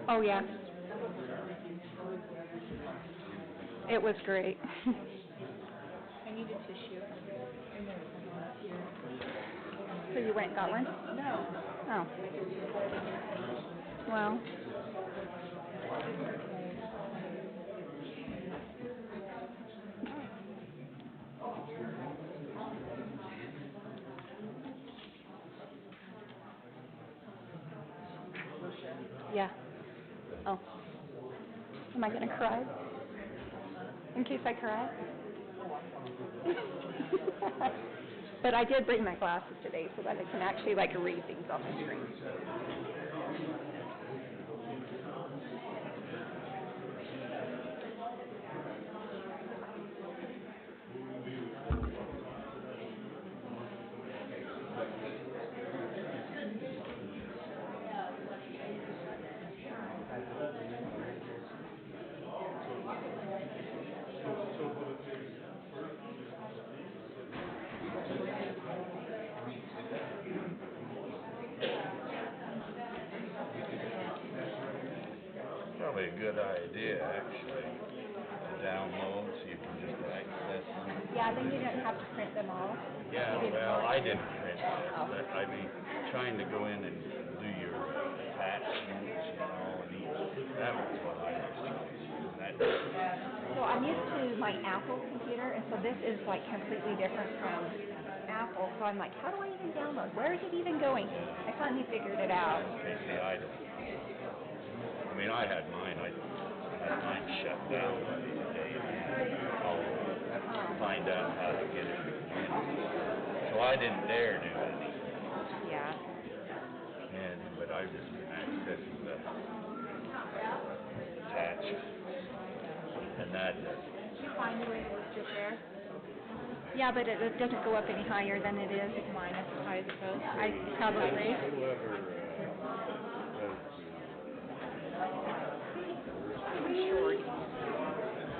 Oh, yeah. It was great. I need a tissue. So you went and got one? No. Oh. Well. Yeah. Oh. Am I going to cry? In case I cry? But I did bring my glasses today so that I can actually, like, read things on the screen. Probably a good idea, actually, to download so you can just access them. Yeah, then you don't have to print them all. Yeah, well, I didn't print this, but I'd be trying to go in and do your attachments, and that was what I was trying to do. So I'm used to my Apple computer, and so this is, like, completely different from Apple. So I'm like, how do I even download? Where is it even going? I finally figured it out. See, I don't. I mean, I had mine shut down the other day, and I'll find out how to get it again. So I didn't dare do anything. Yeah. But I've just been accessing the attachments, and that does. Did you find the way it was just there? Yeah, but it doesn't go up any higher than it is. Mine is as high as it goes. I probably. Short.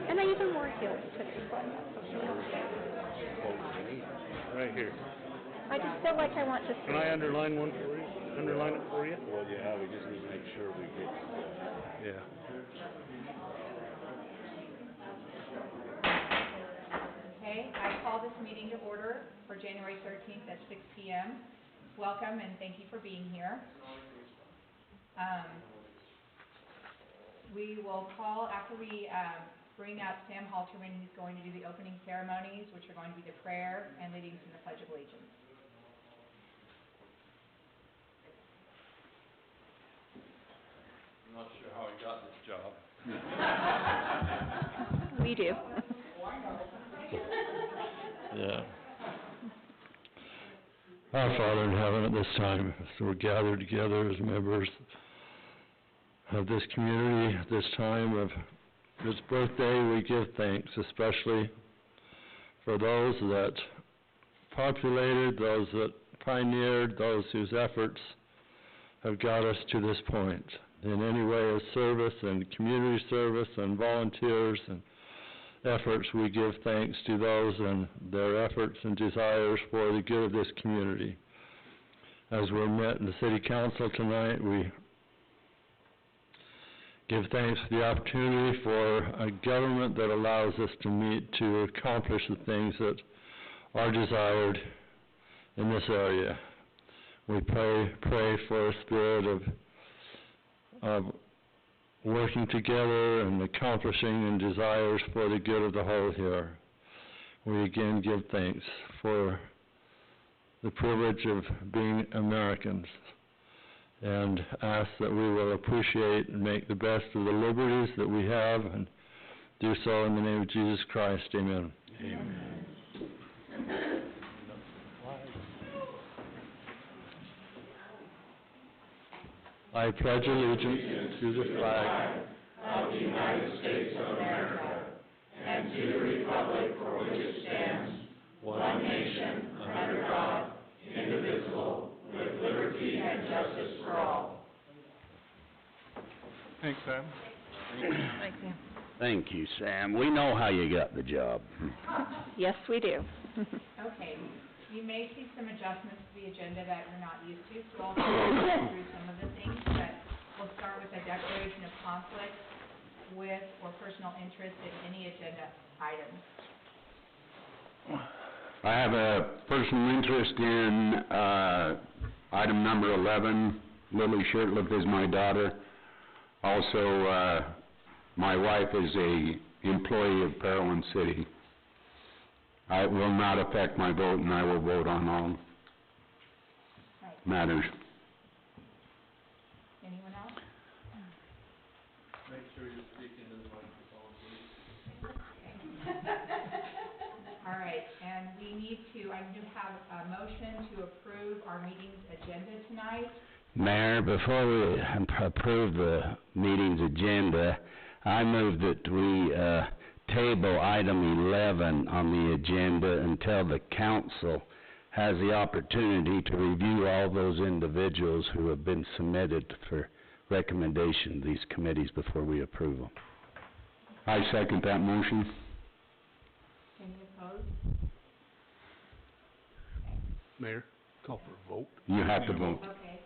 And I even wore heels to this one. Right here. I just feel like I want to see. Can I underline one for you? Underline it for you? Well, yeah, we just need to make sure we get, Yeah. Okay, I call this meeting to order for January 13th at 6 p.m. Welcome and thank you for being here. We will call after we bring out Sam Halterman, who's going to do the opening ceremonies, which are going to be the prayer and leading to the Pledge of Allegiance. I'm not sure how he got this job. We do. Yeah. Our Father in heaven, at this time, as we're gathered together as members of this community, at this time of this birthday, we give thanks, especially for those that populated, those that pioneered, those whose efforts have got us to this point. In any way of service and community service and volunteers and efforts, we give thanks to those and their efforts and desires for the good of this community. As we're met in the City Council tonight, we give thanks for the opportunity for a government that allows us to meet to accomplish the things that are desired in this area. We pray for a spirit of working together and accomplishing and desires for the good of the whole here. We again give thanks for the privilege of being Americans and ask that we will appreciate and make the best of the liberties that we have and do so in the name of Jesus Christ. Amen. Amen. I pledge allegiance to the flag of the United States of America and to the republic for which it stands, one nation, under God, indivisible, with liberty and justice for all. Thanks, Sam. Thanks, Sam. Thank you, Sam. We know how you got the job. Yes, we do. Okay, you may see some adjustments to the agenda that you're not used to, so I'll go through some of the things, but we'll start with a declaration of conflict with or personal interest in any agenda item. I have a personal interest in, item number 11. Lily Shirtliff is my daughter. Also, my wife is a employee of Parowan City. It will not affect my vote, and I will vote on all Right. matters. Anyone else? Make sure you speak into the microphone, please. All right, and we need to, I do have a motion to approve our meeting's agenda tonight. Mayor, before we approve the meeting's agenda, I move that we table item 11 on the agenda until the council has the opportunity to review all those individuals who have been submitted for recommendation to these committees before we approve them. I second that motion. Any opposed? Mayor, call for a vote? You have to vote. Okay.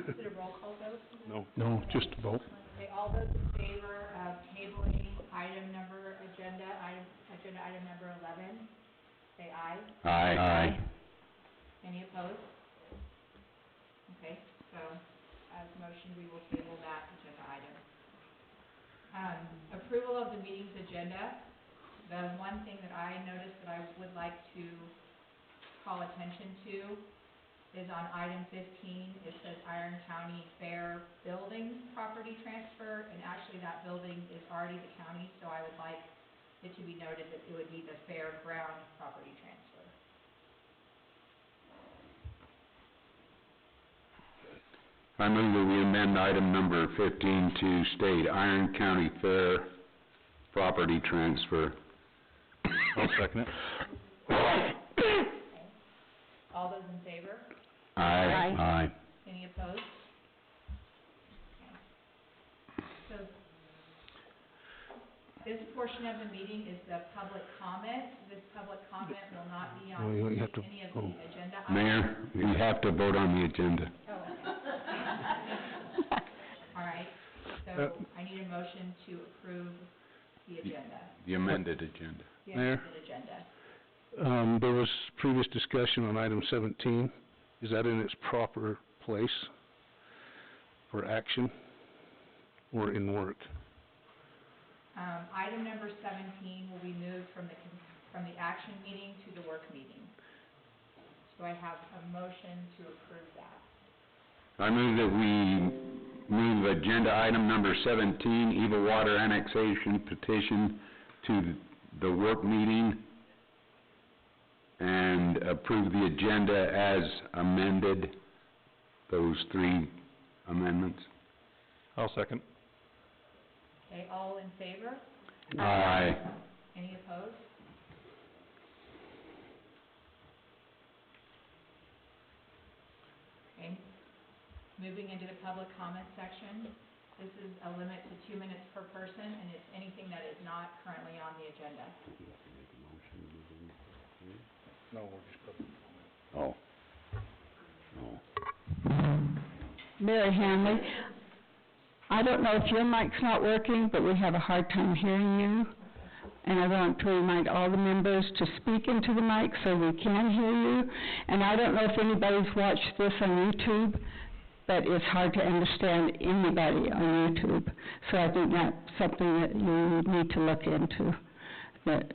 Is it a roll call vote? No, just a vote. Okay, all those in favor of tabling agenda item number 11, say aye. Aye. Any opposed? Okay, so as motion, we will table that agenda item. Approval of the meeting's agenda. The one thing that I noticed that I would like to call attention to is on item 15, it says Iron County Fair Building Property Transfer, and actually that building is already the county, so I would like it to be noted that it would be the fairground property transfer. I move that we amend item number 15 to state Iron County Fair property transfer. I'll second it. All those in favor? Aye. Any opposed? Okay. So, this portion of the meeting is the public comment. This public comment will not be on Well, you have to- any of the agenda items. Mayor, you have to vote on the agenda. Oh, okay. All right, so I need a motion to approve the agenda, The amended agenda. the Mayor? amended agenda. There was previous discussion on item 17. Is that in its proper place for action or in work? Item number 17 will be moved from the action meeting to the work meeting. So I have a motion to approve that. I move that we move agenda item number 17, Evil Water Annexation Petition, to the work meeting and approve the agenda as amended, those 3 amendments. I'll second. Okay, all in favor? Aye. Any opposed? Okay, moving into the public comment section. This is a limit to 2 minutes per person, and it's anything that is not currently on the agenda. No, we're just public Oh. comment. Mary Hanley. I don't know if your mic's not working, but we have a hard time hearing you. And I want to remind all the members to speak into the mic so we can hear you. And I don't know if anybody's watched this on YouTube, but it's hard to understand anybody on YouTube. So I think that's something that you need to look into, that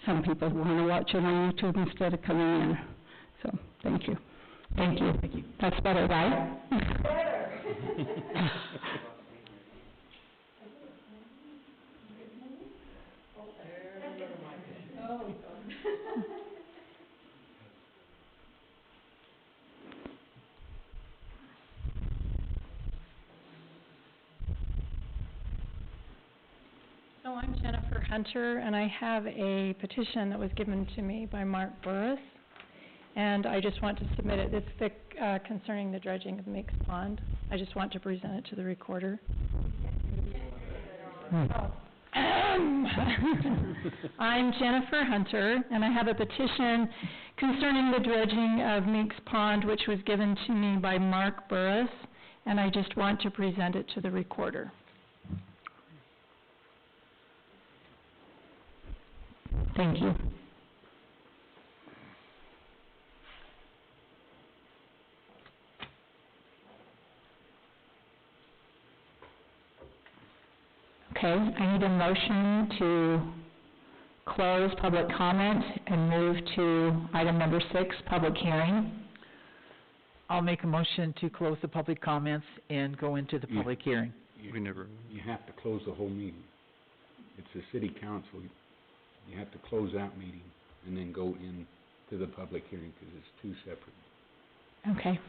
some people want to watch it on YouTube instead of coming in. So, thank you. Thank you. That's better, right? So I'm Jennifer Hunter, and I have a petition that was given to me by Mark Burris, and I just want to submit it. It's concerning the dredging of Meeks Pond. I just want to present it to the recorder. I'm Jennifer Hunter, and I have a petition concerning the dredging of Meeks Pond, which was given to me by Mark Burris, and I just want to present it to the recorder. Thank you. Okay, I need a motion to close public comment and move to item number 6, public hearing. I'll make a motion to close the public comments and go into the public hearing. You have to close the whole meeting. It's the city council. You have to close that meeting and then go into the public hearing because it's two separate. Okay,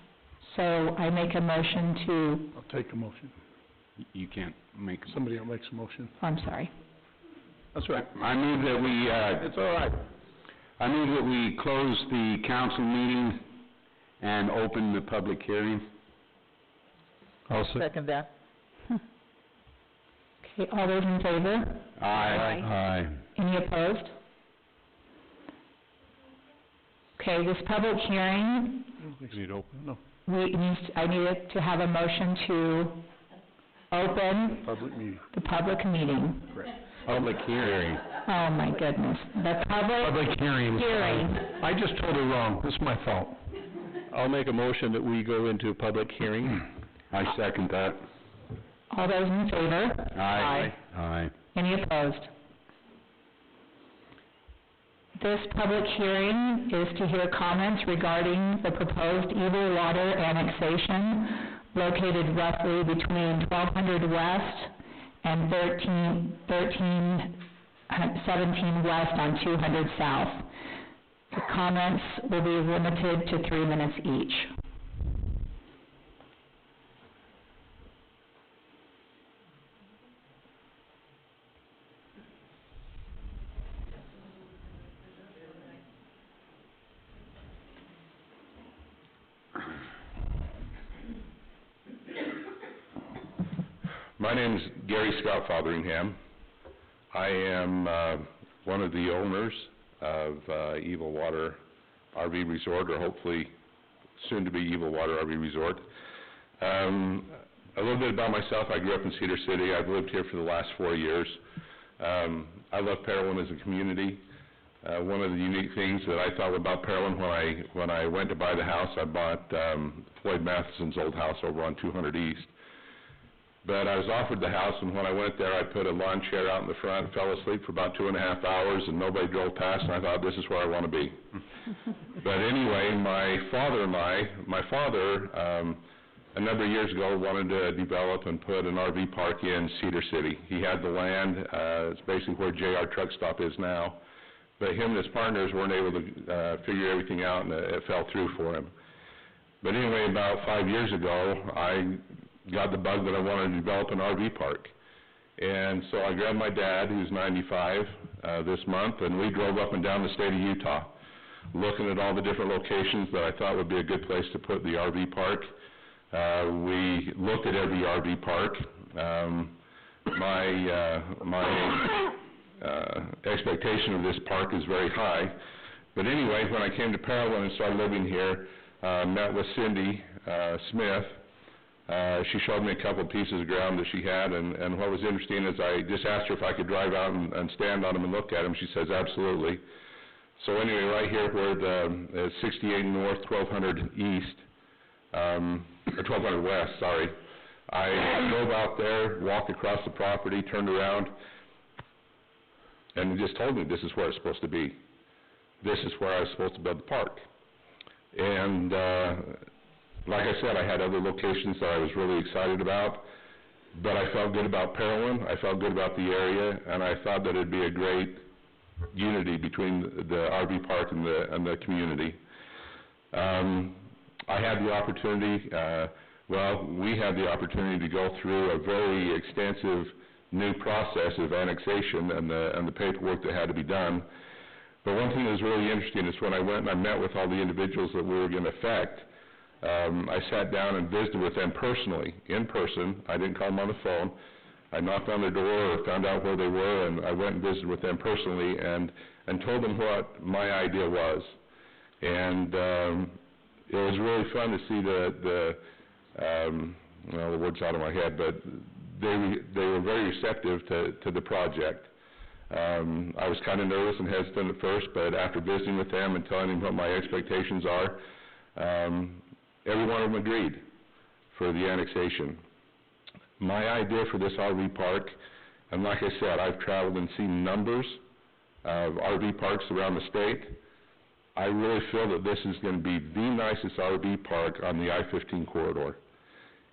so I make a motion to, I'll take a motion. You can't make... Somebody else makes a motion. I'm sorry. That's right. I move that we, it's all right. I move that we close the council meeting and open the public hearing. I'll Second that. Okay, all those in favor? Aye. Any opposed? Okay, this public hearing, You need to open, no. I need to have a motion to open Public meeting. the public meeting. Correct. Public hearing. Oh, my goodness. The public hearing. hearing. I just told her wrong. This is my fault. I'll make a motion that we go into a public hearing. I second that. All those in favor? Aye. Any opposed? This public hearing is to hear comments regarding the proposed Evil Water annexation located roughly between 1200 West and 17 West on 200 South. The comments will be limited to 3 minutes each. My name is Gary Scott Fotheringham. I am one of the owners of Evil Water RV Resort, or hopefully soon to be Evil Water RV Resort. A little bit about myself. I grew up in Cedar City. I've lived here for the last 4 years. I love Parowan as a community. One of the unique things that I thought about Parowan when I went to buy the house, I bought Floyd Matheson's old house over on 200 East. But I was offered the house, and when I went there, I put a lawn chair out in the front, fell asleep for about 2.5 hours, and nobody drove past, and I thought, this is where I want to be. But anyway, my father, a number of years ago, wanted to develop and put an RV park in Cedar City. He had the land. It's basically where JR Truck Stop is now. But him and his partners weren't able to figure everything out, and it fell through for him. But anyway, about 5 years ago, I got the bug that I wanted to develop an RV park. And so I grabbed my dad, who's 95 this month, and we drove up and down the state of Utah, looking at all the different locations that I thought would be a good place to put the RV park. We looked at every RV park. My expectation of this park is very high. But anyway, when I came to Parowan and started living here, met with Cindy Smith. She showed me a couple of pieces of ground that she had, and what was interesting is I just asked her if I could drive out and stand on them and look at them. She says, absolutely. So anyway, right here where the 68 North, 1200 East, or 1200 West, sorry, I drove out there, walked across the property, turned around, and just told me this is where it's supposed to be. This is where I was supposed to build the park. And like I said, I had other locations that I was really excited about, but I felt good about Parowan, I felt good about the area, and I thought that it'd be a great unity between the RV park and the community. I had the opportunity, we had the opportunity to go through a very extensive new process of annexation and the paperwork that had to be done. But one thing that was really interesting is when I went and I met with all the individuals that we were going to affect, I sat down and visited with them personally, in person. I didn't call them on the phone. I knocked on their door or found out where they were, and I went and visited with them personally and told them what my idea was. And it was really fun to see well, the word's out of my head, but they were very receptive to the project. I was kind of nervous and hesitant at first, but after visiting with them and telling them what my expectations are, every one of them agreed for the annexation. My idea for this RV park, and like I said, I've traveled and seen numbers of RV parks around the state. I really feel that this is going to be the nicest RV park on the I-15 corridor,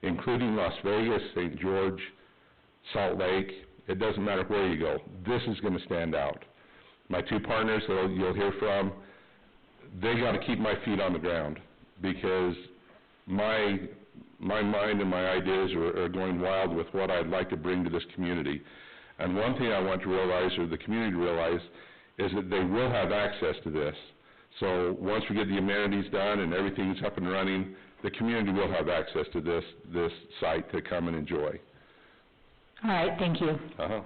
including Las Vegas, St. George, Salt Lake. It doesn't matter where you go. This is going to stand out. My two partners that you'll hear from, they got to keep my feet on the ground because my mind and my ideas are going wild with what I'd like to bring to this community. And one thing I want to realize, or the community to realize, is that they will have access to this. So once we get the amenities done and everything's up and running, the community will have access to this site to come and enjoy. All right, thank you. Uh-huh.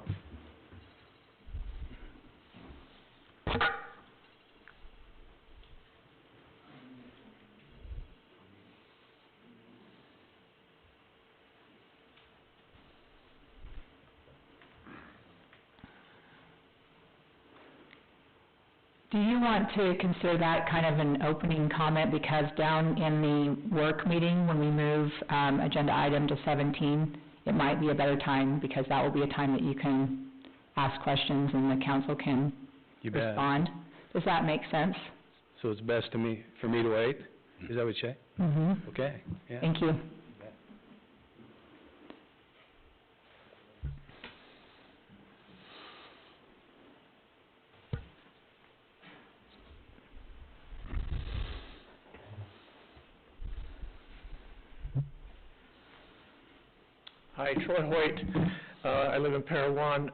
Do you want to consider that kind of an opening comment, because down in the work meeting, when we move agenda item to 17, it might be a better time, because that will be a time that you can ask questions and the council can respond. Does that make sense? So it's best for me to wait? Is that what you say? Mm-hmm. Okay, yeah. Thank you. Hi, Troy Hoyt. I live in Parowan.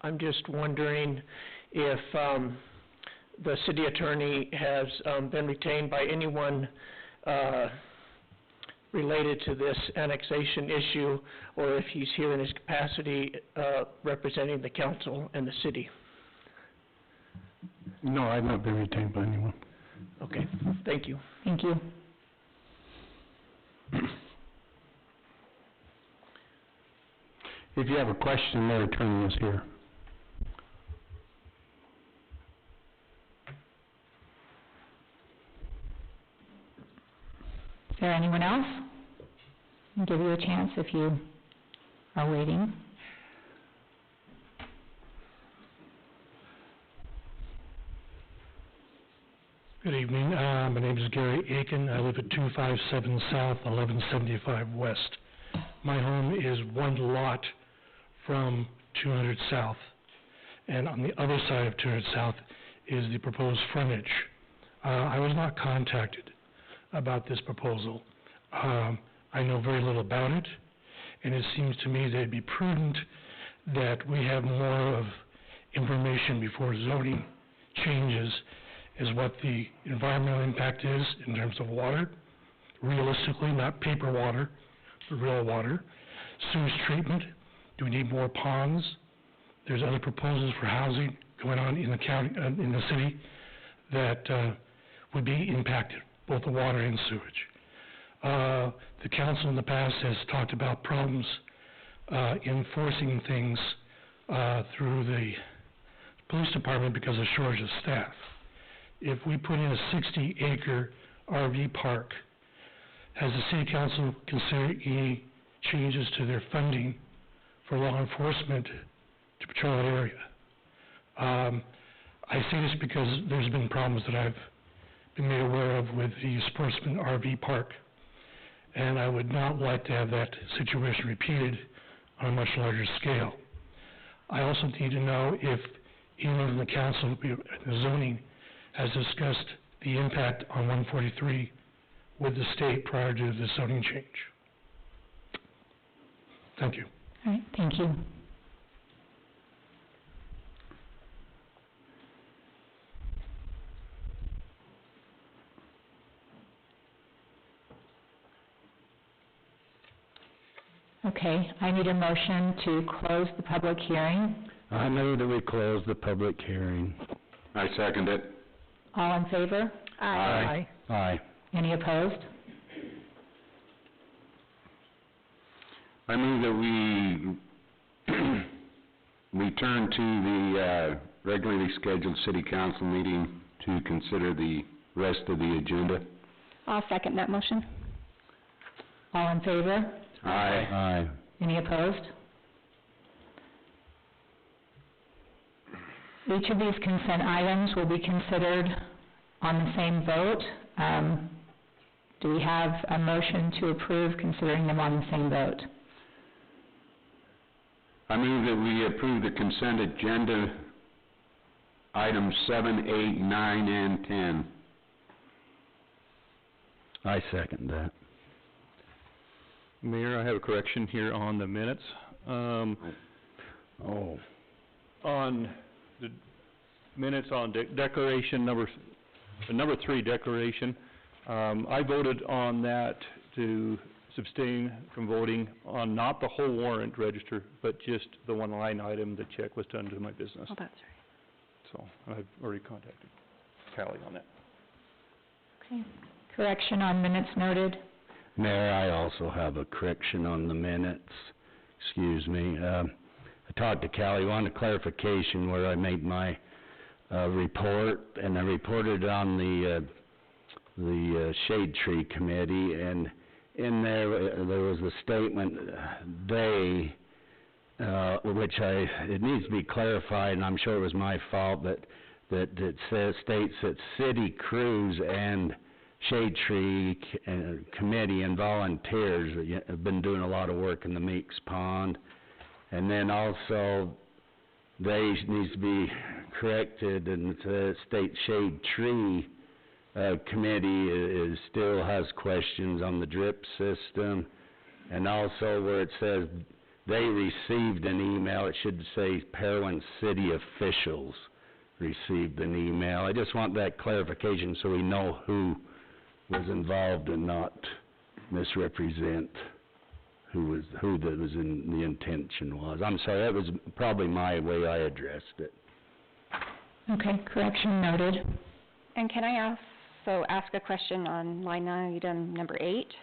I'm just wondering if the city attorney has been retained by anyone related to this annexation issue, or if he's here in his capacity representing the council and the city. No, I've not been retained by anyone. Okay, thank you. Thank you. If you have a question, their attorney is here. Is there anyone else? I'll give you a chance if you are waiting. Good evening. My name is Gary Aiken. I live at 257 South, 1175 West. My home is one lot from 200 South, and on the other side of 200 South is the proposed frontage. I was not contacted about this proposal. I know very little about it, and it seems to me that it'd be prudent that we have more of information before zoning changes as what the environmental impact is in terms of water, realistically, not paper water, but real water, sewage treatment. Do we need more ponds? There's other proposals for housing going on in the county, in the city, that would be impacted, both the water and sewage. The council in the past has talked about problems enforcing things through the police department because of shortage of staff. If we put in a 60-acre RV park, has the city council considered any changes to their funding for law enforcement to patrol that area? I say this because there's been problems that I've been made aware of with the Sportsman RV Park, and I would not like to have that situation repeated on a much larger scale. I also need to know if anyone in the council, the zoning, has discussed the impact on 143 with the state prior to the zoning change. Thank you. All right, thank you. Okay, I need a motion to close the public hearing. I move that we close the public hearing. I second it. All in favor? Aye. Aye. Any opposed? I move that we return to the regularly scheduled city council meeting to consider the rest of the agenda. I'll second that motion. All in favor? Aye. Any opposed? Each of these consent items will be considered on the same vote. Do we have a motion to approve considering them on the same vote? I move that we approve the consent agenda, items 7, 8, 9, and 10. I second that. Mayor, I have a correction here on the minutes. On the minutes on declaration number 3 declaration, I voted on that to abstain from voting on not the whole warrant register, but just the one line item, the check was done to my business. Oh, that's right. So I've already contacted Callie on that. Okay. Correction on minutes noted. Mayor, I also have a correction on the minutes. Excuse me. I talked to Callie, wanted clarification where I made my report, and I reported on the Shade Tree Committee, and in there was a statement, which it needs to be clarified, and I'm sure it was my fault, that states that city crews and Shade Tree Committee and volunteers have been doing a lot of work in the Meeks Pond. And then also, they needs to be corrected, and the state Shade Tree Committee still has questions on the drip system. And also where it says they received an email, it should say Parowan city officials received an email. I just want that clarification so we know who was involved and not misrepresent who that was in the intention was. I'm sorry, that was probably my way I addressed it. Okay, correction noted. And can I also ask a question on line item number 8?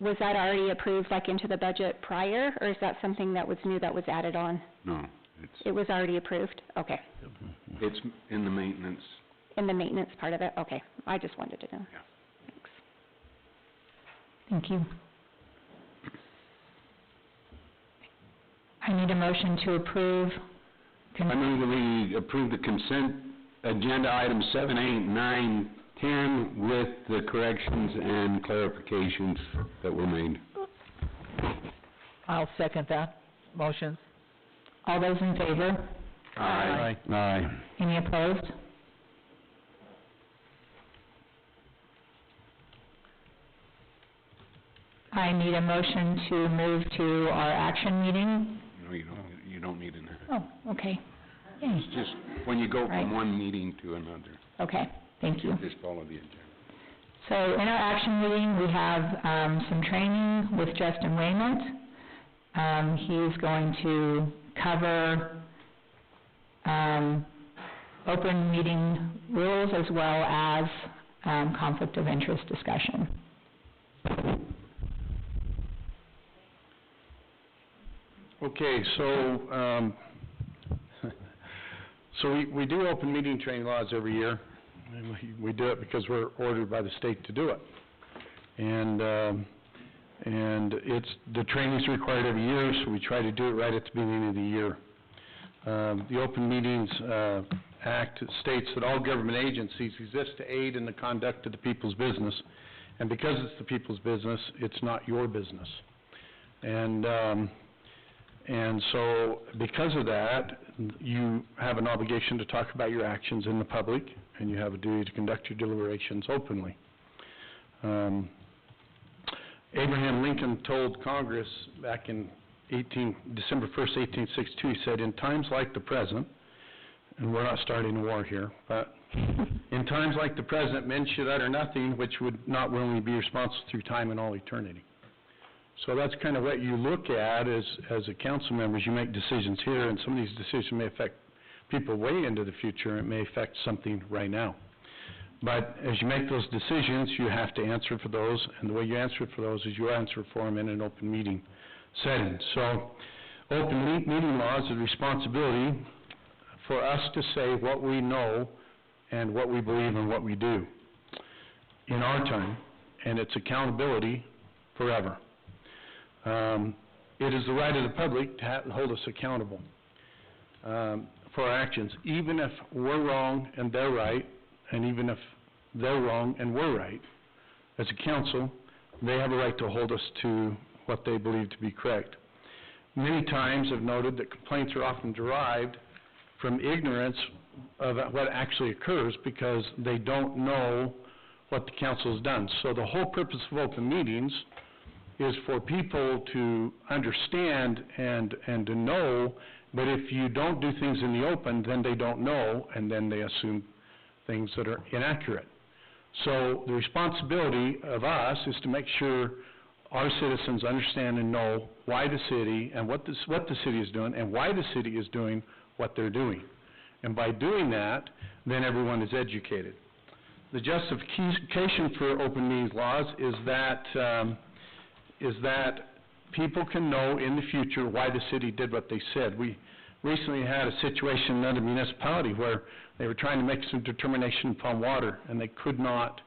Was that already approved, like, into the budget prior, or is that something that was new that was added on? No, It was already approved? Okay. it's in the maintenance. In the maintenance part of it? Okay. I just wanted to know. Yeah. Thanks. Thank you. I need a motion to approve. I move that we approve the consent agenda items 7, 8, 9, 10 with the corrections and clarifications that were made. I'll second that motion. All those in favor? Aye. Aye. Any opposed? I need a motion to move to our action meeting. No, you don't need an. Oh, okay. Yay. It's just when you go from one meeting to another. Okay, thank you. Just follow the agenda. So in our action meeting, we have some training with Justin Raymond. He's going to cover open meeting rules as well as conflict of interest discussion. Okay, so we do open meeting training laws every year, and we do it because we're ordered by the state to do it. And it's, the training's required every year, so we try to do it right at the beginning of the year. The Open Meetings Act states that all government agencies exist to aid in the conduct of the people's business, and because it's the people's business, it's not your business. And so, because of that, you have an obligation to talk about your actions in the public, and you have a duty to conduct your deliberations openly. Abraham Lincoln told Congress back in December 1st, 1862, he said, in times like the present, and we're not starting a war here, but in times like the present, men should utter nothing which would not willingly be responsible through time and all eternity. So that's kind of what you look at as a council members. You make decisions here, and some of these decisions may affect people way into the future, and it may affect something right now. But as you make those decisions, you have to answer for those, and the way you answer for those is you answer for them in an open meeting setting. So, open meeting laws is a responsibility for us to say what we know and what we believe and what we do in our time, and it's accountability forever. It is the right of the public to hold us accountable for our actions, even if we're wrong and they're right, and even if they're wrong and we're right. As a council, they have a right to hold us to what they believe to be correct. Many times I've noted that complaints are often derived from ignorance of what actually occurs because they don't know what the council has done. So the whole purpose of open meetings is for people to understand and to know, but if you don't do things in the open, then they don't know, and then they assume things that are inaccurate. So the responsibility of us is to make sure our citizens understand and know why the city and what the city is doing and why the city is doing what they're doing. And by doing that, then everyone is educated. The justification for open meetings laws is that people can know in the future why the city did what they said. We recently had a situation in another municipality where they were trying to make some determination upon water, and they could not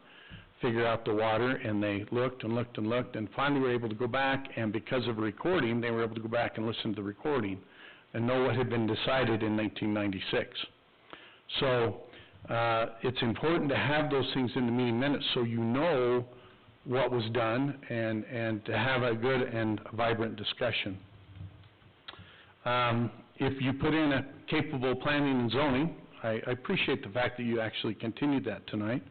figure out the water, and they looked and looked and looked, and finally were able to go back, and because of a recording, they were able to go back and listen to the recording and know what had been decided in 1996. So it's important to have those things in the meeting minutes so you know what was done and to have a good and vibrant discussion. If you put in a capable planning and zoning, I appreciate the fact that you actually continued that tonight,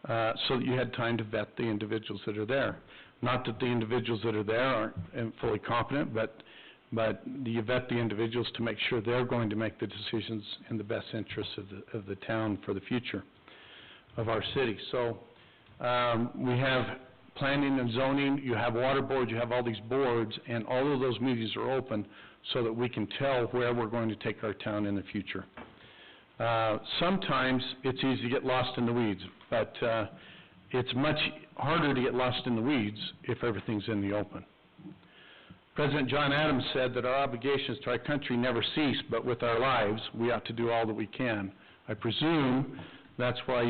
so that you had time to vet the individuals that are there. Not that the individuals that are there aren't fully competent, but you vet the individuals to make sure they're going to make the decisions in the best interests of the town for the future of our city. So we have planning and zoning, you have water board, you have all these boards, and all of those meetings are open so that we can tell where we're going to take our town in the future. Sometimes it's easy to get lost in the weeds, but it's much harder to get lost in the weeds if everything's in the open. President John Adams said that our obligations to our country never cease, but with our lives, we ought to do all that we can. I presume that's why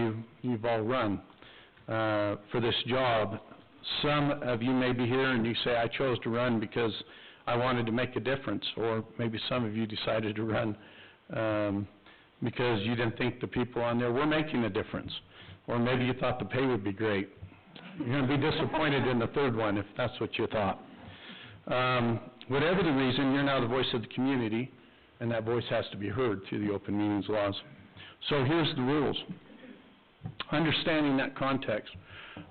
you've all run for this job. Some of you may be here and you say, I chose to run because I wanted to make a difference, or maybe some of you decided to run because you didn't think the people on there were making a difference, or maybe you thought the pay would be great. You're going to be disappointed in the third one if that's what you thought. Whatever the reason, you're now the voice of the community, and that voice has to be heard through the open meetings laws. So here's the rules. Understanding that context,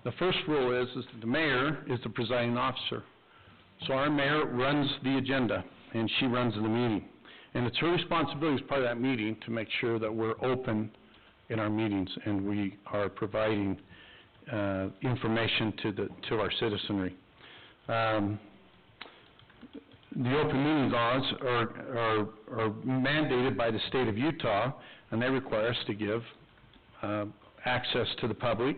the first rule is that the mayor is the presiding officer. So our mayor runs the agenda, and she runs the meeting. And it's her responsibility as part of that meeting to make sure that we're open in our meetings and we are providing information to our citizenry. The open meeting laws are mandated by the state of Utah, and they require us to give access to the public,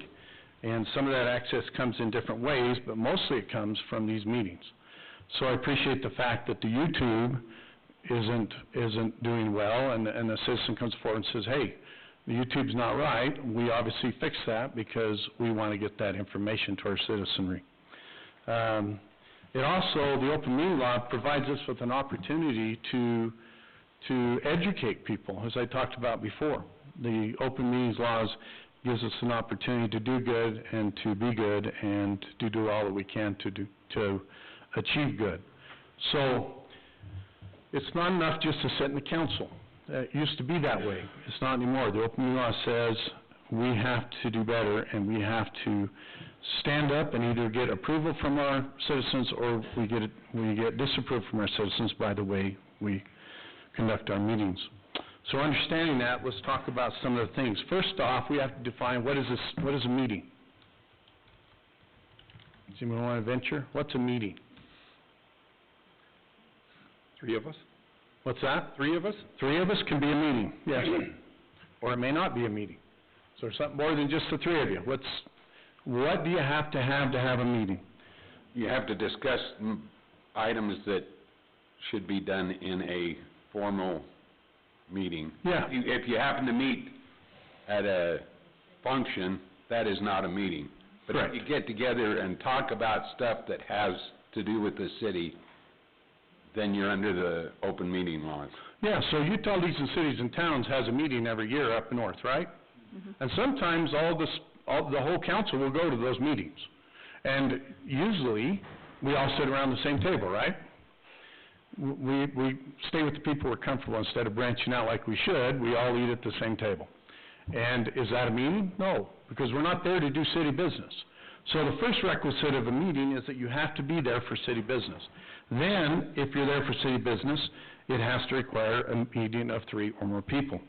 and some of that access comes in different ways, but mostly it comes from these meetings. So I appreciate the fact that the YouTube isn't doing well, and the citizen comes forward and says, hey, the YouTube's not right. We obviously fix that because we want to get that information to our citizenry. It also, the open meeting law provides us with an opportunity to educate people, as I talked about before. The open meetings laws gives us an opportunity to do good and to be good and to do all that we can to achieve good. So it's not enough just to sit in the council. It used to be that way. It's not anymore. The open meeting law says we have to do better, and we have to stand up and either get approval from our citizens or we get disapproval from our citizens by the way we conduct our meetings. So understanding that, let's talk about some of the things. First off, we have to define what is a meeting. Does anyone want to venture? What's a meeting? 3 of us? What's that? 3 of us? 3 of us can be a meeting, yes. Or it may not be a meeting. there something more than just the three of you? What do you have to have a meeting? You have to discuss items that should be done in a formal meeting. Yeah. If you happen to meet at a function, that is not a meeting. But Correct. if you get together and talk about stuff that has to do with the city, then you're under the open meeting laws. Yeah, so Utah Leagues of Cities and Towns has a meeting every year up north, right? And sometimes the whole council will go to those meetings. And usually, we all sit around the same table, right? We stay with the people we're comfortable instead of branching out like we should. We all eat at the same table. And is that a meeting? No, because we're not there to do city business. So the first requisite of a meeting is that you have to be there for city business. Then, if you're there for city business, it has to require a meeting of 3 or more people.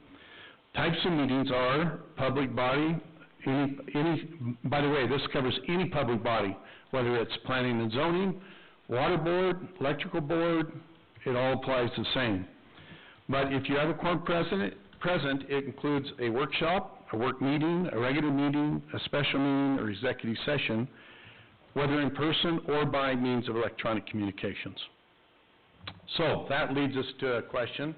Types of meetings are public body, by the way, this covers any public body, whether it's planning and zoning, water board, electrical board, it all applies the same. But if you have a quorum present, it includes a workshop, a work meeting, a regular meeting, a special meeting, or executive session, whether in person or by means of electronic communications. So, that leads us to a question.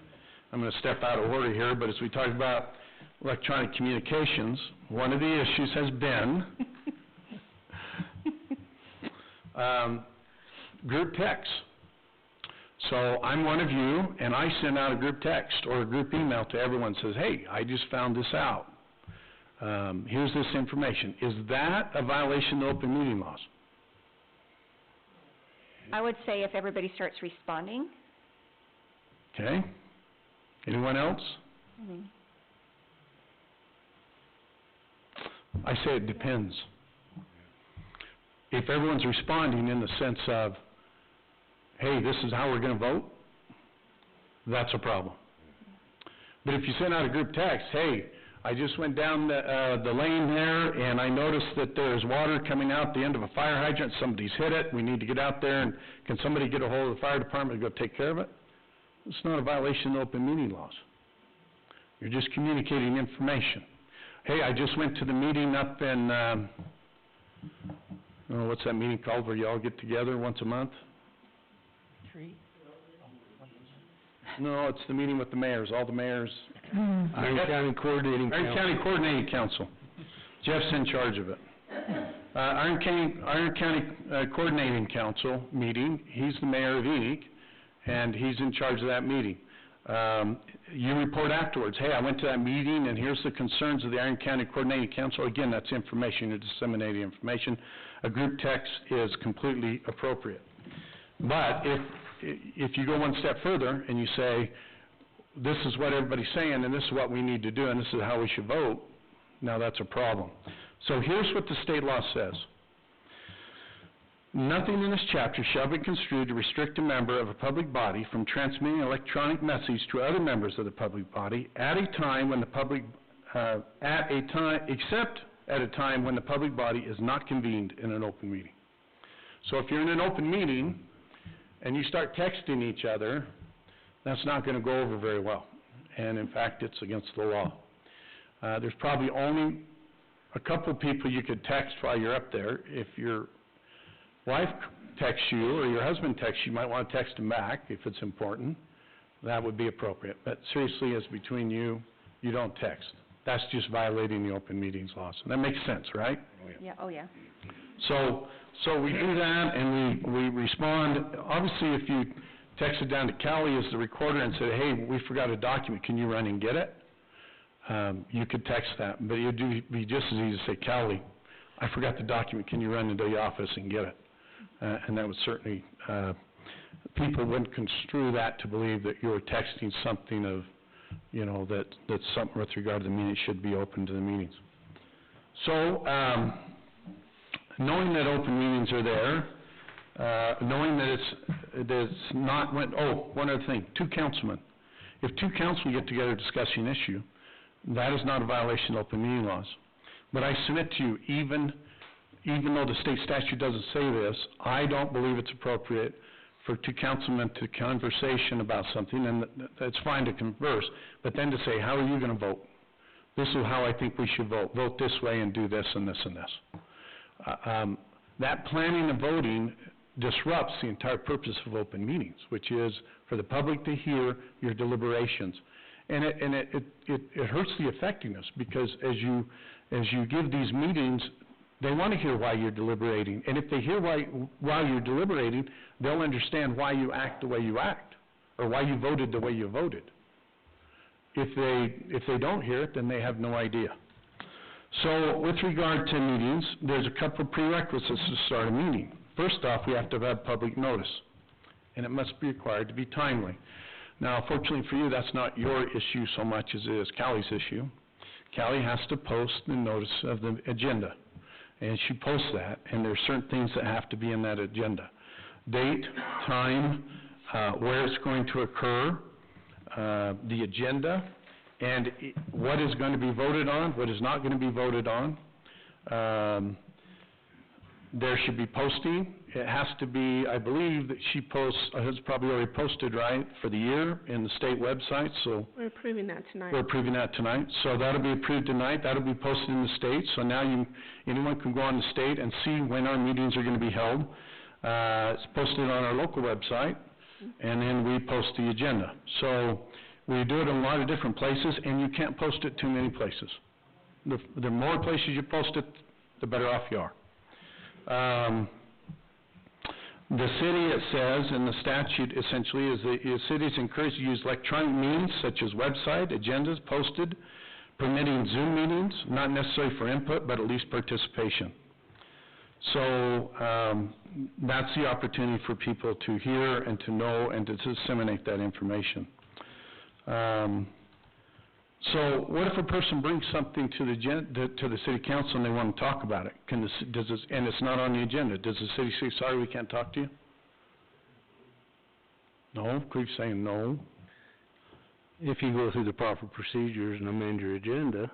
I'm going to step out of order here, but as we talk about electronic communications, one of the issues has been group text. So I'm one of you, and I send out a group text or a group email to everyone that says, hey, I just found this out. Here's this information. Is that a violation of open meeting laws? I would say if everybody starts responding. Okay. Anyone else? I say it depends. If everyone's responding in the sense of, hey, this is how we're going to vote, that's a problem. But if you send out a group text, hey, I just went down the lane there and I noticed that there's water coming out the end of a fire hydrant, somebody's hit it, we need to get out there, and can somebody get a hold of the fire department to go take care of it? It's not a violation of open meeting laws. You're just communicating information. Hey, I just went to the meeting up in, what's that meeting called where you all get together once a month? No, it's the meeting with the mayors, all the mayors. Iron County Coordinating Council. Iron County Coordinating Council. Jeff's in charge of it. Iron County Coordinating Council meeting, he's the mayor of Enoch, and he's in charge of that meeting. You report afterwards, hey, I went to that meeting, and here's the concerns of the Iron County Coordinating Council. Again, that's information, you're disseminating information. A group text is completely appropriate. But if you go one step further and you say, this is what everybody's saying, and this is what we need to do, and this is how we should vote, now that's a problem. So here's what the state law says. Nothing in this chapter shall be construed to restrict a member of a public body from transmitting an electronic message to other members of the public body at a time when the public, except at a time when the public body is not convened in an open meeting. So if you're in an open meeting and you start texting each other, that's not going to go over very well. And in fact, it's against the law. There's probably only a couple people you could text while you're up there. If your wife texts you or your husband texts you, you might want to text him back if it's important. That would be appropriate. But seriously, as between you, you don't text. That's just violating the open meetings laws. And that makes sense, right? Yeah, oh yeah. So we do that and we respond. Obviously, if you texted down to Callie as the recorder and said, hey, we forgot a document, can you run and get it? You could text that, but it would be just as easy to say, Callie, I forgot the document, can you run into the office and get it? And that would certainly, people wouldn't construe that to believe that you were texting something of, that's something with regard to the meeting should be open to the meetings. So, knowing that open meetings are there, knowing that it's not one other thing, 2 councilmen. If 2 councilmen get together discussing an issue, that is not a violation of open meeting laws. But I submit to you, even though the state statute doesn't say this, I don't believe it's appropriate for 2 councilmen to conversation about something, and it's fine to converse, but then to say, how are you going to vote? this is how I think we should vote. Vote this way and do this and this and this. That planning and voting disrupts the entire purpose of open meetings, which is for the public to hear your deliberations. And it hurts the effectiveness, because as you give these meetings, they want to hear why you're deliberating. And if they hear why you're deliberating, they'll understand why you act the way you act, or why you voted the way you voted. If they don't hear it, then they have no idea. So with regard to meetings, there's a couple of prerequisites to start a meeting. First off, we have to have public notice, and it must be required to be timely. Now, fortunately for you, that's not your issue so much as it is Callie's issue. Callie has to post the notice of the agenda, and she posts that, and there are certain things that have to be in that agenda. Date, time, where it's going to occur, the agenda, and what is going to be voted on, what is not going to be voted on. There should be posting. It has to be, I believe that she posts, has probably already posted, right, for the year in the state website, so. We're approving that tonight. We're approving that tonight. So that'll be approved tonight. That'll be posted in the state. So now anyone can go on the state and see when our meetings are going to be held. It's posted on our local website, and then we post the agenda. So we do it in a lot of different places, and you can't post it too many places. The more places you post it, the better off you are. The city, it says, in the statute essentially, is the city is encouraged to use electronic means such as website, agendas posted, permitting Zoom meetings, not necessarily for input, but at least participation. So that's the opportunity for people to hear and to know and to disseminate that information. So what if a person brings something to the city council and they want to talk about it? And it's not on the agenda. Does the city say, sorry, we can't talk to you? No? Creek's saying no. If you go through the proper procedures and amend your agenda,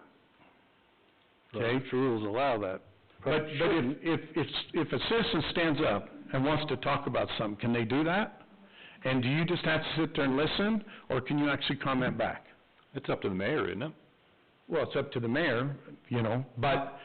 okay, the rules allow that. But if a citizen stands up and wants to talk about something, can they do that? And do you just have to sit there and listen, or can you actually comment back? It's up to the mayor, isn't it? Well, it's up to the mayor, but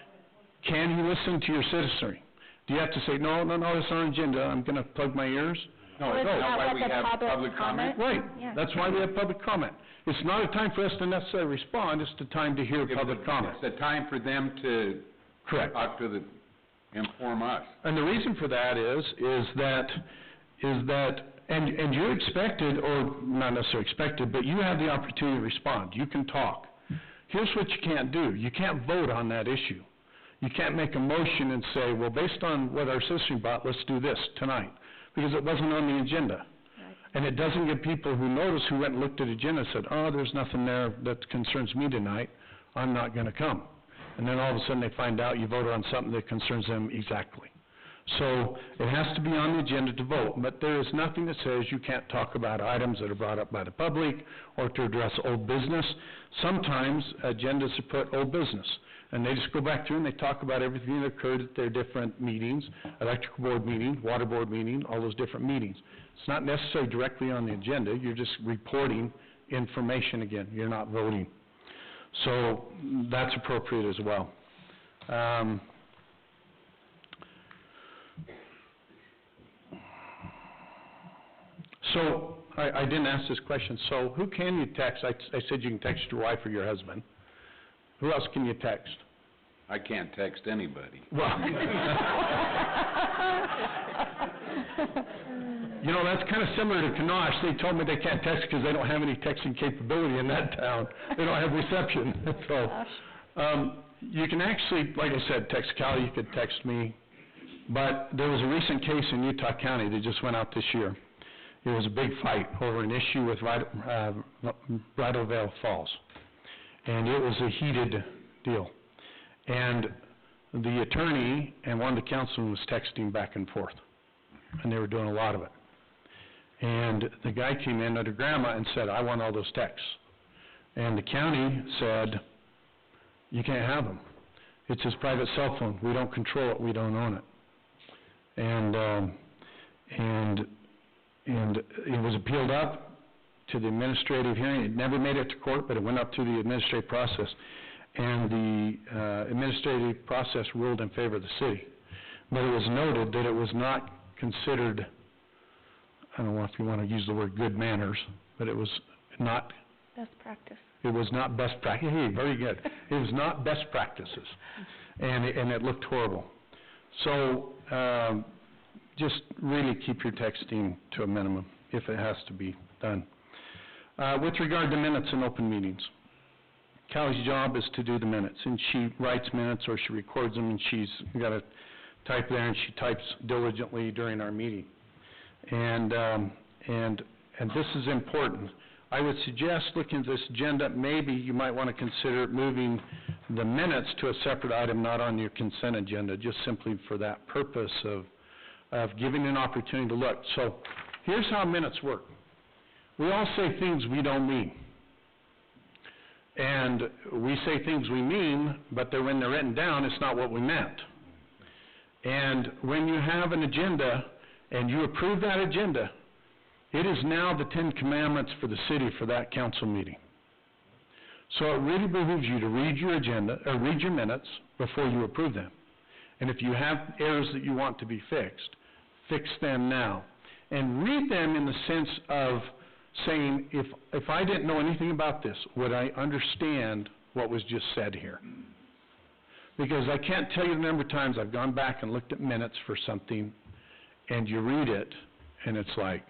can he listen to your citizenry? Do you have to say, no, it's on agenda, I'm going to plug my ears? No, that's why we have public comment. Right, that's why we have public comment. It's not a time for us to necessarily respond, it's the time to hear public comment. It's the time for them to talk to inform us. And the reason for that is that and you're expected, or not necessarily expected, but you have the opportunity to respond. You can talk. Here's what you can't do. You can't vote on that issue. You can't make a motion and say, well, based on what our citizenry bought, let's do this tonight, because it wasn't on the agenda. Right. And it doesn't give people who notice, who went and looked at the agenda and said, oh, there's nothing there that concerns me tonight, I'm not going to come. And then all of a sudden they find out you voted on something that concerns them exactly. So it has to be on the agenda to vote, but there is nothing that says you can't talk about items that are brought up by the public or to address old business. Sometimes agendas are put old business, and they just go back through and they talk about everything that occurred at their different meetings, electrical board meeting, water board meeting, all those different meetings. It's not necessarily directly on the agenda, you're just reporting information again, you're not voting. So that's appropriate as well. So, I didn't ask this question, so who can you text? I said you can text your wife or your husband. Who else can you text? I can't text anybody. Well, that's kind of similar to Kanosh. They told me they can't text because they don't have any texting capability in that town. They don't have reception. So, you can actually, like I said, text Callie, you could text me. But there was a recent case in Utah County that just went out this year. It was a big fight over an issue with Bridal Veil Falls. And it was a heated deal. And the attorney and one of the councilmen was texting back and forth. And they were doing a lot of it. And the guy came in under grandma and said, I want all those texts. And the county said, you can't have them. It's his private cell phone. We don't control it. We don't own it. And it was appealed up to the administrative hearing. It never made it to court, but it went up through the administrative process. and the administrative process ruled in favor of the city. But it was noted that it was not considered, I don't know if you want to use the word good manners, but it was not... Best practice. It was not best practice. Hey, very good. It was not best practices, and it looked horrible. So just really keep your texting to a minimum if it has to be done. With regard to minutes and open meetings, Callie's job is to do the minutes, and she writes minutes or she records them, and she's got to type there, and she types diligently during our meeting. And this is important. I would suggest, looking at this agenda, maybe you might want to consider moving the minutes to a separate item, not on your consent agenda, just simply for that purpose of giving an opportunity to look. So here's how minutes work. We all say things we don't mean. And we say things we mean, but when they're written down, it's not what we meant. And when you have an agenda and you approve that agenda, it is now the 10 Commandments for the city for that council meeting. So it really behooves you to read your agenda, or read your minutes before you approve them. And if you have errors that you want to be fixed, fix them now. And read them in the sense of saying, if I didn't know anything about this, would I understand what was just said here? Because I can't tell you the number of times I've gone back and looked at minutes for something, and you read it, and it's like,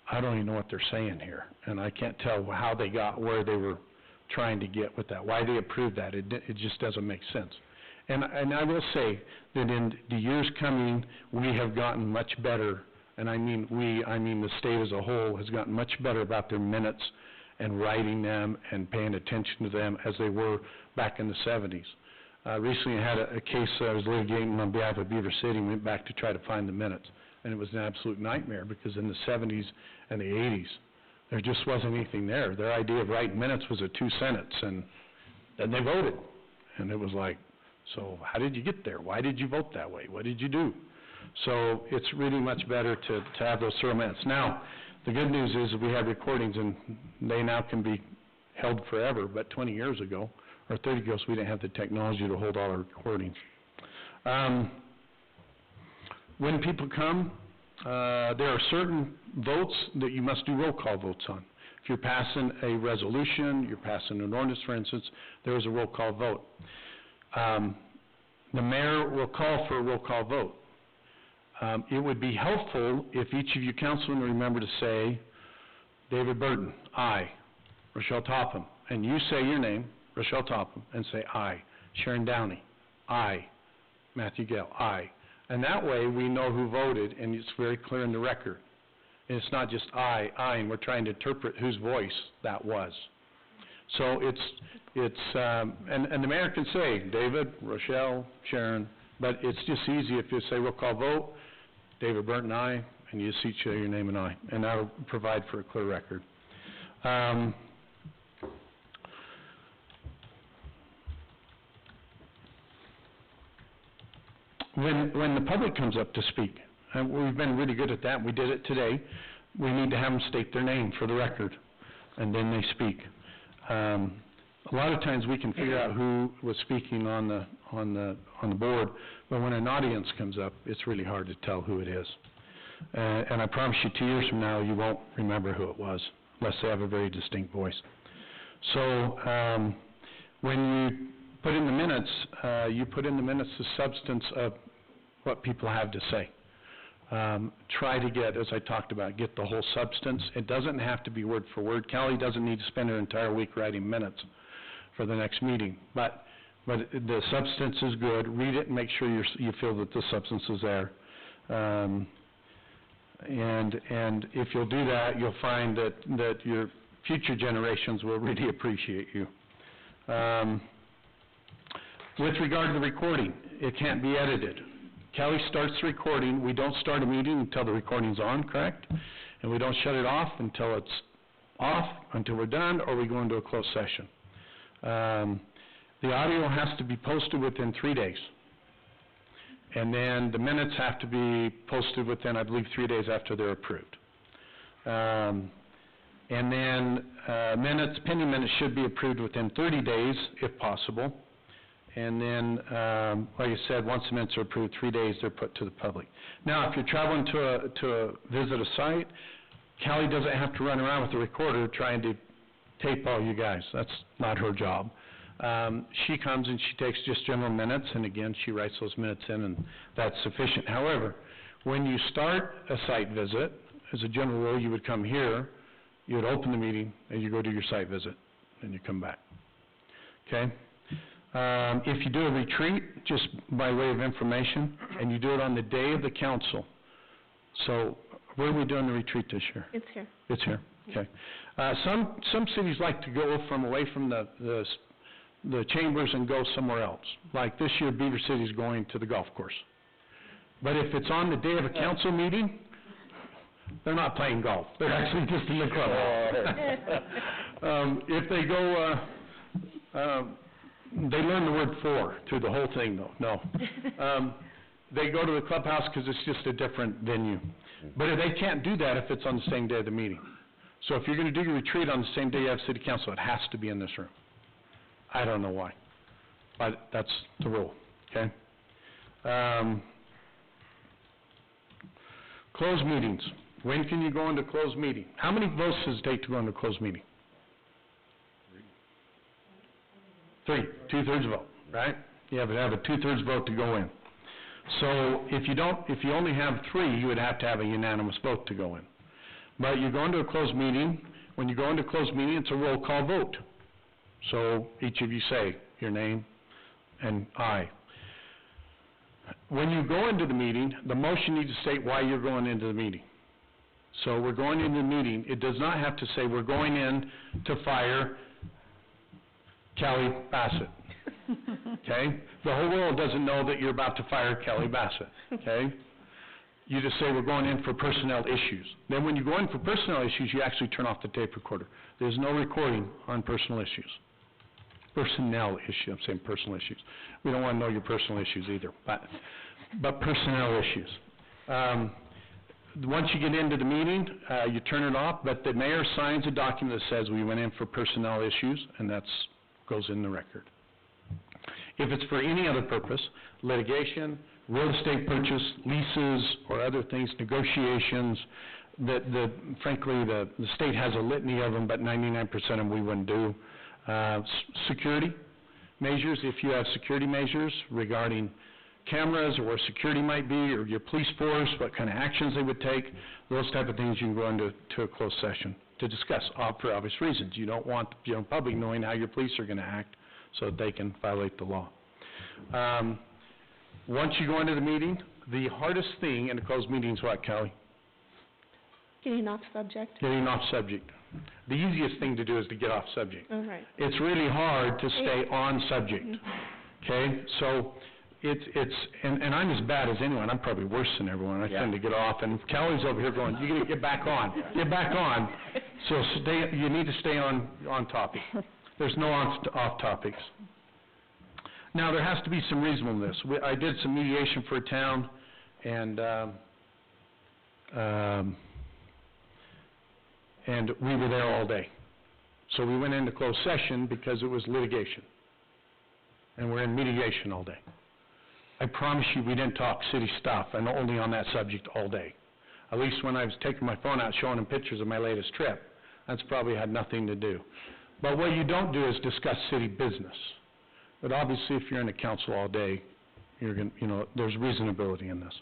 I don't even know what they're saying here, and I can't tell how they got where they were trying to get with that, why they approved that. It just doesn't make sense. And I will say that in the years coming, we have gotten much better, and I mean the state as a whole has gotten much better about their minutes and writing them and paying attention to them as they were back in the 70s. Recently I had a case I was litigating on behalf of Beaver City and went back to try to find the minutes. And it was an absolute nightmare because in the 70s and the 80s, there just wasn't anything there. Their idea of writing minutes was a 2-sentence, and then they voted. And it was like, so how did you get there? Why did you vote that way? What did you do? So it's really much better to have those thorough minutes. Now, the good news is we have recordings, and they now can be held forever, but 20 years ago, or 30 years ago, we didn't have the technology to hold all our recordings. When people come, there are certain votes that you must do roll call votes on. If you're passing a resolution, you're passing an ordinance, for instance, there is a roll call vote. The mayor will call for a roll call vote. It would be helpful if each of you councilmen remember to say, David Burton, aye. Rochelle Topham, and you say your name, Rochelle Topham, and say aye. Sharon Downey, aye. Matthew Gale, aye. And that way we know who voted, and it's very clear in the record. And it's not just aye, and we're trying to interpret whose voice that was. So and the mayor can say, David, Rochelle, Sharon, but it's just easy if you say roll call vote, David Burton, aye, and you just each say your name and aye, and that'll provide for a clear record. When the public comes up to speak, and we've been really good at that, we did it today, we need to have them state their name for the record, and then they speak. A lot of times we can figure out who was speaking on the board, but when an audience comes up, it's really hard to tell who it is. And I promise you 2 years from now, you won't remember who it was, unless they have a very distinct voice. So when you put in the minutes, the substance of what people have to say. Try to get, as I talked about, get the whole substance. It doesn't have to be word for word. Callie doesn't need to spend her entire week writing minutes for the next meeting, but the substance is good. Read it and make sure you feel that the substance is there. And if you'll do that, you'll find that your future generations will really appreciate you. With regard to the recording, it can't be edited. Kelly starts the recording. We don't start a meeting until the recording's on, correct? And we don't shut it off until it's off, until we're done, or we go into a closed session. The audio has to be posted within 3 days. And then the minutes have to be posted within, I believe, 3 days after they're approved. And then, pending minutes should be approved within 30 days, if possible. And then, like I said, once the minutes are approved, 3 days, they're put to the public. Now, if you're traveling to visit a site, Callie doesn't have to run around with a recorder trying to tape all you guys. That's not her job. She comes and she takes just general minutes, and again, she writes those minutes in, and that's sufficient. However, when you start a site visit, as a general rule, you would come here, you would open the meeting, and you go do your site visit, and you come back. Okay? If you do a retreat, just by way of information, and you do it on the day of the council, so where are we doing the retreat this year? It's here. It's here, okay. Some cities like to go away from the chambers and go somewhere else. Like this year, Beaver City's going to the golf course. But if it's on the day of a council meeting, they're not playing golf. They're actually just in the clubhouse. If they go, they learn the word for through the whole thing, though. No. They go to the clubhouse because it's just a different venue. But they can't do that if it's on the same day of the meeting. So if you're going to do your retreat on the same day you have city council, it has to be in this room. I don't know why, but that's the rule, okay? Closed meetings. When can you go into closed meeting? How many votes does it take to go into closed meeting? 3, 2/3 vote, right? You have to have a 2/3 vote to go in. So if you only have 3, you would have to have a unanimous vote to go in. But you go into a closed meeting. When you go into a closed meeting, it's a roll call vote. So each of you say your name and aye. When you go into the meeting, the motion needs to state why you're going into the meeting. So we're going into the meeting. It does not have to say we're going in to fire Kelly Bassett. Okay? The whole world doesn't know that you're about to fire Kelly Bassett. Okay? You just say we're going in for personnel issues. Then when you go in for personnel issues, you actually turn off the tape recorder. There's no recording on personal issues. Personnel issue, I'm saying personal issues. We don't want to know your personal issues either, but personnel issues. Once you get into the meeting, you turn it off, but the mayor signs a document that says we went in for personnel issues, and that goes in the record. If it's for any other purpose, litigation, real estate purchase, leases, or other things, negotiations, frankly, the state has a litany of them, but 99% of them we wouldn't do. Security measures, if you have security measures regarding cameras or where security might be, or your police force, what kind of actions they would take, those type of things you can go into a closed session to discuss for obvious reasons. You don't want the general public knowing how your police are going to act so that they can violate the law. Once you go into the meeting, the hardest thing in a closed meeting is what, Kelly? Getting off subject. Getting off subject. The easiest thing to do is to get off subject. All right. It's really hard to stay on subject, okay? So and I'm as bad as anyone. I'm probably worse than everyone. I tend to get off, and Kelly's over here going, you got to get back on. Get back on. So you need to stay on topic. There's no off topics. Now, there has to be some reasonableness. I did some mediation for a town, and we were there all day. So we went into closed session because it was litigation. And we're in mediation all day. I promise you we didn't talk city stuff, and only on that subject all day. At least when I was taking my phone out showing them pictures of my latest trip, that's probably had nothing to do. But what you don't do is discuss city business. But obviously if you're in a council all day, you're going to, there's reasonability in this.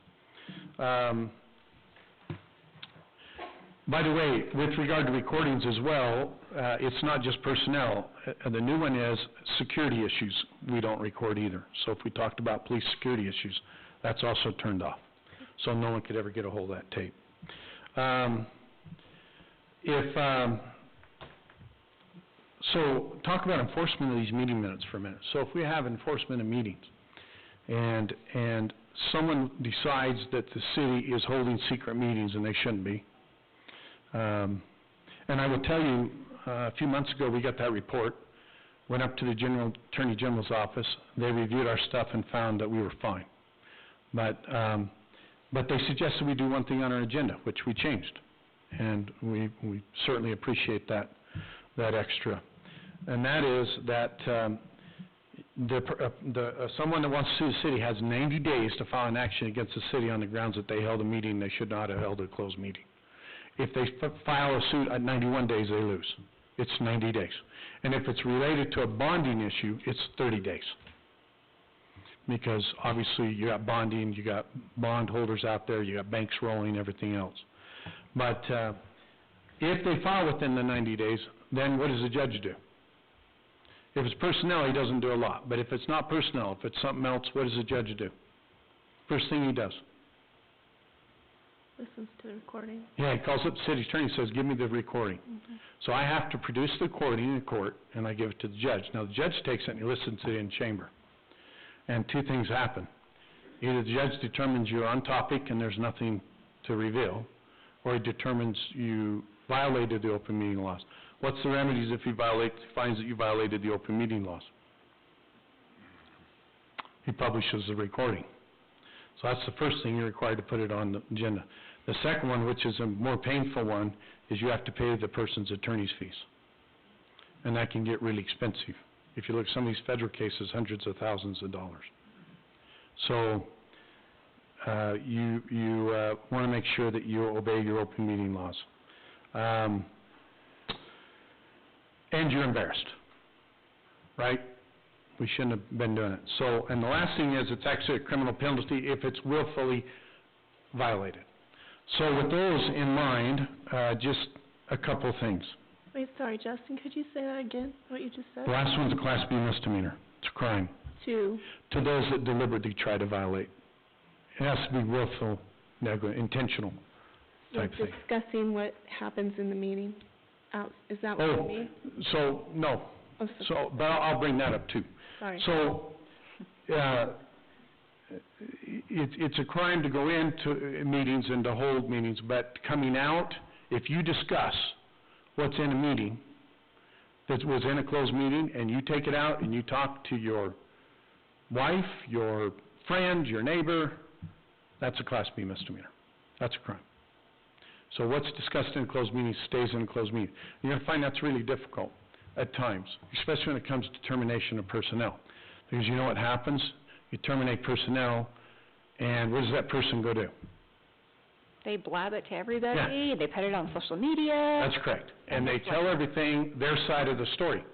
By the way, with regard to recordings as well, it's not just personnel. The new one is security issues. We don't record either. So if we talked about police security issues, that's also turned off. So no one could ever get a hold of that tape. So talk about enforcement of these meeting minutes for a minute. So if we have enforcement of meetings and someone decides that the city is holding secret meetings and they shouldn't be, and I will tell you, a few months ago we got that report, went up to the Attorney General's office, they reviewed our stuff and found that we were fine. But they suggested we do one thing on our agenda, which we changed. and we certainly appreciate that extra. And that is that, someone that wants to sue the city has 90 days to file an action against the city on the grounds that they held a meeting they should not have held a closed meeting. If they file a suit at 91 days, they lose. It's 90 days. And if it's related to a bonding issue, it's 30 days. Because obviously you got bonding, you got bond holders out there, you got banks rolling, everything else. But if they file within the 90 days, then what does the judge do? If it's personnel, he doesn't do a lot. But if it's not personnel, if it's something else, what does the judge do? First thing he does. Listens to the recording. Yeah, he calls up the city attorney and says, give me the recording. So I have to produce the recording in court, and I give it to the judge. Now, the judge takes it and he listens to it in chamber. And two things happen. Either the judge determines you're on topic and there's nothing to reveal, or he determines you violated the open meeting laws. What's the remedies if he finds that you violated the open meeting laws? He publishes the recording. So that's the first thing, you're required to put it on the agenda. The second one, which is a more painful one, is you have to pay the person's attorney's fees. And that can get really expensive. If you look at some of these federal cases, hundreds of thousands of dollars. So you want to make sure that you obey your open meeting laws. And you're embarrassed, right? We shouldn't have been doing it. So, and the last thing is, it's actually a criminal penalty if it's willfully violated. So with those in mind, just a couple things. Wait, sorry, Justin, could you say that again, what you just said? The last one's a Class B misdemeanor. It's a crime. To those that deliberately try to violate. It has to be willful, intentional type thing. Discussing what happens in the meeting. Is that what you mean? So, no. Oh, So, but I'll bring that up too. Sorry. So, it's a crime to go into meetings and to hold meetings, but coming out, if you discuss what's in a meeting that was in a closed meeting, and you take it out and you talk to your wife, your friend, your neighbor, that's a Class B misdemeanor. That's a crime. So what's discussed in a closed meeting stays in a closed meeting. You're going to find that's really difficult at times, especially when it comes to termination of personnel. Because you know what happens? You terminate personnel, and what does that person go do? They blab it to everybody, Yeah. they put it on social media. That's correct. And they tell everything, their side of the story.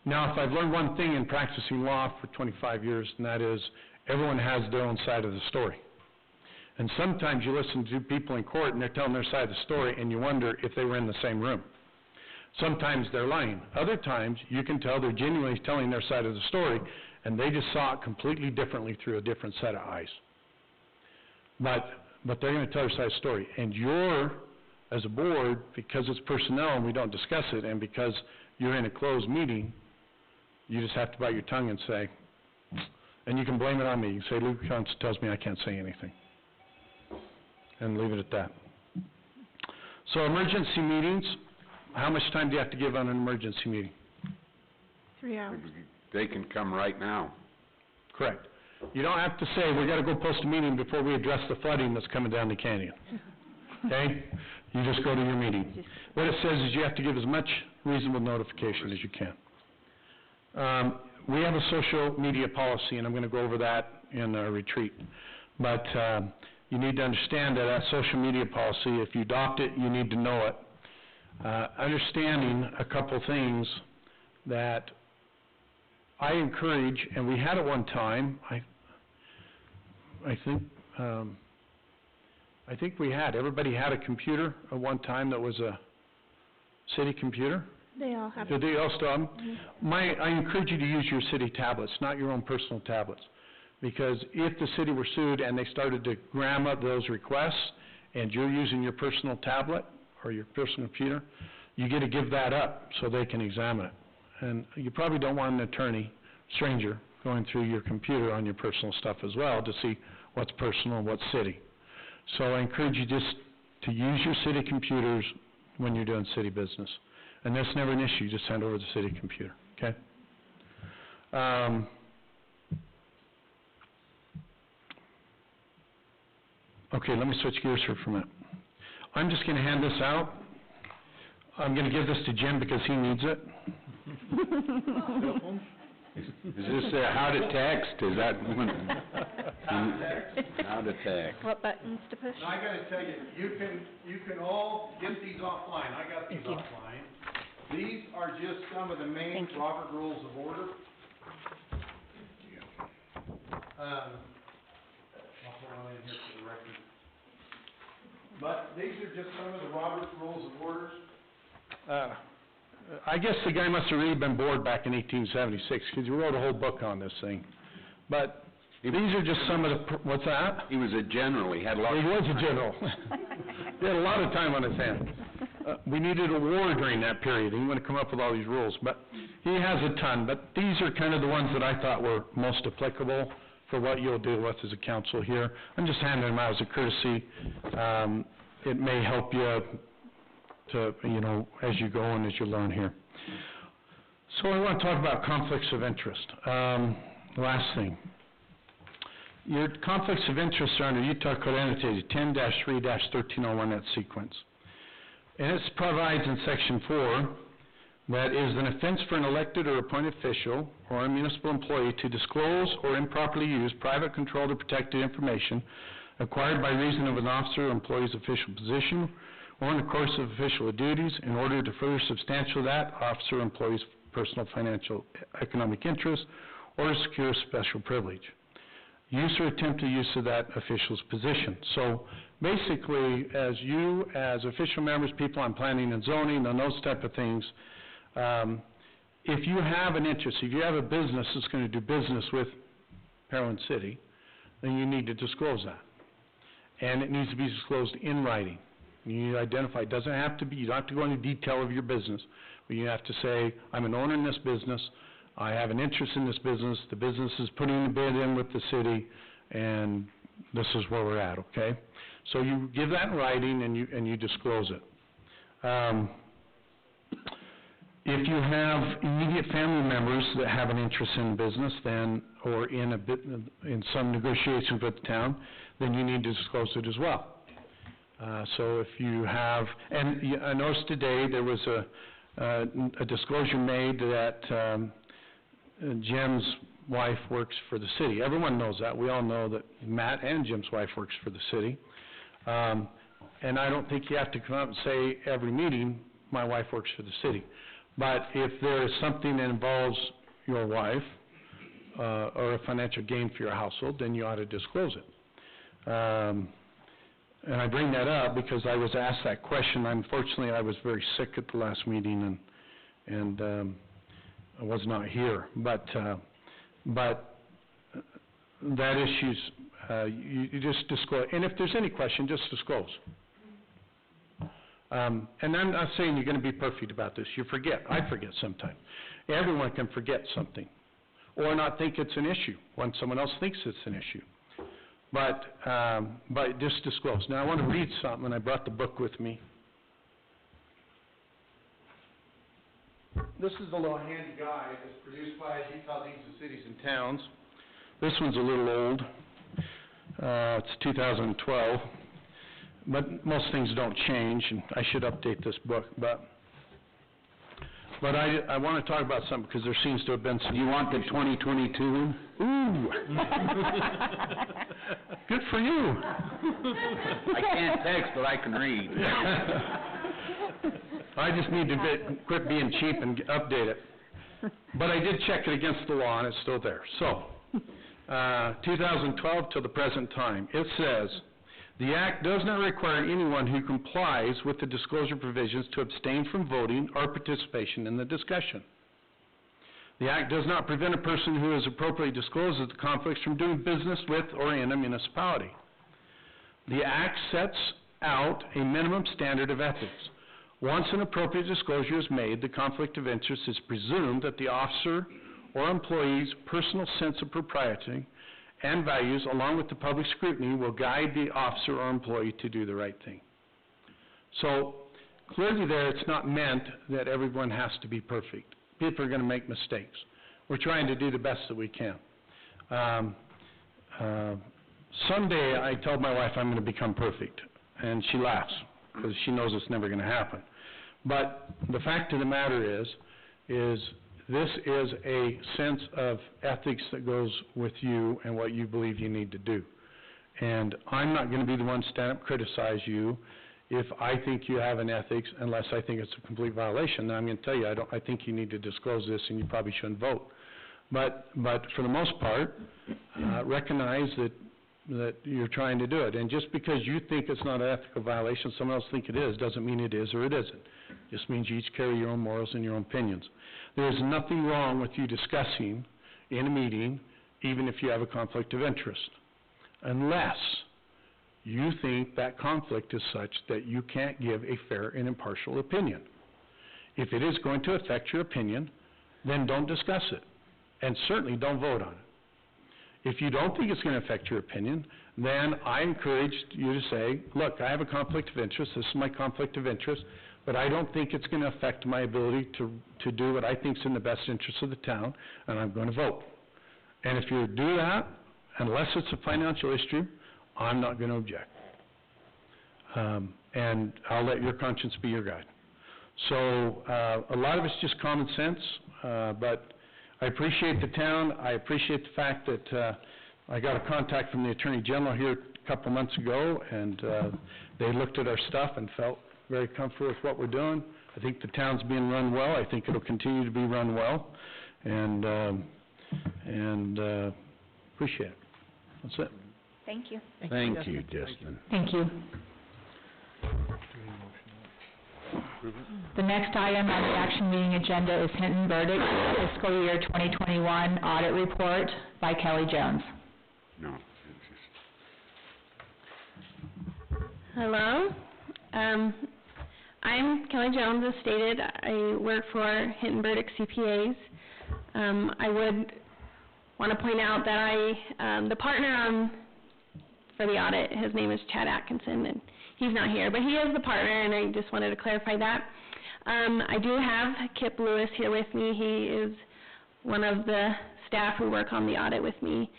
Now, if I've learned one thing in practicing law for 25 years, and that is everyone has their own side of the story. And sometimes you listen to people in court and they're telling their side of the story and you wonder if they were in the same room. Sometimes they're lying. Other times you can tell they're genuinely telling their side of the story and they just saw it completely differently through a different set of eyes. But they're going to tell their side of the story. And you're, as a board, because it's personnel and we don't discuss it, and because you're in a closed meeting, you just have to bite your tongue and say, and you can blame it on me. You say, Luke Johnson tells me I can't say anything. And leave it at that. So emergency meetings, how much time do you have to give on an emergency meeting? 3 hours. They can come right now. Correct. You don't have to say, we got to go post a meeting before we address the flooding that's coming down the canyon. Okay? You just go to your meeting. What it says is you have to give as much reasonable notification as you can. We have a social media policy, and I'm going to go over that in a retreat. But you need to understand that social media policy, if you adopt it, you need to know it. Understanding a couple things that I encourage, and we had at one time, I think everybody had a computer at one time that was a city computer. They all have. Do they all still have them? I encourage you to use your city tablets, not your own personal tablets. Because if the city were sued and they started to gram up those requests and you're using your personal tablet or your personal computer, you get to give that up so they can examine it. And you probably don't want an attorney, stranger, going through your computer on your personal stuff as well to see what's personal and what's city. So I encourage you just to use your city computers when you're doing city business. And that's never an issue, just hand over the city computer, okay? Okay, let me switch gears here for a minute. I'm just gonna hand this out. I'm gonna give this to Jim because he needs it. Is this how to text? Is that one? How to text. What buttons to push? Now, I gotta tell you, you can all get these offline. I got these Thank you. offline. These are just some of the main Robert Rules of Order. I'll put one in here for the record. But these are just some of the Robert Rules of Orders. I guess the guy must have really been bored back in 1876, because he wrote a whole book on this thing. But these are just some of the, what's that? He was a general, he had a lot of... He was a general. He had a lot of time on his hands. We needed a war during that period, and he wanted to come up with all these rules. But he has a ton, but these are kind of the ones that I thought were most applicable for what you'll deal with as a council here. I'm just handing them out as a courtesy. It may help you to, as you go and as you learn here. So I want to talk about conflicts of interest. Last thing. Your conflicts of interest are under Utah Code Annotated 10-3-1301, that sequence. And it provides in Section 4 that it is an offense for an elected or appointed official or a municipal employee to disclose or improperly use private, controlled, or protected information acquired by reason of an officer or employee's official position or in the course of official duties in order to further substantiate that officer or employee's personal, financial, economic interest or to secure special privilege. Use or attempted use of that official's position. So basically, as you, as official members, people on planning and zoning, and those type of things, if you have an interest, if you have a business that's going to do business with Parowan City, then you need to disclose that. And it needs to be disclosed in writing. You need to identify, it doesn't have to be, you don't have to go into detail of your business, but you have to say, I'm an owner in this business, I have an interest in this business, the business is putting a bid in with the city, and this is where we're at, okay? So you give that in writing and you disclose it. If you have immediate family members that have an interest in the business, then, or in some negotiations with the town, then you need to disclose it as well. So if you have, and I noticed today there was a disclosure made that Jim's wife works for the city. Everyone knows that. We all know that Matt and Jim's wife works for the city. And I don't think you have to come up and say every meeting, my wife works for the city. But if there is something that involves your wife or a financial gain for your household, then you ought to disclose it. And I bring that up because I was asked that question. Unfortunately, I was very sick at the last meeting and I was not here. But that issue's, you just disclose. And if there's any question, just disclose. And I'm not saying you're going to be perfect about this. You forget. I forget sometimes. Everyone can forget something or not think it's an issue when someone else thinks it's an issue. But just disclose. Now, I want to read something, and I brought the book with me. This is a little handy guide that's produced by Utah Leagues of Cities and Towns. This one's a little old. It's 2012. But most things don't change, and I should update this book. But I want to talk about something because there seems to have been some... You want the 2022? Ooh! Good for you. I can't text, but I can read. I just need to quit being cheap and update it. But I did check it against the law, and it's still there. So, 2012 to the present time, it says, the Act does not require anyone who complies with the disclosure provisions to abstain from voting or participation in the discussion. The Act does not prevent a person who has appropriately discloses the conflicts from doing business with or in a municipality. The Act sets out a minimum standard of ethics. Once an appropriate disclosure is made, the conflict of interest is presumed that the officer or employee's personal sense of propriety and values, along with the public scrutiny, will guide the officer or employee to do the right thing. So, clearly there, it's not meant that everyone has to be perfect. People are going to make mistakes. We're trying to do the best that we can. Someday, I told my wife I'm going to become perfect, and she laughs. because she knows it's never gonna happen. But the fact of the matter is this is a sense of ethics that goes with you and what you believe you need to do. And I'm not gonna be the one to stand up, criticize you if I think you have an ethics, unless I think it's a complete violation. Then I'm gonna tell you, I think you need to disclose this and you probably shouldn't vote. But for the most part, recognize that you're trying to do it. And just because you think it's not an ethical violation, someone else think it is, doesn't mean it is or it isn't. Just means you each carry your own morals and your own opinions. There is nothing wrong with you discussing in a meeting, even if you have a conflict of interest, unless you think that conflict is such that you can't give a fair and impartial opinion. If it is going to affect your opinion, then don't discuss it, and certainly don't vote on it. If you don't think it's going to affect your opinion, then I encourage you to say, look, I have a conflict of interest, this is my conflict of interest, but I don't think it's going to affect my ability to do what I think is in the best interest of the town, and I'm going to vote. And if you do that, unless it's a financial issue, I'm not going to object. And I'll let your conscience be your guide. So a lot of it's just common sense, but I appreciate the town. I appreciate the fact that I got a contact from the Attorney General here a couple months ago, and they looked at our stuff and felt very comfortable with what we're doing. I think the town's being run well. I think it'll continue to be run well, and appreciate it. That's it. Thank you. Thank you, Justin. Thank you. The next item on the action meeting agenda is Hinton Verdict, fiscal year 2021 audit report by Kelly Jones. No. Hello. I'm Kelly Jones, as stated. I work for Hinton Verdict CPAs. I would want to point out that the partner for the audit, his name is Chad Atkinson, and he's not here, but he is the partner, and I just wanted to clarify that. I do have Kip Lewis here with me. He is one of the staff who work on the audit with me,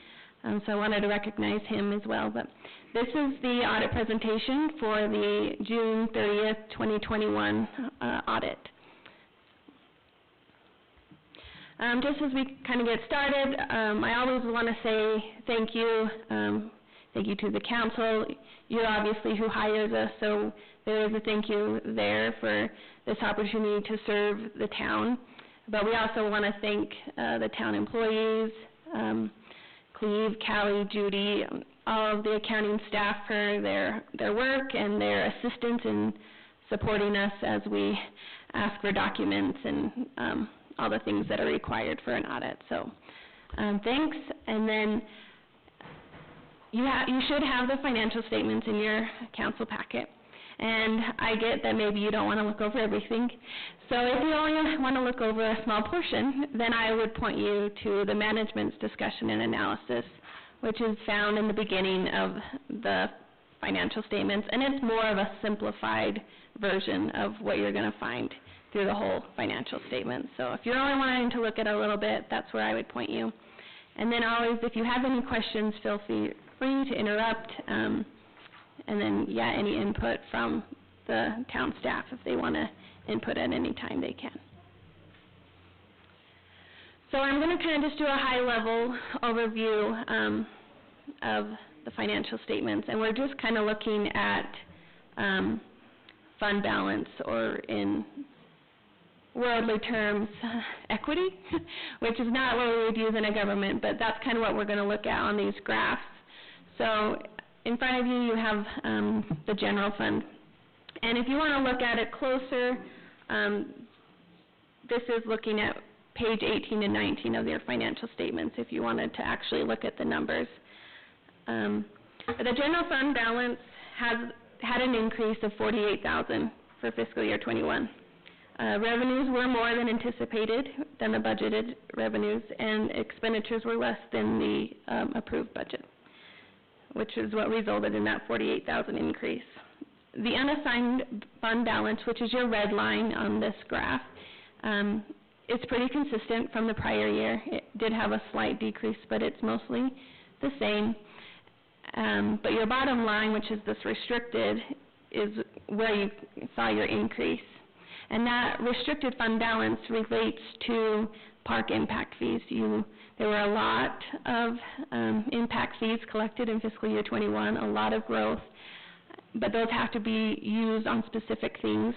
so I wanted to recognize him as well. But this is the audit presentation for the June 30th, 2021 audit. Just as we kind of get started, I always want to say thank you. Thank you to the council. You're obviously who hires us, so there is a thank you there for this opportunity to serve the town. But we also want to thank the town employees, Cleve, Callie, Judy, all of the accounting staff for their work and their assistance in supporting us as we ask for documents and all the things that are required for an audit. So thanks. And then you should have the financial statements in your council packet. And I get that maybe you don't want to look over everything. So if you only want to look over a small portion, then I would point you to the management's discussion and analysis, which is found in the beginning of the financial statements. And it's more of a simplified version of what you're going to find through the whole financial statement. So if you're only wanting to look at a little bit, that's where I would point you. And then always, if you have any questions, feel free to interrupt, and then, any input from the town staff. If they want to input at any time, they can. So I'm going to kind of just do a high-level overview of the financial statements, and we're just kind of looking at fund balance, or in worldly terms, equity, which is not what we would use in a government, but that's kind of what we're going to look at on these graphs. So in front of you, you have the general fund. And if you want to look at it closer, this is looking at page 18 and 19 of your financial statements, if you wanted to actually look at the numbers. The general fund balance had an increase of $48,000 for fiscal year 21. Revenues were more than anticipated, than the budgeted revenues, and expenditures were less than the approved budget, which is what resulted in that $48,000 increase. The unassigned fund balance, which is your red line on this graph, it's pretty consistent from the prior year. It did have a slight decrease, but it's mostly the same. But your bottom line, which is this restricted, is where you saw your increase. And that restricted fund balance relates to park impact fees. There were a lot of impact fees collected in fiscal year 21, a lot of growth, but those have to be used on specific things,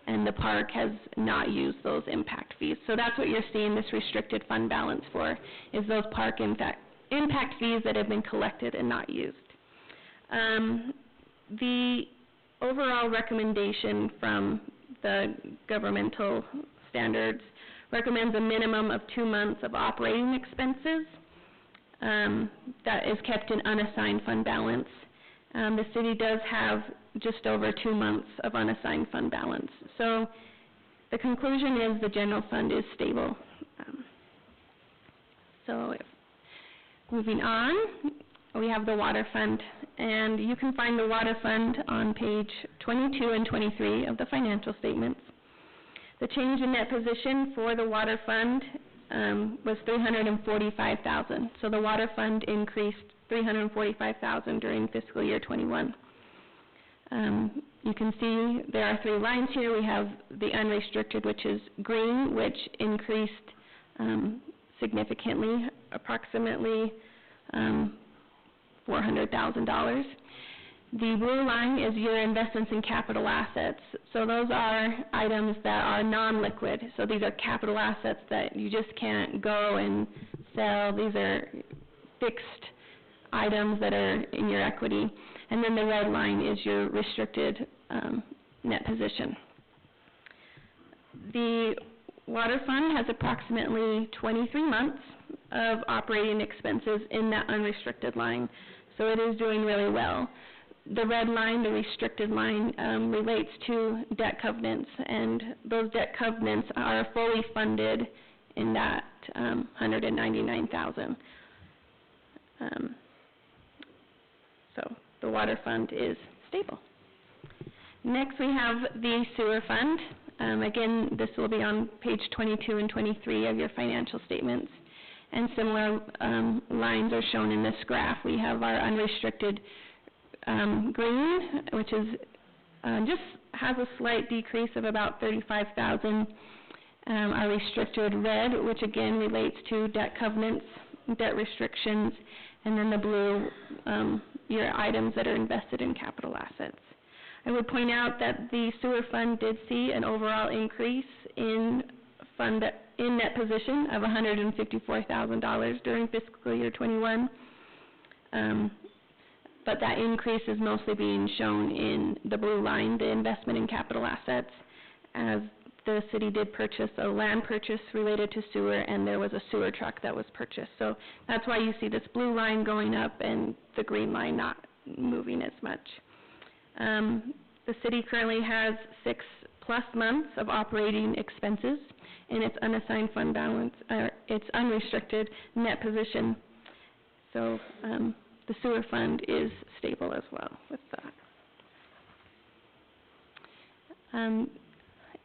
and the park has not used those impact fees. So that's what you're seeing this restricted fund balance for, is those park impact fees that have been collected and not used. The overall recommendation from the governmental standards recommends a minimum of 2 months of operating expenses that is kept in unassigned fund balance. The city does have just over 2 months of unassigned fund balance. So the conclusion is the general fund is stable. Moving on, we have the water fund, and you can find the water fund on page 22 and 23 of the financial statements. The change in net position for the water fund was $345,000. So the water fund increased $345,000 during fiscal year 21. You can see there are 3 lines here. We have the unrestricted, which is green, which increased significantly, approximately $400,000. The blue line is your investments in capital assets. So those are items that are non-liquid. So these are capital assets that you just can't go and sell. These are fixed items that are in your equity. And then the red line is your restricted net position. The water fund has approximately 23 months of operating expenses in that unrestricted line. So it is doing really well. The red line, the restricted line, relates to debt covenants, and those debt covenants are fully funded in that $199,000. So the water fund is stable. Next we have the sewer fund. Again, this will be on page 22 and 23 of your financial statements, and similar lines are shown in this graph. We have our unrestricted green, which is just has a slight decrease of about $35,000. Our restricted red, which again relates to debt covenants, debt restrictions, and then the blue, your items that are invested in capital assets. I would point out that the sewer fund did see an overall increase in net position of $154,000 during fiscal year 21. But that increase is mostly being shown in the blue line, the investment in capital assets, as the city did purchase a land purchase related to sewer, and there was a sewer truck that was purchased. So that's why you see this blue line going up and the green line not moving as much. The city currently has 6+ months of operating expenses in its unassigned fund balance, its unrestricted net position. So the sewer fund is stable as well with that.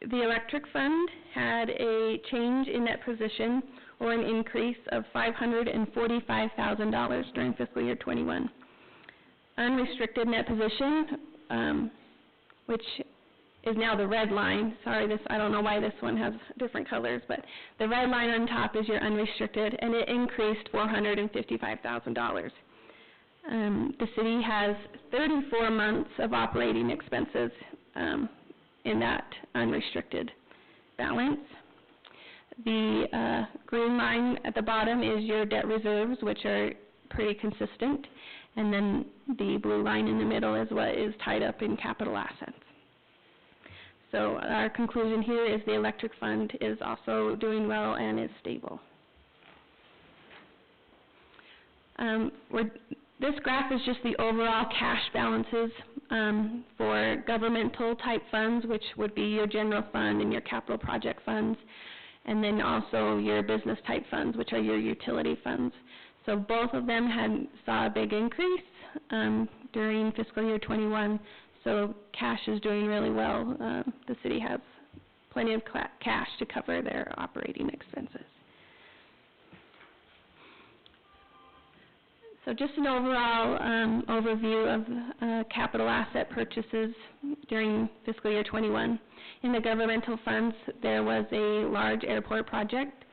The electric fund had a change in net position, or an increase of $545,000 during fiscal year 21. Unrestricted net position, which is now the red line. Sorry, I don't know why this one has different colors, but the red line on top is your unrestricted, and it increased $455,000. The city has 34 months of operating expenses in that unrestricted balance. The green line at the bottom is your debt reserves, which are pretty consistent, and then the blue line in the middle is what is tied up in capital assets. So our conclusion here is the electric fund is also doing well and is stable. This graph is just the overall cash balances for governmental type funds, which would be your general fund and your capital project funds, and then also your business type funds, which are your utility funds. So both of them saw a big increase during fiscal year 21. So cash is doing really well. The city has plenty of cash to cover their operating expenses. So just an overall overview of capital asset purchases during fiscal year 21. In the governmental funds, there was a large airport project.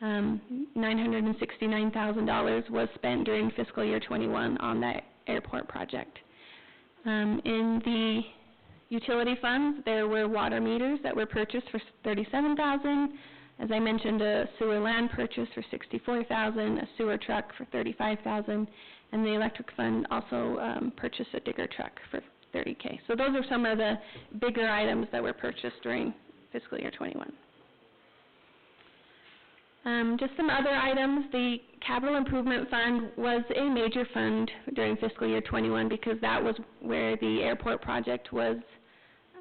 $969,000 was spent during fiscal year 21 on that airport project. In the utility funds, there were water meters that were purchased for $37,000. As I mentioned, a sewer land purchase for $64,000, a sewer truck for $35,000, and the electric fund also purchased a digger truck for $30K. So those are some of the bigger items that were purchased during fiscal year 21. Just some other items. The capital improvement fund was a major fund during fiscal year 21 because that was where the airport project was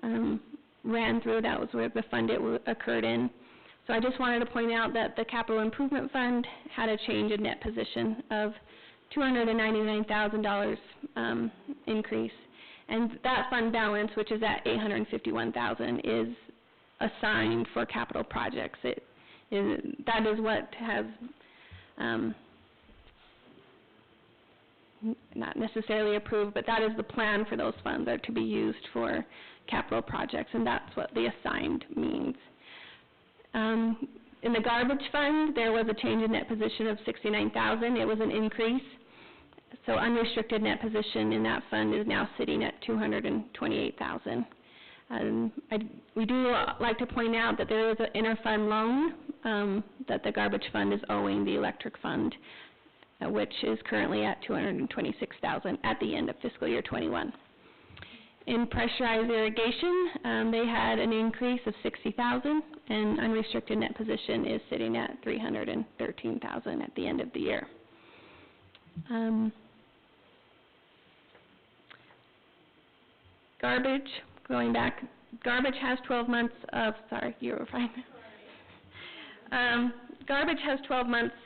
ran through. That was where the fund occurred in. So I just wanted to point out that the capital improvement fund had a change in net position of $299,000 increase. And that fund balance, which is at $851,000, is assigned for capital projects. That is what has not necessarily approved, but that is the plan for those funds are to be used for capital projects, and that's what the assigned means. In the garbage fund, there was a change in net position of $69,000. It was an increase. So unrestricted net position in that fund is now sitting at $228,000. We do like to point out that there is an interfund loan that the garbage fund is owing the electric fund, which is currently at $226,000 at the end of fiscal year 21. In pressurized irrigation, they had an increase of $60,000, and unrestricted net position is sitting at $313,000 at the end of the year. Garbage, going back, garbage has 12 months of, sorry, you were fine. Garbage has 12 months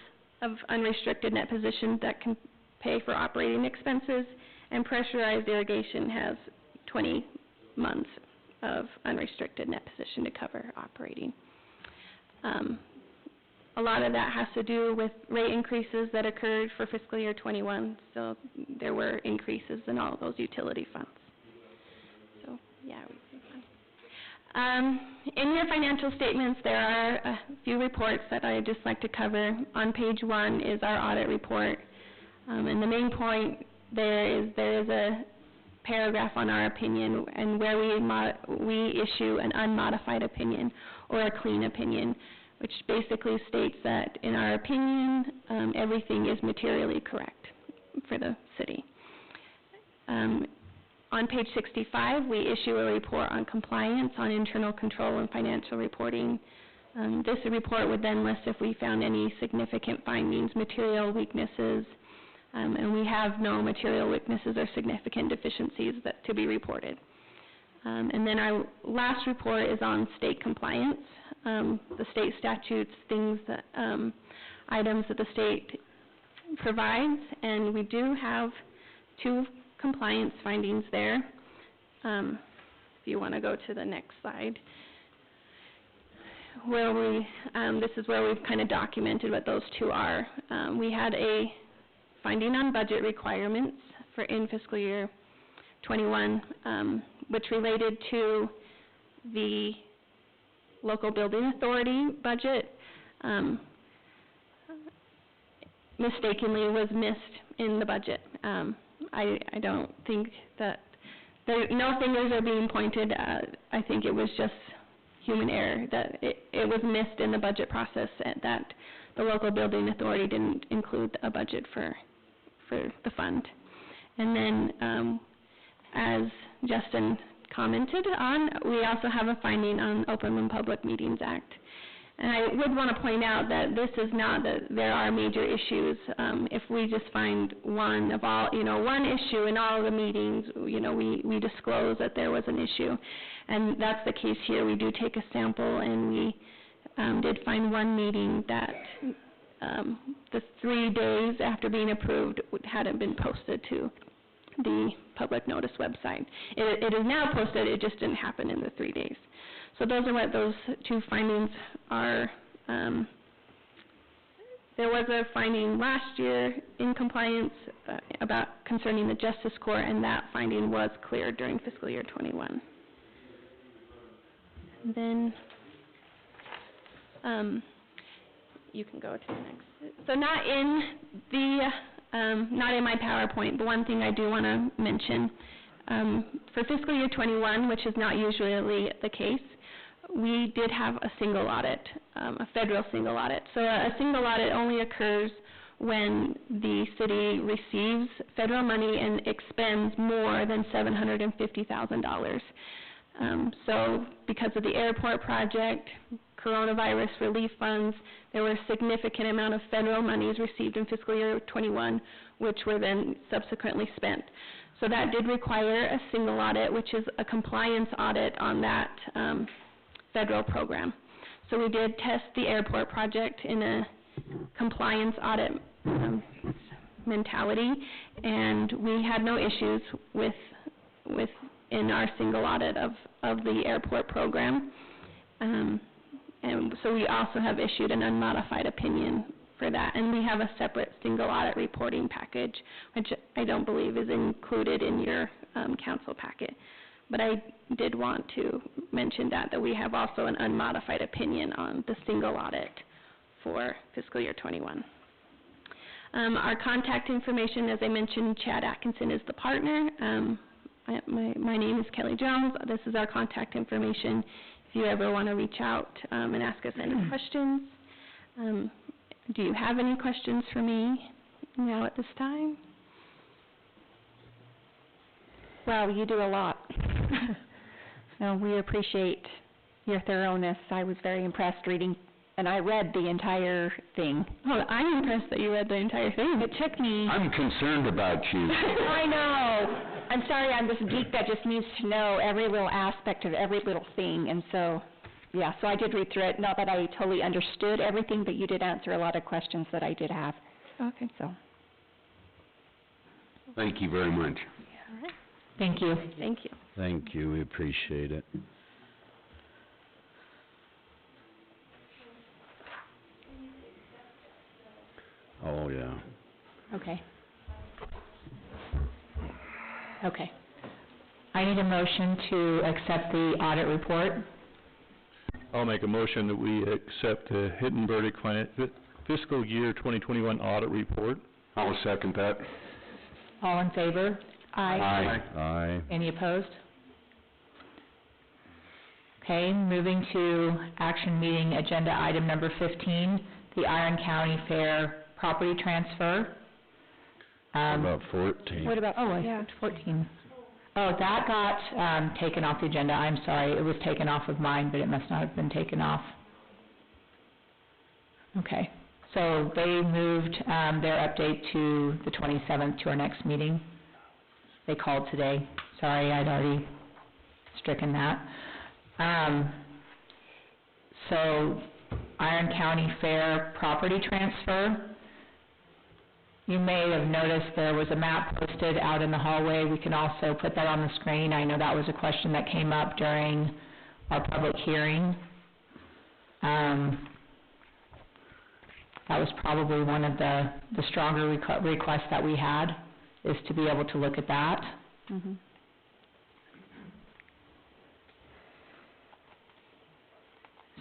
of unrestricted net position that can pay for operating expenses, and pressurized irrigation has 20 months of unrestricted net position to cover operating. A lot of that has to do with rate increases that occurred for fiscal year 21, so there were increases in all of those utility funds. So, yeah. In your financial statements, there are a few reports that I'd just like to cover. On page 1 is our audit report, and the main point there is a paragraph on our opinion, and where we issue an unmodified opinion or a clean opinion, which basically states that, in our opinion, everything is materially correct for the city. On page 65, we issue a report on compliance on internal control and financial reporting. This report would then list if we found any significant findings, material weaknesses, and we have no material weaknesses or significant deficiencies to be reported. And then our last report is on state compliance, the state statutes, things that, items that the state provides, and we do have 2 compliance findings there. If you want to go to the next slide, where this is where we've kind of documented what those 2 are. We had a finding on budget requirements for in fiscal year 21, which related to the local building authority budget. Mistakenly was missed in the budget. I don't think that no fingers are being pointed. I think it was just human error that it was missed in the budget process, and that the local building authority didn't include a budget for the fund. And then, as Justin commented on, we also have a finding on Open and Public Meetings Act. And I would want to point out that this is not that there are major issues. If we just find one issue in all of the meetings, we disclose that there was an issue. And that's the case here. We do take a sample, and we did find one meeting that the 3 days after being approved hadn't been posted to the public notice website. It is now posted, it just didn't happen in the 3 days. So those are what those 2 findings are There was a finding last year in compliance concerning the justice court, and that finding was cleared during fiscal year 21. And then, you can go to the next. So not in my PowerPoint, but one thing I do want to mention, for fiscal year 21, which is not usually the case, we did have a single audit, a federal single audit. So a single audit only occurs when the city receives federal money and expends more than $750,000. So because of the airport project, coronavirus relief funds, there were a significant amount of federal monies received in fiscal year 21, which were then subsequently spent. So that did require a single audit, which is a compliance audit on that federal program. So we did test the airport project in a compliance audit mentality, and we had no issues with in our single audit of the airport program. And so we also have issued an unmodified opinion for that, and we have a separate single audit reporting package, which I don't believe is included in your council packet. But I did want to mention that we have also an unmodified opinion on the single audit for fiscal year 21. Our contact information, as I mentioned, Chad Atkinson is the partner. My name is Kelly Jones. This is our contact information if you ever want to reach out and ask us any questions. Do you have any questions for me now at this time? Well, you do a lot. No, we appreciate your thoroughness. I was very impressed reading, and I read the entire thing. Oh, I'm impressed that you read the entire thing. It took me... I'm concerned about you. I know. I'm sorry, I'm this geek that just needs to know every little aspect of every little thing, and so, yeah, so I did read through it. Not that I totally understood everything, but you did answer a lot of questions that I did have. Okay. So. Thank you very much. All right. Thank you. Thank you. Thank you, we appreciate it. Oh, yeah. Okay. Okay. I need a motion to accept the audit report. I'll make a motion that we accept the Hidden Verdict fiscal year 2021 audit report. I'll second that. All in favor? Aye. Aye. Any opposed? Okay, moving to action meeting agenda item number 15, the Iron County Fair property transfer. About 14. What about, yeah, 14. Oh, that got taken off the agenda. I'm sorry, it was taken off of mine, but it must not have been taken off. Okay, so they moved their update to the 27th, to our next meeting. They called today. Sorry, I'd already stricken that. So, Iron County Fair property transfer. You may have noticed there was a map posted out in the hallway. We can also put that on the screen. I know that was a question that came up during our public hearing. That was probably one of the stronger requests that we had, is to be able to look at that. Mm-hmm.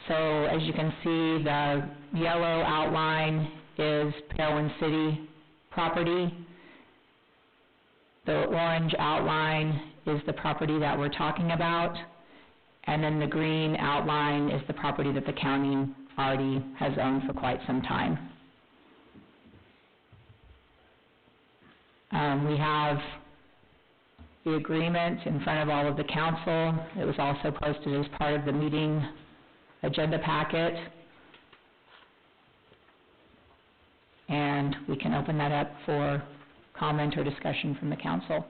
So as you can see, the yellow outline is Parowan City property. The orange outline is the property that we're talking about, and then the green outline is the property that the county already has owned for quite some time. We have the agreement in front of all of the council. It was also posted as part of the meeting agenda packet. And we can open that up for comment or discussion from the council.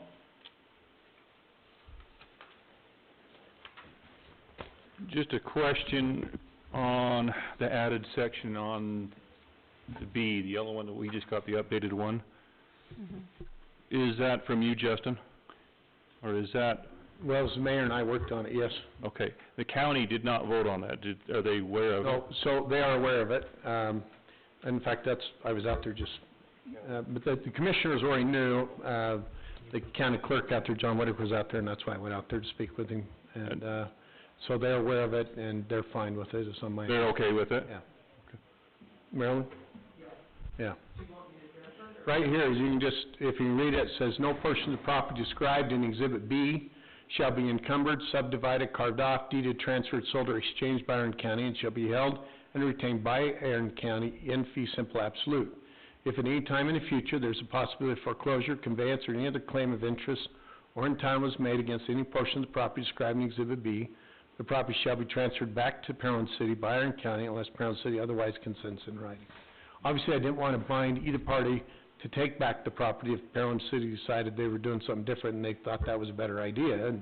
Just a question on the added section on the B, the yellow one that we just got, the updated one. Mm-hmm. Is that from you, Justin? Or is that... Well, as the mayor and I worked on it, yes. Okay. The county did not vote on that. Are they aware of it? No, so they are aware of it. in fact, I was out there just, but the commissioners already knew, the county clerk out there, John Whitaker, was out there, and that's why I went out there to speak with him. And, so they're aware of it, and they're fine with it, it's on my... They're okay with it? Yeah. Marilyn? Yeah. Right here, you can just, if you read it, it says, "No portion of the property described in Exhibit B shall be encumbered, subdivided, carved off, deeded, transferred, sold, or exchanged by Iron County, and shall be held and retained by Iron County in fee simple absolute. If at any time in the future there's a possibility of foreclosure, conveyance, or any other claim of interest or entitlement is made against any portion of the property described in Exhibit B, the property shall be transferred back to Parowan City by Iron County unless Parowan City otherwise consents in writing." Obviously, I didn't want to bind either party to take back the property if Parowan City decided they were doing something different and they thought that was a better idea, and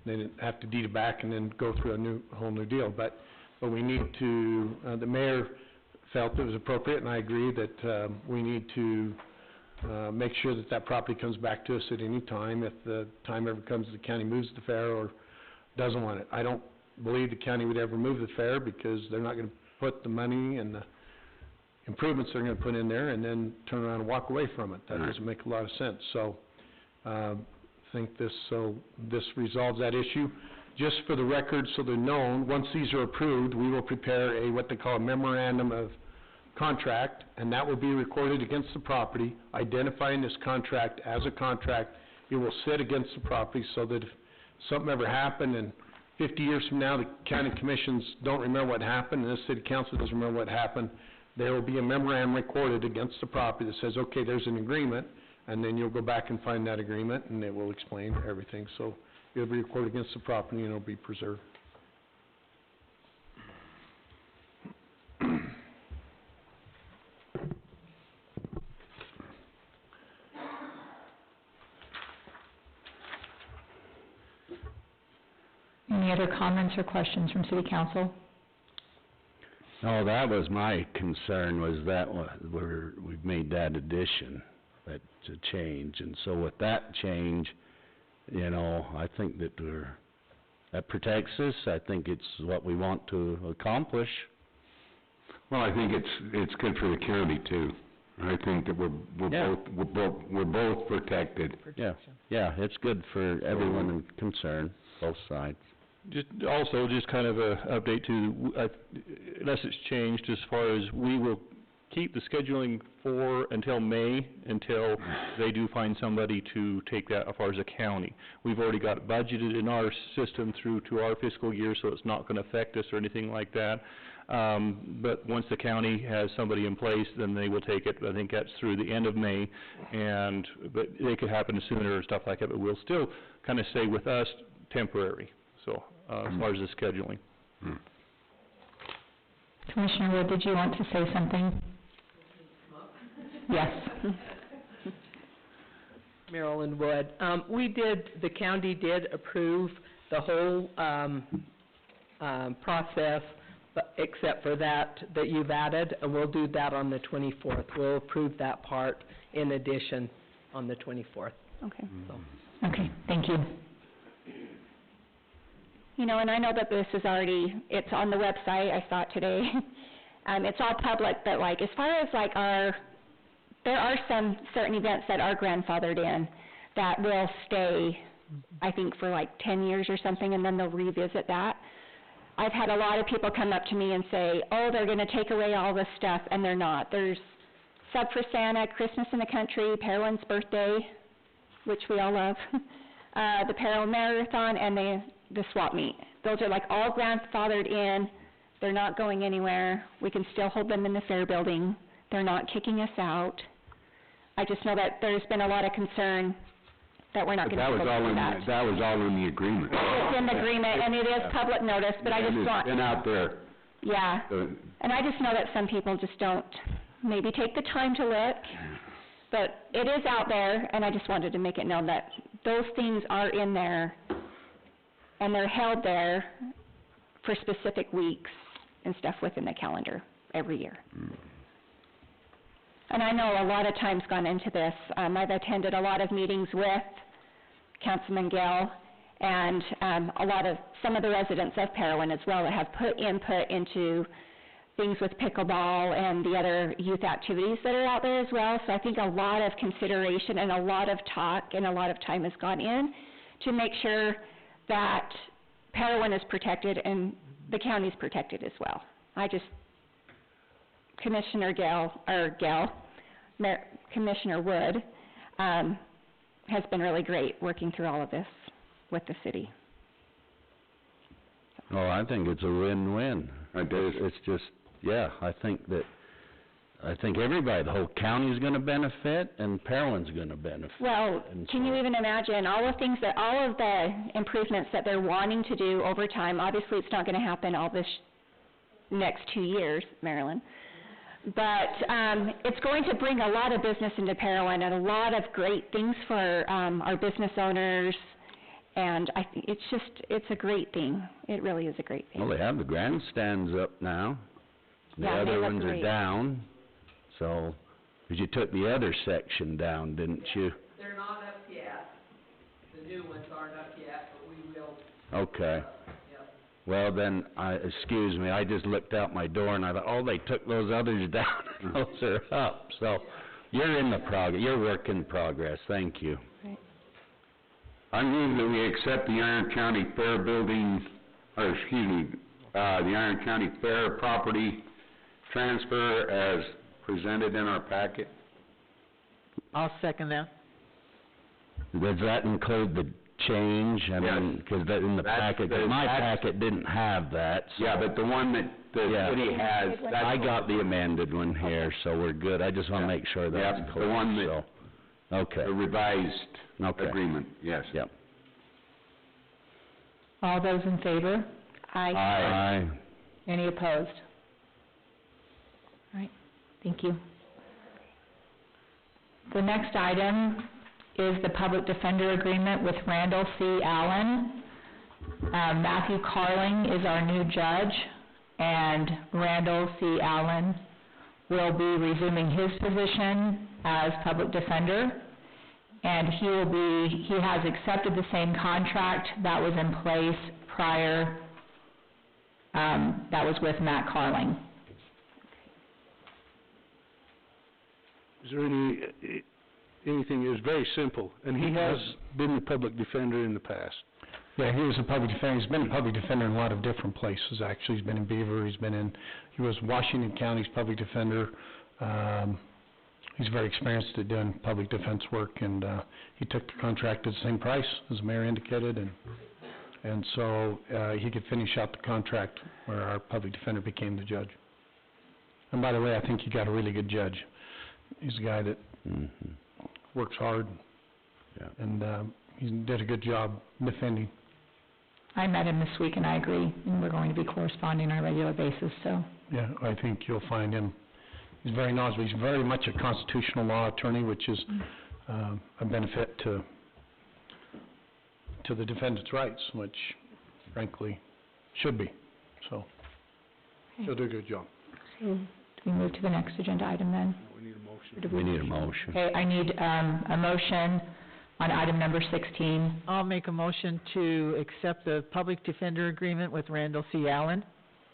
they didn't have to deed it back and then go through a whole new deal. But we need to, the mayor felt it was appropriate, and I agree that we need to make sure that that property comes back to us at any time. If the time ever comes the county moves the fair or doesn't want it. I don't believe the county would ever move the fair because they're not going to put the money and the improvements they're going to put in there and then turn around and walk away from it. That doesn't make a lot of sense. So, think this resolves that issue. Just for the record, so they're known, once these are approved, we will prepare what they call a Memorandum of Contract, and that will be recorded against the property, identifying this contract as a contract. It will sit against the property so that if something ever happened and 50 years from now the county commissions don't remember what happened and this city council doesn't remember what happened, there will be a memorandum recorded against the property that says, okay, there's an agreement, and then you'll go back and find that agreement, and it will explain everything. So it'll be recorded against the property, and it'll be preserved. Any other comments or questions from City Council? No, that was my concern, was that we've made that addition, that's a change. And so with that change, you know, I think that that protects us. I think it's what we want to accomplish. Well, I think it's good for the county too. I think that we're both protected. Yeah, it's good for everyone concerned, both sides. Just kind of a update to, unless it's changed, as far as we will keep the scheduling until May, until they do find somebody to take that as far as the county. We've already got it budgeted in our system through to our fiscal year, so it's not going to affect us or anything like that. But once the county has somebody in place, then they will take it. I think that's through the end of May, but they could happen sooner or stuff like that, but we'll still kind of stay with us temporary. So, as far as the scheduling. Commissioner Wood, did you want to say something? Yes. Marilyn Wood. The county did approve the whole process, except for that you've added, and we'll do that on the 24th. We'll approve that part in addition on the 24th. Okay. Okay, thank you. You know, and I know that this is it's on the website, I saw it today. It's all public, but like, as far as like there are some certain events that are grandfathered in that will stay, I think, for like 10 years or something, and then they'll revisit that. I've had a lot of people come up to me and say, oh, they're going to take away all this stuff, and they're not. There's Sub for Santa, Christmas in the Country, Parowan's birthday, which we all love, the Parowan Marathon, and the swap meet. Those are like all grandfathered in. They're not going anywhere. We can still hold them in the fair building. They're not kicking us out. I just know that there's been a lot of concern that we're not going to be able to do that. That was all in the agreement. It's in the agreement, and it is public notice, but I just want... It's been out there. Yeah, and I just know that some people just don't maybe take the time to look, but it is out there, and I just wanted to make it known that those things are in there, and they're held there for specific weeks and stuff within the calendar every year. And I know a lot of time's gone into this. I've attended a lot of meetings with Councilman Gale and some of the residents of Parowan as well that have put input into things with pickleball and the other youth activities that are out there as well. So I think a lot of consideration and a lot of talk and a lot of time has gone in to make sure that Parowan is protected and the county's protected as well. Commissioner Wood, has been really great working through all of this with the city. Oh, I think it's a win-win. It's just, yeah, I think everybody, the whole county's gonna benefit and Parowan's gonna benefit. Well, can you even imagine all of the improvements that they're wanting to do over time? Obviously, it's not gonna happen all this next 2 years, Marilyn. But, it's going to bring a lot of business into Parowan and a lot of great things for, our business owners. And I think it's a great thing. It really is a great thing. Well, they have the grandstands up now. The other ones are down, so, 'cause you took the other section down, didn't you? They're not up yet. The new ones aren't up yet, but we will. Okay. Well, then, excuse me, I just looked out my door and I thought, oh, they took those others down, those are up. So, you're work in progress, thank you. Right. I move that we accept the Iron County Fair the Iron County Fair property transfer as presented in our packet. I'll second that. Does that include the change? I mean, 'cause that in the packet, my packet didn't have that. So. Yeah, but the one that the city has, I got the amended one here, so we're good. I just wanna make sure that's clear, the one that, so. Okay. the revised agreement, yes. Yep. All those in favor? Aye. Any opposed? All right, thank you. The next item is the Public Defender Agreement with Randall C. Allen. Matthew Carling is our new judge, and Randall C. Allen will be resuming his position as Public Defender, and he has accepted the same contract that was in place prior, that was with Matt Carling. Is there anything, it was very simple, and he has been the public defender in the past. Yeah, he was a public defender. He's been a public defender in a lot of different places, actually. He's been in Beaver, he was Washington County's public defender. He's very experienced at doing public defense work, and he took the contract at the same price as the mayor indicated, and so he could finish out the contract where our public defender became the judge. And by the way, I think you got a really good judge. He's a guy that works hard, and he did a good job defending. I met him this week, and I agree, and we're going to be corresponding on a regular basis, so. Yeah, I think you'll find him, he's very knowledgeable. He's very much a constitutional law attorney, which is a benefit to the defendant's rights, which frankly should be. So, he'll do a good job. So, do we move to the next agenda item then? We need a motion. Okay, I need a motion on item number 16. I'll make a motion to accept the Public Defender Agreement with Randall C. Allen.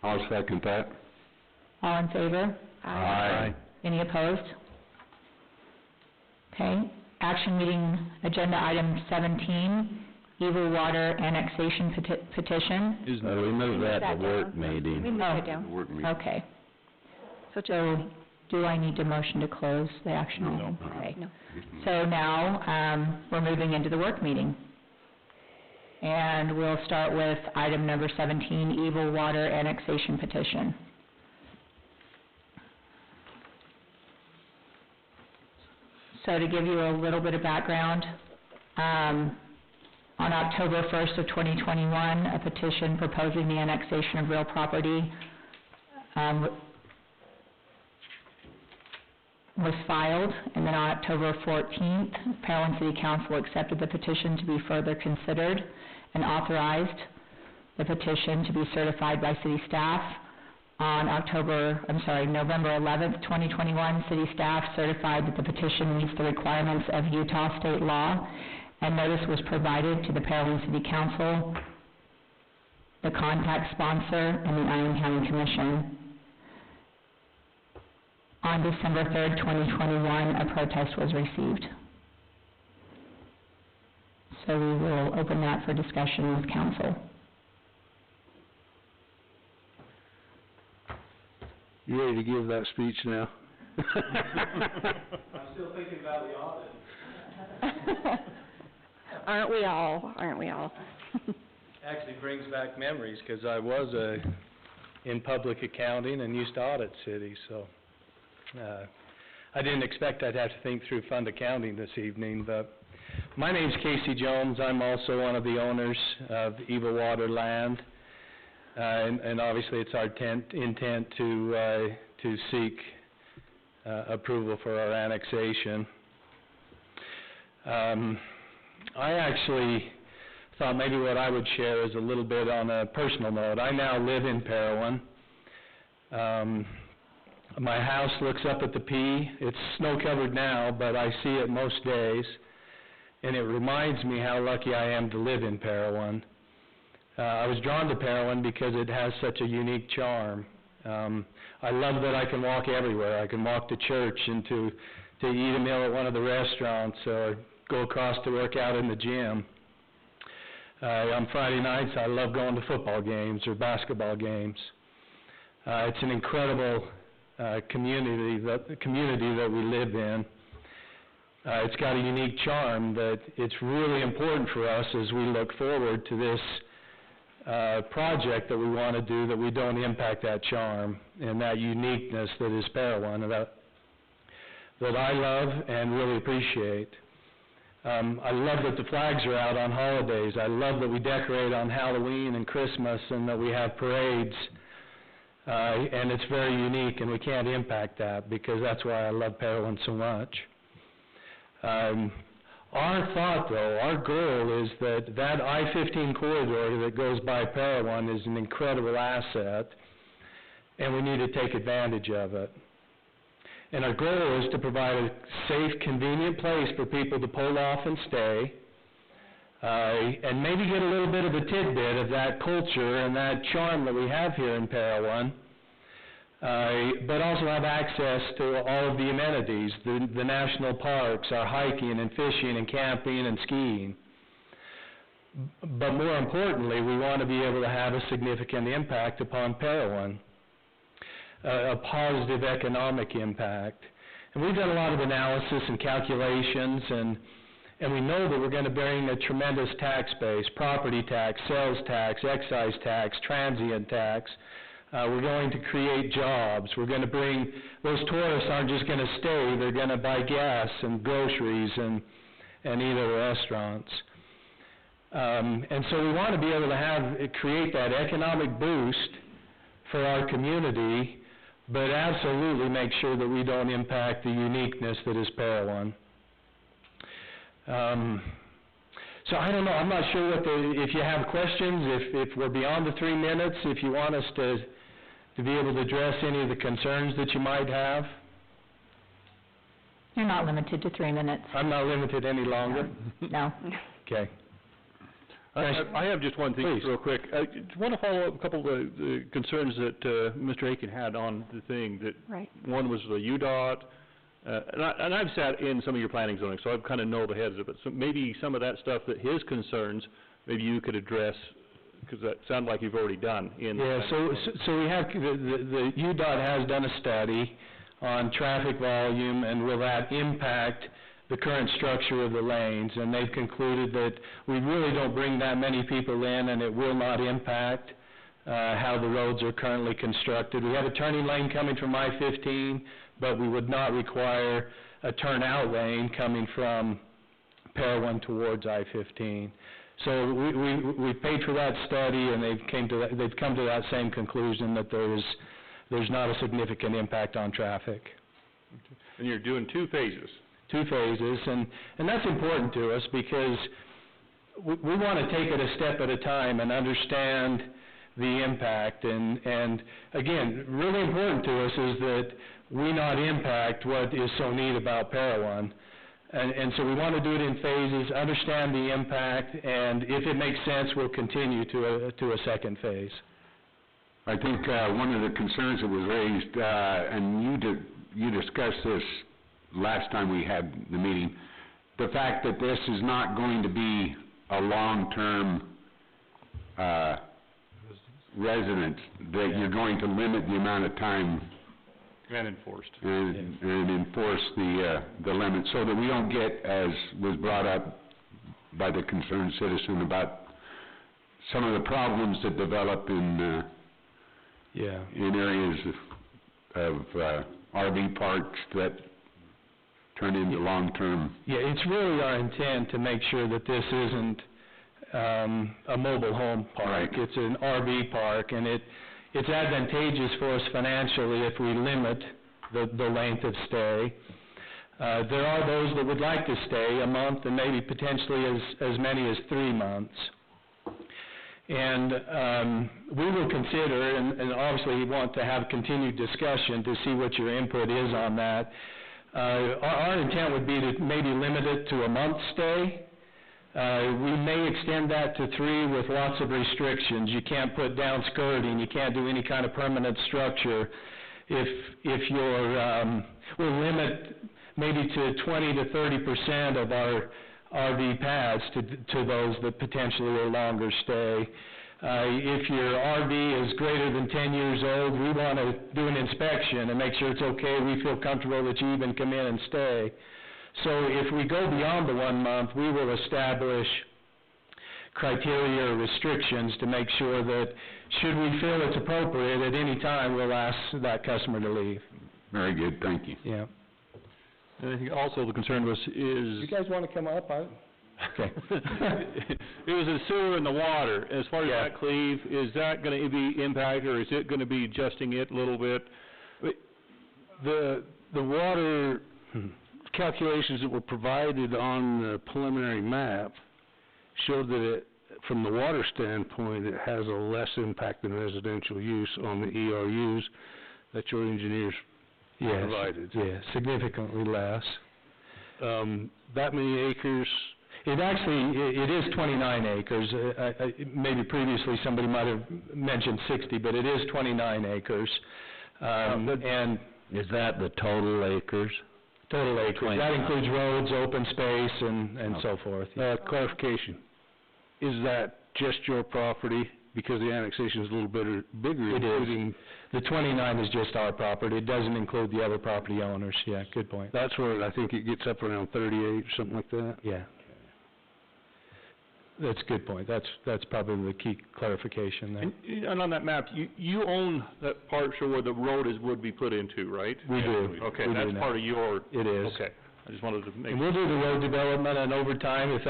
I'll second that. All in favor? Aye. Any opposed? Okay, action meeting agenda item 17, Evil Water Annexation Petition. We moved that to work meeting. We moved it down. Work meeting. Okay. So, do I need to motion to close the action item? Okay. No. So now, we're moving into the work meeting. And we'll start with item number 17, Evil Water Annexation Petition. So to give you a little bit of background, on October 1st of 2021, a petition proposing the annexation of real property was filed, and then on October 14th, Parowan City Council accepted the petition to be further considered and authorized the petition to be certified by city staff. On November 11th, 2021, city staff certified that the petition meets the requirements of Utah state law, and notice was provided to the Parowan City Council, the contact sponsor, and the Iron County Commission. On December 3rd, 2021, a protest was received. So we will open that for discussion with council. You ready to give that speech now? I'm still thinking about the audit. Aren't we all? Aren't we all? Actually brings back memories, 'cause I was in public accounting and used to audit cities, so I didn't expect I'd have to think through fund accounting this evening, but my name's Casey Jones. I'm also one of the owners of Evil Water Land, and obviously it's our intent to seek approval for our annexation. I actually thought maybe what I would share is a little bit on a personal note. I now live in Parowan. My house looks up at the P. It's snow-covered now, but I see it most days, and it reminds me how lucky I am to live in Parowan. I was drawn to Parowan because it has such a unique charm. I love that I can walk everywhere. I can walk to church and to eat a meal at one of the restaurants, or go across to work out in the gym. On Friday nights, I love going to football games or basketball games. It's an incredible community that we live in. It's got a unique charm that it's really important for us as we look forward to this project that we want to do, that we don't impact that charm and that uniqueness that is Parowan, that I love and really appreciate. I love that the flags are out on holidays. I love that we decorate on Halloween and Christmas, and that we have parades. And it's very unique, and we can't impact that, because that's why I love Parowan so much. Our thought, though, our goal is that I-15 corridor that goes by Parowan is an incredible asset, and we need to take advantage of it. And our goal is to provide a safe, convenient place for people to pull off and stay, and maybe get a little bit of a tidbit of that culture and that charm that we have here in Parowan, but also have access to all of the amenities, the national parks, our hiking and fishing and camping and skiing. But more importantly, we want to be able to have a significant impact upon Parowan, a positive economic impact. And we've done a lot of analysis and calculations, and we know that we're going to bring a tremendous tax base: property tax, sales tax, excise tax, transient tax. We're going to create jobs. We're going to bring, those tourists aren't just going to stay, they're going to buy gas and groceries and eat at restaurants. And so we want to be able to create that economic boost for our community, but absolutely make sure that we don't impact the uniqueness that is Parowan. So I don't know, I'm not sure if you have questions, if we're beyond the 3 minutes, if you want us to be able to address any of the concerns that you might have. You're not limited to 3 minutes. I'm not limited any longer? No. Okay. I have just one thing, real quick. I want to follow up a couple of the concerns that Mr. Aiken had on the thing. That right. One was the UDOT, and I've sat in some of your planning zoning, so I kind of know the heads of it. So maybe some of that stuff that his concerns, maybe you could address, because that sounded like you've already done. Yeah. So we have the UDOT has done a study on traffic volume and will that impact the current structure of the lanes, and they've concluded that we really don't bring that many people in, and it will not impact how the roads are currently constructed. We have a turning lane coming from I-15, but we would not require a turnout lane coming from Parowan towards I-15. So we paid for that study, and they've come to that same conclusion, that there's not a significant impact on traffic. Okay. And you're doing 2 phases. 2 phases, and that's important to us, because we want to take it a step at a time and understand the impact, and again, really important to us is that we not impact what is so neat about Parowan, and so we want to do it in phases, understand the impact, and if it makes sense, we'll continue to a second phase. I think one of the concerns that was raised, and you discussed this last time we had the meeting, the fact that this is not going to be a long-term, residence, that you're going to limit the amount of time And enforced. and enforce the limit, so that we don't get, as was brought up by the concerned citizen, about some of the problems that develop in areas of RV parks that turn into long-term. Yeah, it's really our intent to make sure that this isn't a mobile home park. Right. It's an RV park, and it's advantageous for us financially if we limit the length of stay. There are those that would like to stay a month and maybe potentially as many as 3 months. And we will consider, and obviously want to have continued discussion to see what your input is on that. Our intent would be to maybe limit it to a month stay. We may extend that to 3 with lots of restrictions. You can't put down skirting, you can't do any kind of permanent structure. If you're, we'll limit maybe to 20 to 30% of our RV pads to those that potentially are longer stay. If your RV is greater than 10 years old, we want to do an inspection and make sure it's okay, we feel comfortable that you even come in and stay. So if we go beyond the 1 month, we will establish criteria or restrictions to make sure that should we feel it's appropriate at any time, we'll ask that customer to leave. Very good, thank you. Yeah. And I think also the concern was You guys want to come up? Okay. It was the sewer and the water. As far as that cleave, is that going to be impacted, or is it going to be adjusting it a little bit? The water calculations that were provided on the preliminary map showed that it, from the water standpoint, it has a less impact than residential use on the ERUs that your engineers provided. Yes, significantly less. That many acres? It actually, it is 29 acres. Maybe previously somebody might have mentioned 60, but it is 29 acres. And is that the total acres? Total acres. 29. That includes roads, open space, and so forth. Clarification. Is that just your property? Because the annexation is a little bit bigger. It is. The 29 is just our property. It doesn't include the other property owners. Yeah, good point. That's where I think it gets up around 38 or something like that. Yeah. That's a good point. That's probably the key clarification there. And on that map, you own that part where the road would be put into, right? We do. Okay, we that's do part of your... It is. Okay, I just wanted to make... And we'll do the road development, and over time, if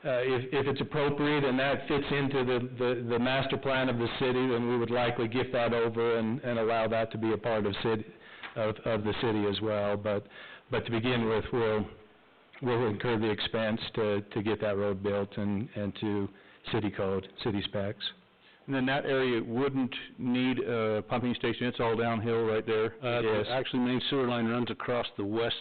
it's appropriate and that fits into the master plan of the city, then we would likely gift that over and allow that to be a part of the city as well. But to begin with, we'll incur the expense to get that road built and to city code, city specs. And then that area wouldn't need a pumping station, it's all downhill right there? Yes. Actually, main sewer line runs across the west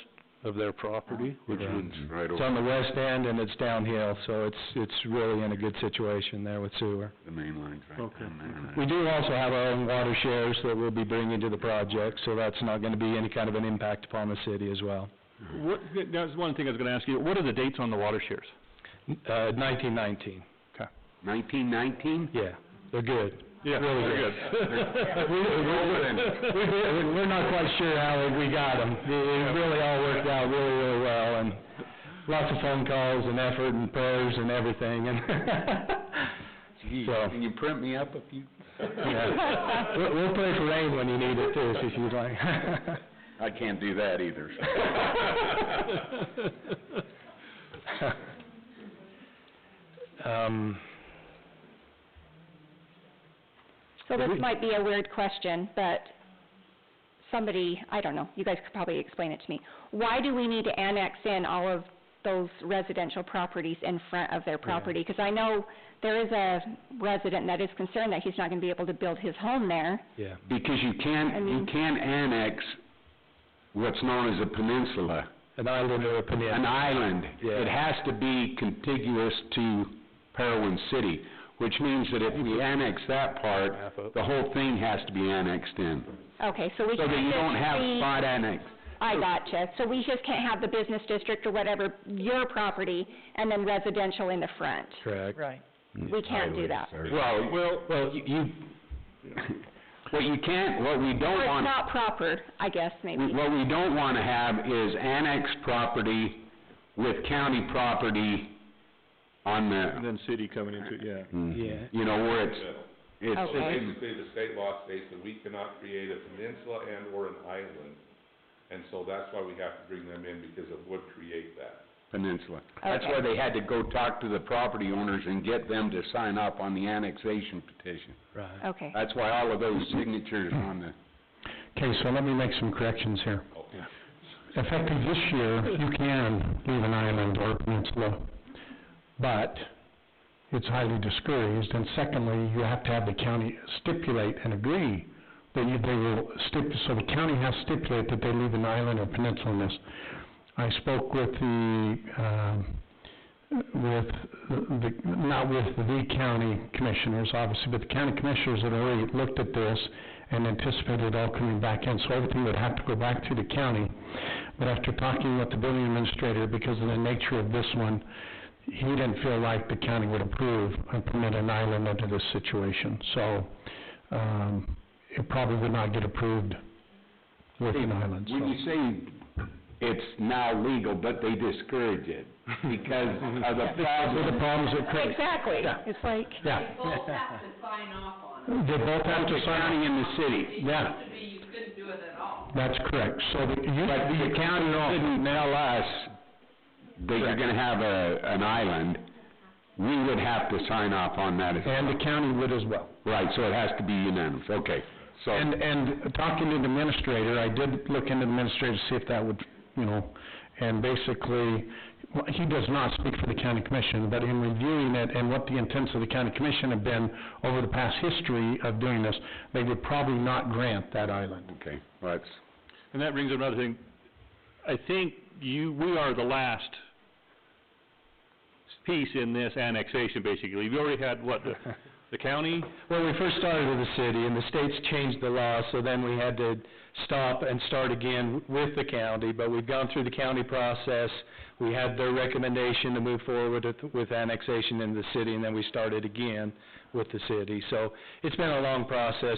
of their property, which runs right over. It's on the west end and it's downhill, so it's really in a good situation there with sewer. The main line's right down there. We do also have our own water shares that we'll be bringing to the project, so that's not going to be any kind of an impact upon the city as well. That's one thing I was going to ask you. What are the dates on the water shares? 1919. Okay. 1919? Yeah, they're good. Yeah, really they're good. We're not quite sure how we got them. It really all worked out really, really well, and lots of phone calls and effort and prayers and everything. And Gee, so, can you print me up a few? Yeah. We'll pray for rain when you need it too, if you'd like. I can't do that either. So this might be a weird question, but somebody, I don't know, you guys could probably explain it to me. Why do we need to annex in all of those residential properties in front of their property? Because I know there is a resident that is concerned that he's not going to be able to build his home there. Yeah. Because you can't annex what's known as a peninsula. An island or a peninsula. An island. Yeah. It has to be contiguous to Parowan City. which means that if we annex that part, the whole thing has to be annexed in. Okay, so we So can't that you don't just have see- spot annex. I gotcha. So we just can't have the business district or whatever, your property, and then residential in the front. Correct. Right. We can't do that. Well, you, what you can't, what we don't Or it's want... not proper, I guess, maybe. What we don't want to have is annexed property with county property on the... And then city coming into it, yeah. Yeah. You know, where it's... Okay. Basically, the state law states that we cannot create a peninsula and/or an island, and so that's why we have to bring them in, because it would create that. Peninsula. That's Okay. why they had to go talk to the property owners and get them to sign up on the annexation petition. Right. Okay. That's why all of those signatures on the... Okay, so let me make some corrections here. Effective this year, you can leave an island or a peninsula, but it's highly discouraged. And secondly, you have to have the county stipulate and agree that they will so the county has to stipulate that they leave an island or peninsula in this. I spoke with not with the county commissioners, obviously, but the county commissioners had already looked at this and anticipated all coming back in, so everything would have to go back to the county. But after talking with the building administrator, because of the nature of this one, he didn't feel like the county would approve and permit an island under this situation. So, it probably would not get approved with an island, so. When you say it's now legal, but they discourage it because of the problems that create. Exactly. Yeah. It's like... Yeah. They both have to sign off on it. They both have to The county and the city. Yeah. It used to be you couldn't do it at all. That's correct. So the county couldn't tell us that you're gonna have an island. We would have to sign off on that as well. And the county would as well. Right, so it has to be unanimous, okay. So, And talking to the administrator, I did look into the administrator to see if that would, and basically, he does not speak for the county commission, but in reviewing it and what the intents of the county commission have been over the past history of doing this, they would probably not grant that island. okay, right. And that brings up another thing. I think we are the last piece in this annexation, basically. We already had, the county? Well, we first started with the city, and the states changed the law, so then we had to stop and start again with the county, but we've gone through the county process. We had their recommendation to move forward with annexation in the city, and then we started again with the city. So it's been a long process.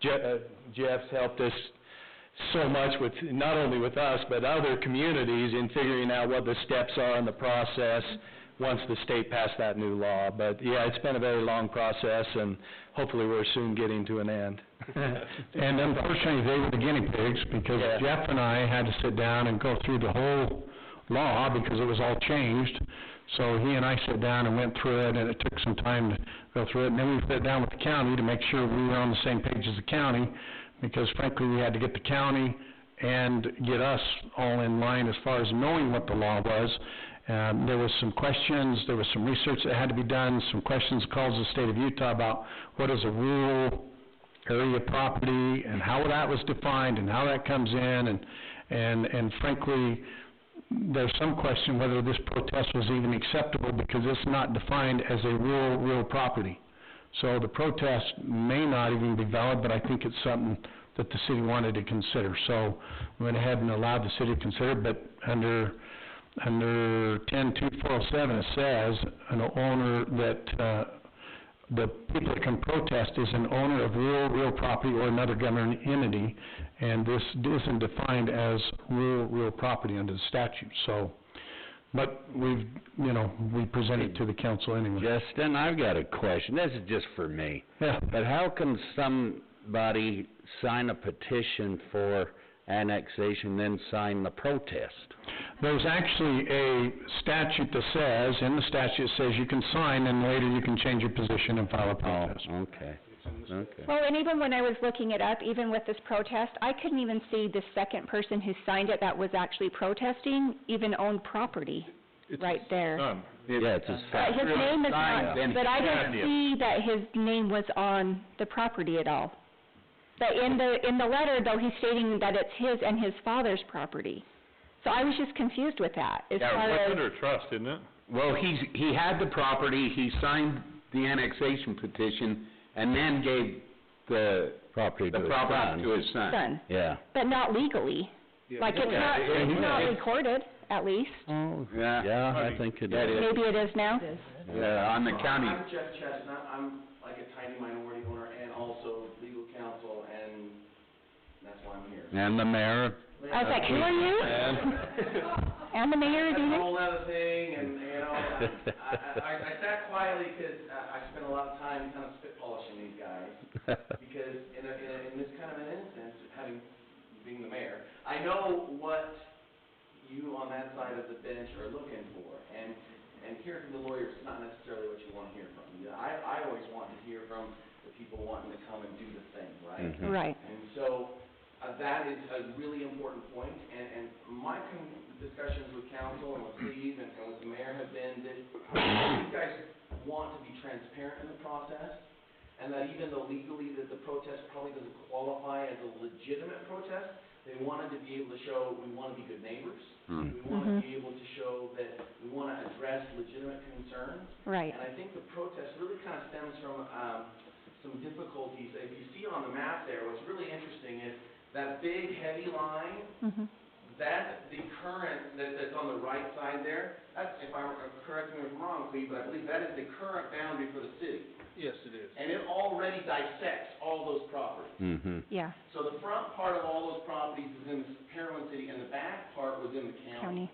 Jeff's helped us so much with, not only with us, but other communities in figuring out what the steps are in the process once the state passed that new law. But, yeah, it's been a very long process, and hopefully we're soon getting to an end. And unfortunately, they were the guinea pigs, because Jeff and I had to sit down and go through the whole law, because it was all changed. So he and I sat down and went through it, and it took some time to go through it. And then we sat down with the county to make sure we were on the same page as the county, because frankly, we had to get the county and get us all in line as far as knowing what the law was. There was some questions, there was some research that had to be done, some questions calls the state of Utah about what is a rural area property and how that was defined and how that comes in, and frankly, there's some question whether this protest was even acceptable, because it's not defined as a rural property. So the protest may not even be valid, but I think it's something that the city wanted to consider. So we went ahead and allowed the city to consider, but under 10.2407, it says an owner that, the people that can protest is an owner of real property or another government entity, and this isn't defined as real property under the statute. So, but we present it to the council anyway. Justin, I've got a question. This is just for me. Yeah. But how can somebody sign a petition for annexation, then sign the protest? There's actually a statute that says, in the statute says you can sign, and later you can change your position and file a protest. Oh, okay. Okay. Well, and even when I was looking it up, even with this protest, I couldn't even see the second person who signed it that was actually protesting even owned property right there. Yeah, it's a His name is not, but I didn't see that his name was on the property at all. But in the letter, though, he's stating that it's his and his father's property. So I was just confused with that, as far It's as... under trust, isn't it? well, he had the property, he signed the annexation petition, and then gave the Property to his property son. to his son. Son, Yeah. but not legally. Like, it's not recorded, at least. Oh, Yeah. yeah, I think it That is. is. Maybe it is now? Yeah, on the county. I'm Jeff Chestnut, I'm like a tiny minority owner and also legal counsel, and that's why I'm here. And the mayor. I was like, who are you? And the mayor, do That's a you? whole other thing, and, you know, I sat quietly because I spent a lot of time kind of spit polishing these guys, because in this kind of an instance, being the mayor, I know what you on that side of the bench are looking for, and hearing from the lawyers is not necessarily what you want to hear from. Yeah, I always want to hear from the people wanting to come and do the thing, right? Mhm. Right. And so, that is a really important point, and my discussions with council and with Steve and with the mayor have been that you guys want to be transparent in the process, and that even though legally that the protest probably doesn't qualify as a legitimate protest, they wanted to be able to show we want to be good neighbors. We want to be able to show that we want to address legitimate concerns. Right. And I think the protest really kind of stems from some difficulties. If you see on the map there, what's really interesting is that big heavy line, that's the current that's on the right side there. That's, if I'm correct me if I'm wrong, Cleve, but I believe that is the current boundary for the city. Yes, it is. And it already dissects all those properties. Mhm. Yeah, So the front part of all those properties is in Parowan City, and the back part was in the county.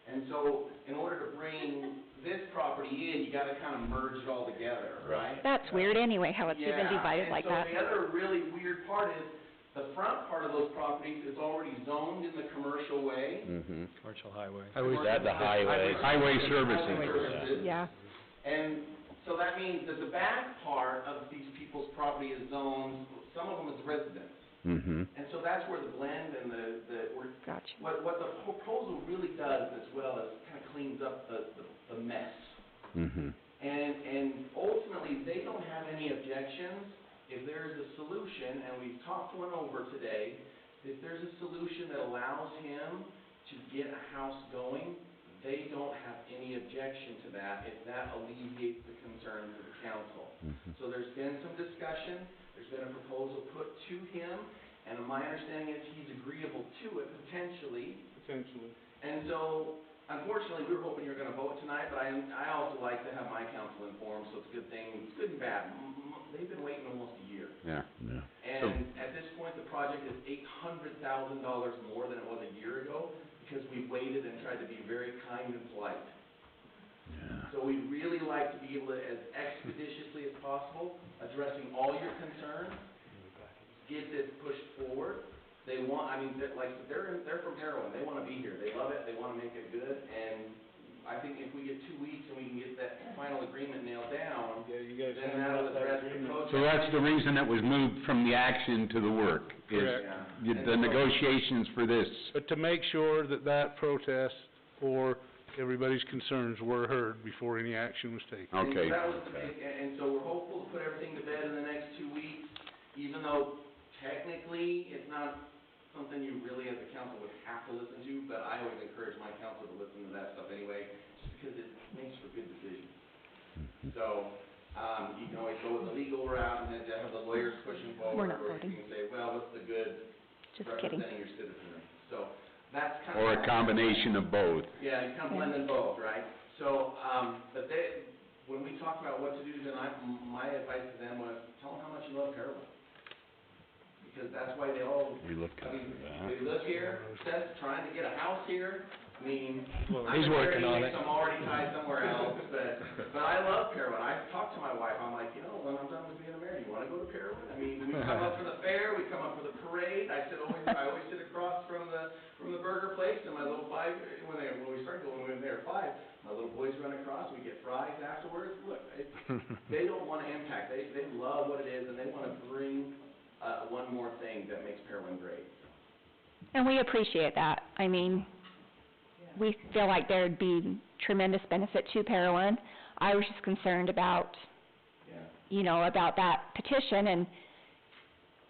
And so, in order to bring this property in, you gotta kind of merge it all together, right? That's weird anyway, how it's even divided like that. And so the other really weird part is, the front part of those properties is already zoned in the commercial way. Mhm. Commercial highway. That's the highway. Highway Highway services. services. Yeah. And so that means that the back part of these people's property is zoned, some of them is residence. Mhm. And so that's where the blend and Gotcha. what the proposal really does as well is kind of cleans up the mess. Mhm. And ultimately, they don't have any objections if there's a solution, and we've talked one over today, if there's a solution that allows him to get a house going, they don't have any objection to that if that alleviates the concerns of the council. So there's been some discussion, there's been a proposal put to him, and my understanding is he's agreeable to it potentially. Potentially. And so, unfortunately, we were hoping you were gonna vote tonight, but I also like to have my council informed, so it's a good thing, it's good and bad. They've been waiting almost a year. Yeah. Yeah. And at this point, the project is $800,000 more than it was a year ago, because we waited and tried to be very kind and polite. Yeah. So we'd really like to be able to, as expeditiously as possible, addressing all your concerns, get this pushed forward. They want, I mean, they're from Parowan, they wanna be here, they love it, they wanna make it good, and I think if we get 2 weeks and we can get that final agreement nailed down, then that'll address the protest. So that's the reason it was moved from the action to the work, is Correct. the negotiations for this. But to make sure that that protest or everybody's concerns were heard before any action was taken. Okay. And so that was the big, and so we're hopeful to put everything to bed in the next 2 weeks, even though technically it's not something you really as a council would have to listen to, but I always encourage my council to listen to that stuff anyway, just because it makes for good decisions. So, you can always go with the legal route and then have the lawyers pushing forward, We're not or voting. you can say, well, what's the good Just kidding. representing your citizenry? So, that's kind of. Or a combination of both. Yeah, you kind of blend them both, right? So, but when we talked about what to do tonight, my advice to them was, tell them how much you love Parowan. Because that's why they all, We look I mean, at they live here, Seth's trying to get a house here. I mean, He's working on it. I'm already tied somewhere else, but I love Parowan. I talked to my wife, I'm like, you know, when I'm done with being a mayor, do you wanna go to Parowan? I mean, we come up for the fair, we come up for the parade, I always sit across from the burger place, and my little when we started going, when we were there at 5, my little boys run across, we get fries afterwards. Look, they don't wanna impact, they love what it is, and they wanna bring one more thing that makes Parowan great. And we appreciate that. I mean, we feel like there'd be tremendous benefit to Parowan. I was just concerned about, you know, about that petition and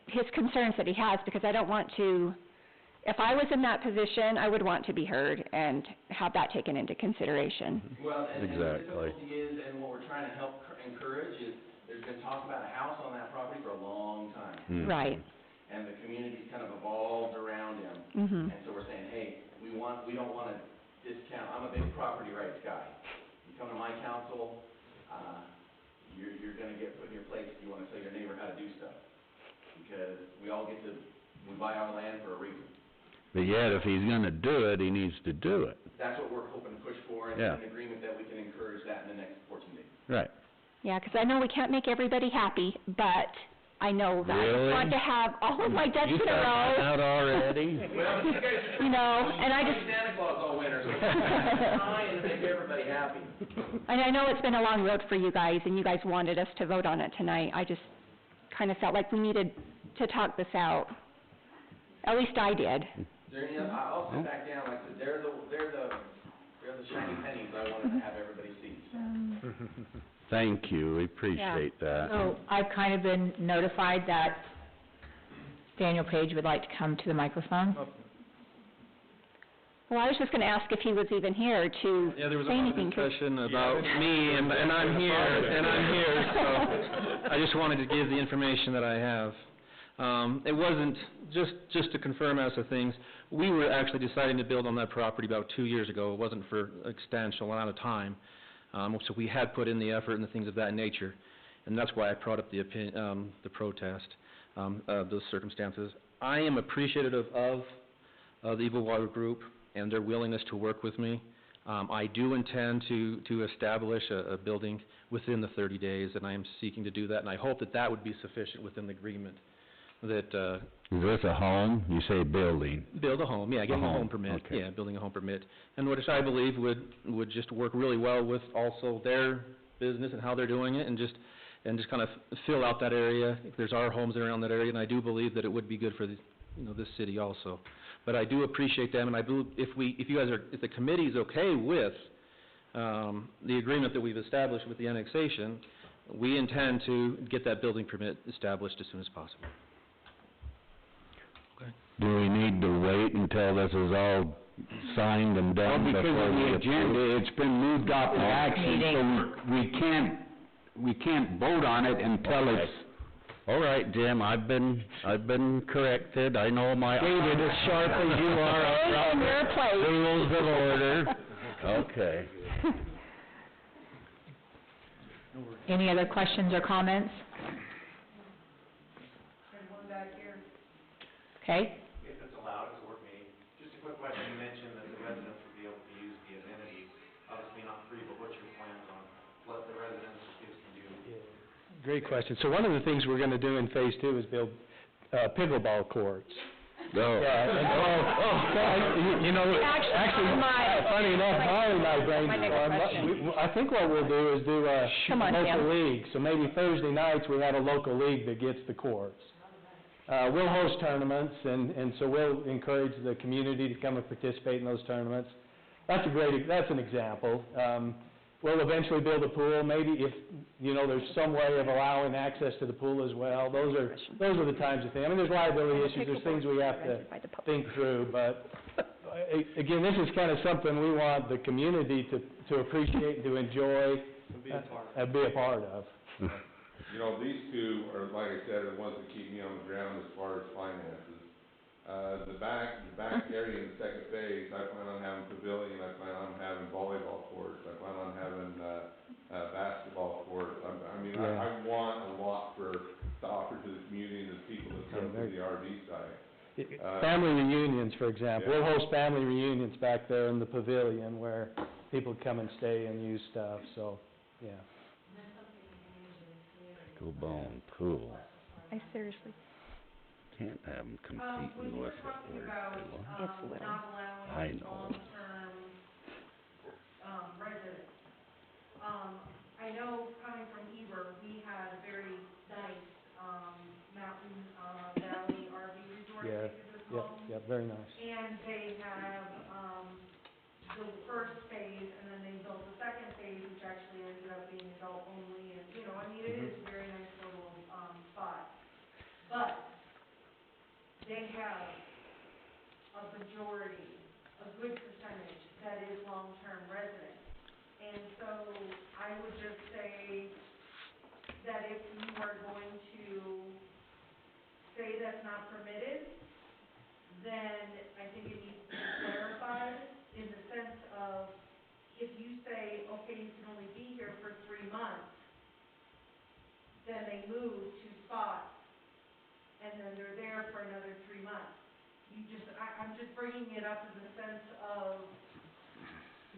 his concerns that he has, because I don't want to if I was in that position, I would want to be heard and have that taken into consideration. Well, and the Exactly. difficulty is, and what we're trying to help encourage is, there's been talk about a house on that property for a long time. Right. And the community's kind of evolved around him. And so we're saying, hey, we don't want to discount, I'm a big property rights guy. You come to my council, you're gonna get put in your place if you want to tell your neighbor how to do stuff. Because we buy our land for a reason. But yet, if he's gonna do it, he needs to do it. That's what we're hoping to push for, and Yeah. an agreement that we can encourage that in the next 14 days. Right. Yeah, 'cause I know we can't make everybody happy, but I know that I Really? want to have all of my ducks You in a found row. out already? Well, you guys are You know, and I just, Santa Claus all winter, so we're trying to make everybody happy. and I know it's been a long road for you guys, and you guys wanted us to vote on it tonight. I just kind of felt like we needed to talk this out. At least I did. Is there any other, I'll sit back down, like I said, they're the shiny pennies I wanted to have everybody see, so. Thank you, we appreciate that. So I've kind of been notified that Daniel Page would like to come to the microphone. Well, I was just gonna ask if he was even here to Yeah, there was a say lot of anything. 'Cause- discussion about me, and I'm here, so I just wanted to give the information that I have. It wasn't, just to confirm as to things, we were actually deciding to build on that property about 2 years ago. It wasn't for an extensive amount of time. So we had put in the effort and the things of that nature, and that's why I brought up the protest, those circumstances. I am appreciative of the Evil Water Group and their willingness to work with me. I do intend to establish a building within the 30 days, and I am seeking to do that, and I hope that that would be sufficient within the agreement, that, Is this a home? You say building. build a home, yeah, getting a home, home permit, okay. yeah, building a home permit. And which I believe would just work really well with also their business and how they're doing it, and just kind of fill out that area. If there's our homes around that area, and I do believe that it would be good for this city also. But I do appreciate them, and I believe if the committee's okay with, the agreement that we've established with the annexation, we intend to get that building permit established as soon as possible. Do we need to wait until this is all signed and done Well, because before of we the approve? agenda, it's been moved off the action, so we can't vote on it until it's... All right, Jim, I've been corrected. I know my... David, as sharp as you are, Stay in your place. Rules of order. Okay. Any other questions or comments? Okay. If it's allowed, it's a work meeting. Just a quick question, you mentioned that the residents would be able to use the amenities, obviously not free, but what's your plans on what the residents can do? Great question. So one of the things we're gonna do in phase two is build, pickleball courts. No. Yeah, and, you know, actually, funny enough, Molly and I brainstormed, I think what we'll do is do a Come on, local Tim. league. So maybe Thursday nights, we have a local league that gets the courts. We'll host tournaments, and so we'll encourage the community to come and participate in those tournaments. That's an example. We'll eventually build a pool, maybe if, you know, there's some way of allowing access to the pool as well. Those are the types of things. I mean, there's liability issues, there's things we have to think through, but, again, this is kind of something we want the community to appreciate, to enjoy, and be a part of. You know, these two are, like I said, the ones that keep me on the ground as far as finances. The back area in the second phase, I plan on having pavilion, I plan on having volleyball courts, I plan on having, basketball courts. I want a lot to offer to the community and the people that come to the RV site. Family reunions, for example. We'll host family reunions back there in the pavilion where people come and stay and use stuff, so, yeah. Pickleball and pool. I seriously. Can't have them competing with it. It's little. I know. Residents. I know coming from Eber, we had a very nice, mountain, valley RV resort, I think it was called. Yeah, very nice. And they have, the first phase, and then they built the second phase, which actually ended up being adult only, and, you know, I mean, it is a very nice little, spot. But they have a majority, a good percentage that is long-term resident. And so I would just say that if you are going to say that's not permitted, then I think it needs to be clarified in the sense of, if you say, okay, you can only be here for 3 months, then they move 2 spots, and then they're there for another 3 months. I'm just bringing it up in the sense of,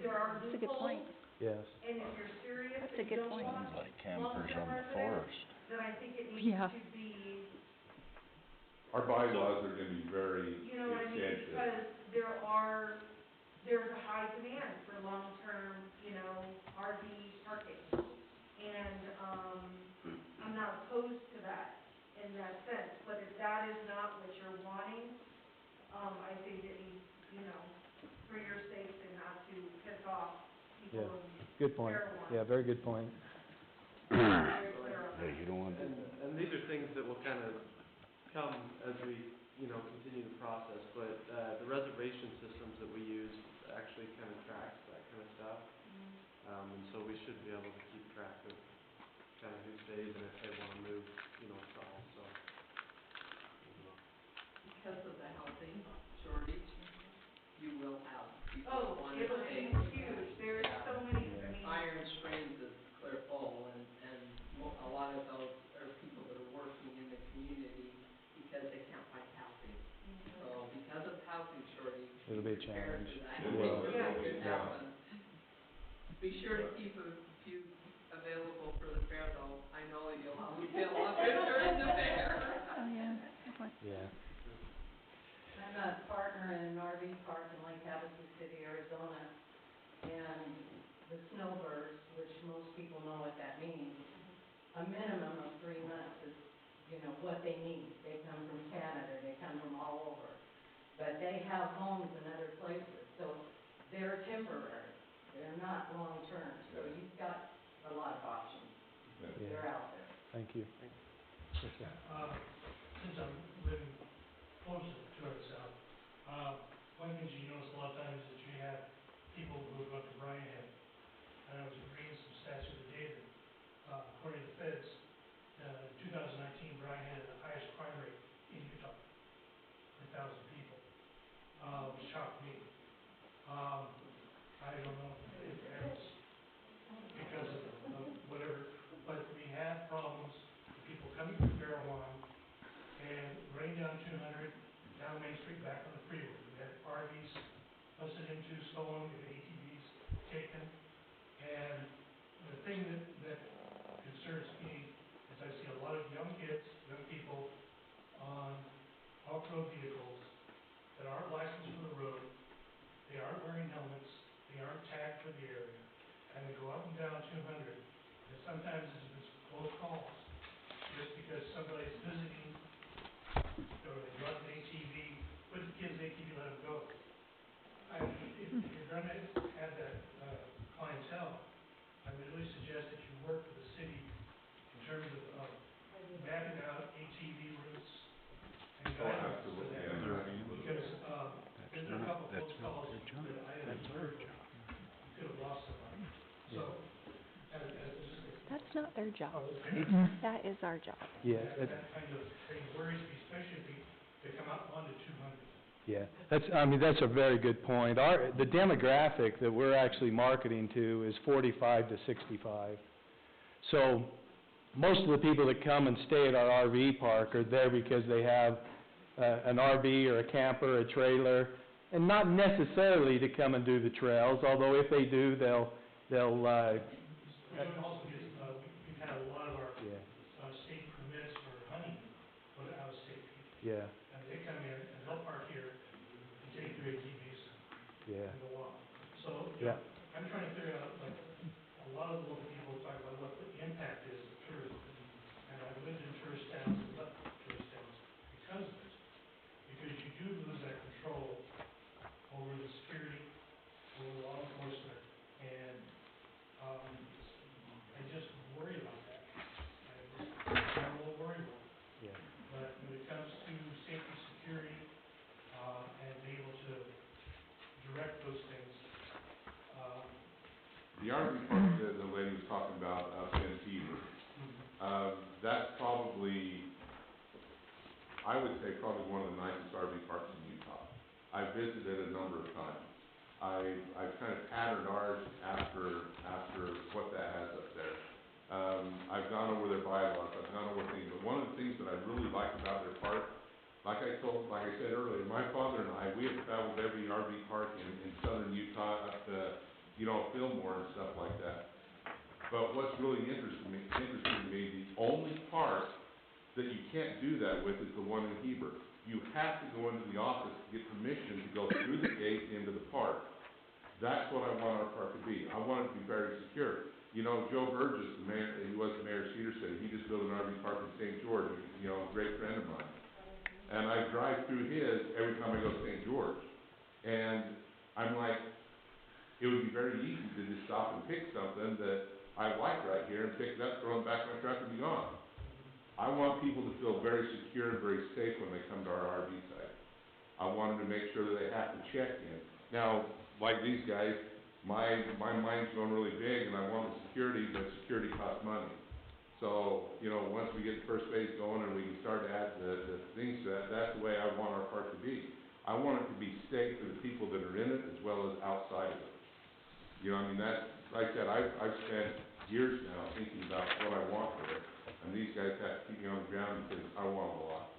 there are That's a good loopholes. point. Yes. And if you're serious That's a and good you don't point. want Like campers long-term on the residents, forest. then I think it needs Yeah. to be, Our bylaws are gonna be very you know what I mean, extensive. because there's a high demand for long-term, RV parking. And, I'm not opposed to that in that sense, but if that is not what you're wanting, I think it needs, for your sake and not to piss off people in Good point. Parowan. Yeah, very good point. Very clear on that. Yeah, you don't want to. And these are things that will kind of come as we, continue the process, but, the reservation systems that we use actually kind of tracks that kind of stuff. And so we should be able to keep track of kind of who stays and if they want to move, stalls, so. Because of the housing shortage, you will have people Oh, wanting it to will stay. be huge, there's so many, Iron Springs is clear full, and a lot of those are people that are working in the community because they can't find housing. So because of housing shortage, It'll be a prepared challenge. for that. It will. It could Yeah. happen. Be sure to keep a few available for the fair, though. I know you'll always be a lot during the fair. Oh, yeah, good point. Yeah. I'm a partner in an RV park in Lake Havasu City, Arizona, and the snowbirds, which most people know what that means, a minimum of 3 months is, what they need. They come from Canada, they come from all over, but they have homes in other places, so they're temporary. They're not long-term, so you've got a lot of options. Yeah. They're out there. Thank you. Since I'm living closer to it south, one thing you notice a lot of times is that you have people who go to Bryan Head. And I was reading some stats the other day that, according to the feds, 2019, Bryan had the highest crime rate in Utah per 1,000 people, which shocked me. I don't know if that's because of whatever, but we have problems with people coming from Parowan and running down 200, down Main Street, back on the freeway. We had RVs busted into, stolen, we had ATVs taken. And the thing that concerns me is I see a lot of young kids, young people on off-road vehicles that aren't licensed for the road, they aren't wearing helmets, they aren't tagged for the area, and they go up and down 200. And sometimes it's close calls, just because somebody's visiting, or they brought an ATV, put the kid's ATV, let them go. If you're gonna have that, clientele, I would really suggest that you work with the city in terms of mapping out ATV routes and guidance for that. Because, there's been a couple of close calls that I have observed, you could have lost somebody. So, That's not their job. That is our job. Yeah. that kind of thing worries me, especially if they come out onto 200. Yeah, that's a very good point. The demographic that we're actually marketing to is 45 to 65. So, most of the people that come and stay at our RV park are there because they have an RV or a camper, a trailer, and not necessarily to come and do the trails, although if they do, they'll We also get, we've had a lot of our, state permits for hunting for the out-of-state people. Yeah. And they come in and they'll park here and take their ATVs Yeah. and go off. So, Yeah. I'm trying to figure out, like, a lot of the local people talk about what the impact is of tourism. And I've lived in tourist towns and left tourist towns because of it. Because you do lose that control over the security, over law enforcement, and, I just worry about that. I'm a little worried about it. Yeah. But when it comes to safety The RV park that the lady was talking about up in Heber, that's probably, I would say probably one of the nicest RV parks in Utah. I've visited a number of times. I've kind of patterned ours after what that has up there. I've gone over their bylaws, I've gone over things, but one of the things that I really like about their park, like I said earlier, my father and I, we have traveled every RV park in southern Utah up to, Fillmore and stuff like that. But what's really interesting to me, the only park that you can't do that with is the one in Heber. You have to go into the office to get permission to go through the gate into the park. That's what I want our park to be. I want it to be very secure. Joe Burgess, the mayor, he was the mayor of Cedar City, he just built an RV park in St. George, a great friend of mine. And I drive through his every time I go to St. George. And I'm like, it would be very easy to just stop and pick something that I like right here and pick it up, throw it back in my truck and be gone. I want people to feel very secure and very safe when they come to our RV site. I want them to make sure that they have to check in. Now, like these guys, my mind's going really big and I want the security, but security costs money. So, once we get the first phase going and we can start to add the things to that, that's the way I want our park to be. I want it to be safe for the people that are in it as well as outside of it. That's, like I said, I've spent years now thinking about what I want for it, and these guys have to keep me on the ground because I want a lot.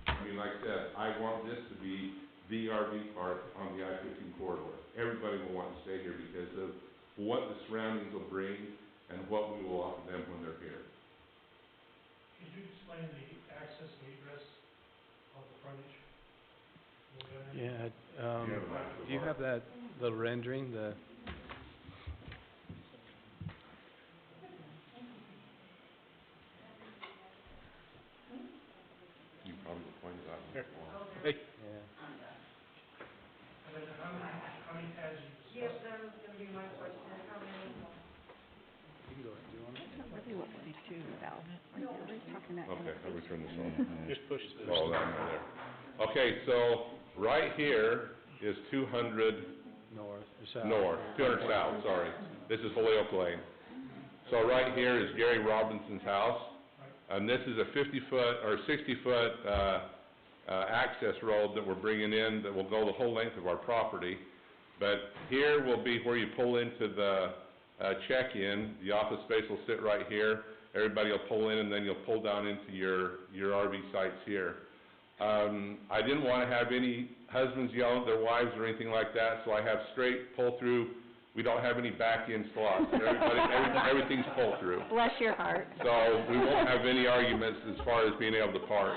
Like I said, I want this to be the RV park on the I-15 corridor. Everybody will want to stay here because of what the surroundings will bring and what we will offer them when they're here. Could you explain the access and egress of the frontage? Yeah, do you have that little rendering, the? You probably pointed out. Hey. And then how many pads you discussed? Yes, that was gonna be my question, how many? You can go ahead, do you want it? That's not really what we do, Val. We're talking that. Okay, how do we turn this on? Just push this. Oh, that one there. Okay, so right here is 200 North, or south. north, 200 south, sorry. This is Holyoke Lane. So right here is Gary Robinson's house, and this is a 50-foot or 60-foot access road that we're bringing in that will go the whole length of our property. But here will be where you pull into the check-in. The office space will sit right here. Everybody will pull in, and then you'll pull down into your RV sites here. I didn't want to have any husbands yelling at their wives or anything like that, so I have straight pull-through. We don't have any back-in slots. Everything's pull-through. Bless your heart. So we won't have any arguments as far as being able to park.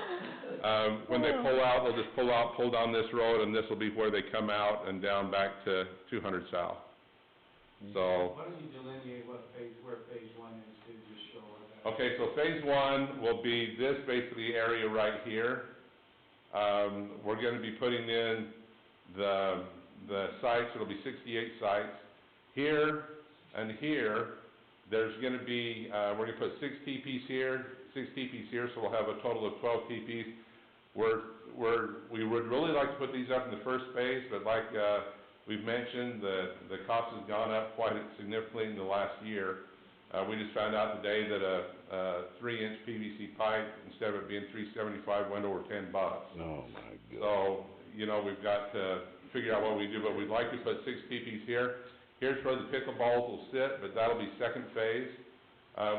When they pull out, they'll just pull out, pull down this road, and this will be where they come out and down back to 200 south. So. Why don't you delineate where phase one is, to just show what that. Okay, so phase one will be this basically area right here. We're going to be putting in the sites. It'll be 68 sites. Here and here, there's going to be, we're going to put 6 teepees here, so we'll have a total of 12 teepees. We would really like to put these up in the first phase, but like we've mentioned, the cost has gone up quite significantly in the last year. We just found out today that a 3-inch PVC pipe, instead of it being $3.75, went over $10. Oh, my God. So, we've got to figure out what we do, but we'd like to put 6 teepees here. Here's where the pickleballs will sit, but that'll be second phase.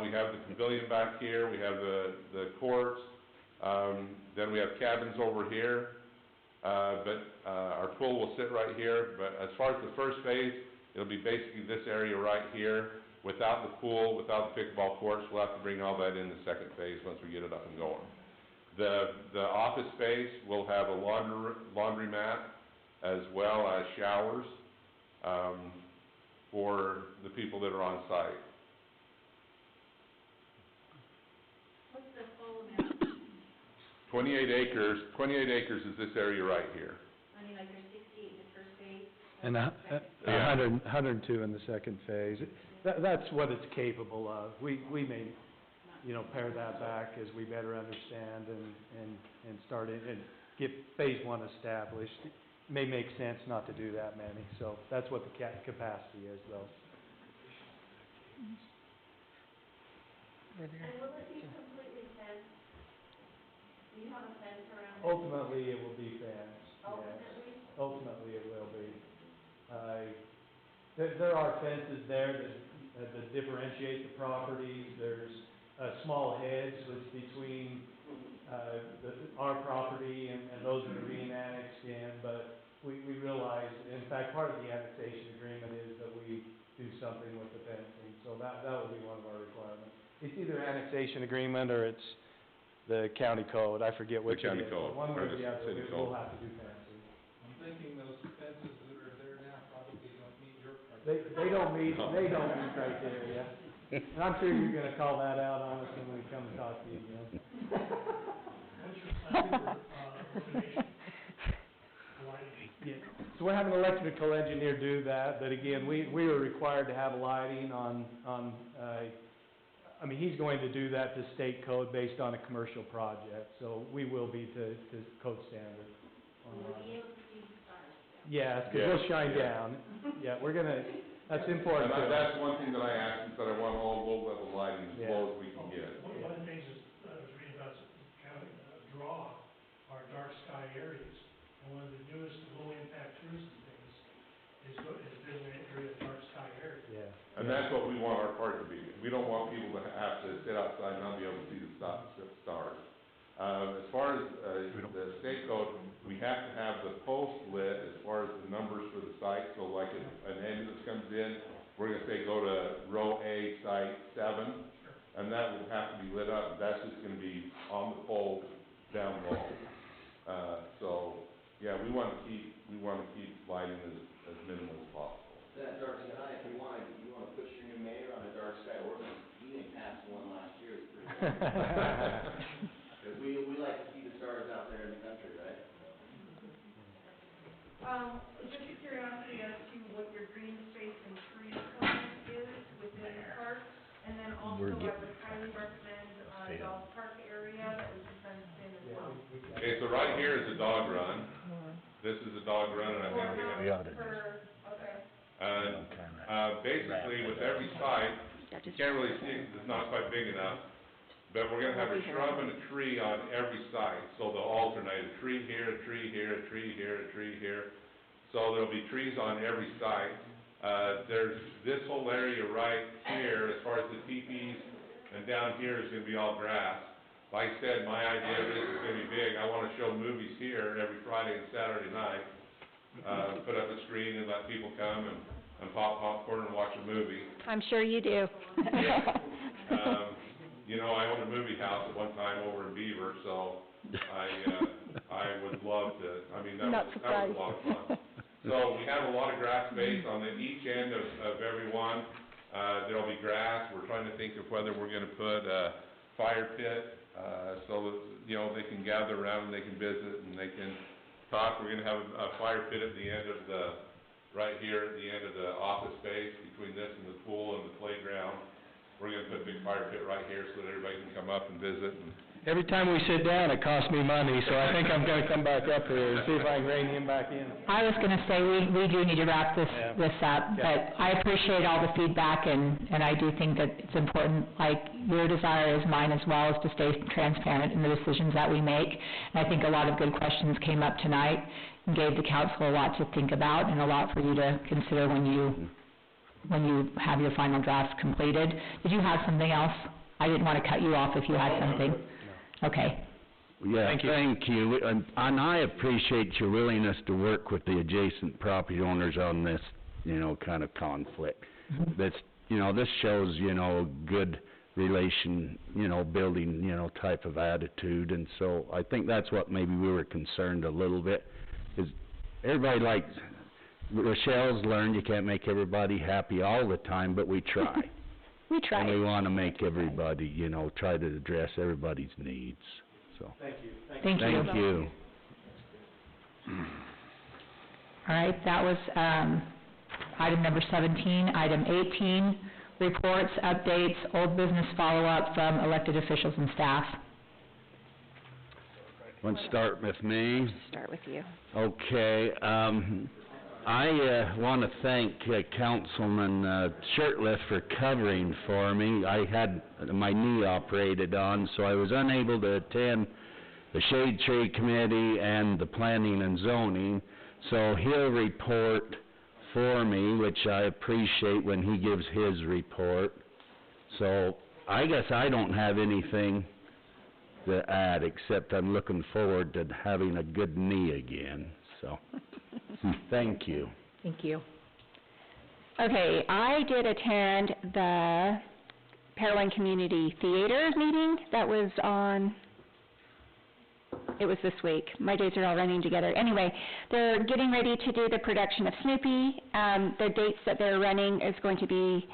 We have the pavilion back here, we have the courts, then we have cabins over here, but our pool will sit right here. But as far as the first phase, it'll be basically this area right here. Without the pool, without the pickleball courts, we'll have to bring all that in the second phase once we get it up and going. The office space will have a laundromat as well as showers for the people that are on site. What's the full amount? 28 acres is this area right here. I mean, like there's 68 in the first phase? And 102 in the second phase. That's what it's capable of. We may, pare that back as we better understand and start it and get phase one established. It may make sense not to do that many, so that's what the capacity is, though. And will it be completely fenced? Do you have a fence around it? Ultimately, it will be fenced, yes. Ultimately? Ultimately, it will be. There are fences there that differentiate the properties. There's a small hedge that's between, our property and those that are being annexed in, but we realize, in fact, part of the annexation agreement is that we do something with the fencing, so that will be one of our requirements. It's either annexation agreement or it's the county code, I forget which it is. The county code, One way or or the the other, city we'll code. have to do fencing. I'm thinking those fences that are there now probably don't meet your They don't meet criteria. And I'm sure you're gonna call that out on us when we come and talk to you again. What's your plan for, illumination? Lighting? Yeah, so we're having an electrical engineer do that, but again, we are required to have lighting on, I mean, he's going to do that to state code based on a commercial project, so we will be to code standard. Will we be able to see the stars? Yes, 'cause we'll shine down. Yeah, we're gonna, that's important to us. That's one thing that I asked, is that I want all low-level lighting as low as we can get. One of the things I was reading about county, draw are dark sky areas. And one of the newest low-impact tourism things is building an area of dark sky area. Yeah. And that's what we want our park to be. We don't want people to have to sit outside and not be able to see the stars. As far as, the state code, we have to have the post lit as far as the numbers for the site. So like if an ambulance comes in, we're gonna say go to row A, site 7, and that will have to be lit up. That's just gonna be on the pole down low. So, yeah, we wanna keep lighting as minimal as possible. That dark sky, if you wanna push your new mayor on a dark sky ordinance, he didn't pass one last year, it's pretty good. Cause we like to see the stars out there in the country, right? Just a curiosity as to what your green space and tree plan is within the park, and then also I would highly recommend a dog park area that would be fenced in as well. Okay, so right here is a dog run. This is a dog run, and I think we have. Basically, with every site, you can't really see it because it's not quite big enough, but we're gonna have a shrub and a tree on every site, so they'll alternate, a tree here, a tree here, a tree here, a tree here. So there'll be trees on every site. There's this whole area right here, as far as the teepees, and down here is gonna be all grass. Like I said, my idea of this is gonna be big. I wanna show movies here every Friday and Saturday night. Put up a screen and let people come and pop popcorn and watch a movie. I'm sure you do. You know, I owned a movie house at one time over in Beaver, so I would love to, I mean, that was a lot of fun. So we have a lot of grass space on each end of every one. There'll be grass. We're trying to think of whether we're gonna put a fire pit, so that, you know, they can gather around and they can visit and they can talk. We're gonna have a fire pit at the end of right here at the end of the office space, between this and the pool and the playground. We're gonna put a big fire pit right here so that everybody can come up and visit. And Every time we sit down, it costs me money, so I think I'm gonna come back up here and see if I can rein him back in. I was gonna say, we do need to wrap this up, but I appreciate all the feedback, and I do think that it's important, like, your desire is mine as well, is to stay transparent in the decisions that we make. And I think a lot of good questions came up tonight, and gave the council a lot to think about, and a lot for you to consider when you have your final drafts completed. Did you have something else? I didn't wanna cut you off if you had something. Okay. Yeah, thank you. And I appreciate your willingness to work with the adjacent property owners on this, you know, kind of conflict. That's, you know, this shows, you know, good relation, you know, building, you know, type of attitude. And so I think that's what maybe we were concerned a little bit, is everybody, like Rochelle's learned, you can't make everybody happy all the time, but we try. We try. And we wanna make everybody, you know, try to address everybody's needs, so. Thank you. Thank you. Thank you. All right, that was, item number 17. Item 18, reports, updates, old business follow-up from elected officials and staff. Want to start with me? Start with you. Okay, I wanna thank Councilman Shirtliff for covering for me. I had my knee operated on, so I was unable to attend the Shade Tree Committee and the Planning and Zoning, so he'll report for me, which I appreciate when he gives his report. So, I guess I don't have anything to add, except I'm looking forward to having a good knee again, so, thank you. Thank you. Okay, I did attend the Parowan Community Theater meeting that was it was this week. My days are all running together. Anyway, they're getting ready to do the production of Snoopy. The dates that they're running is going to be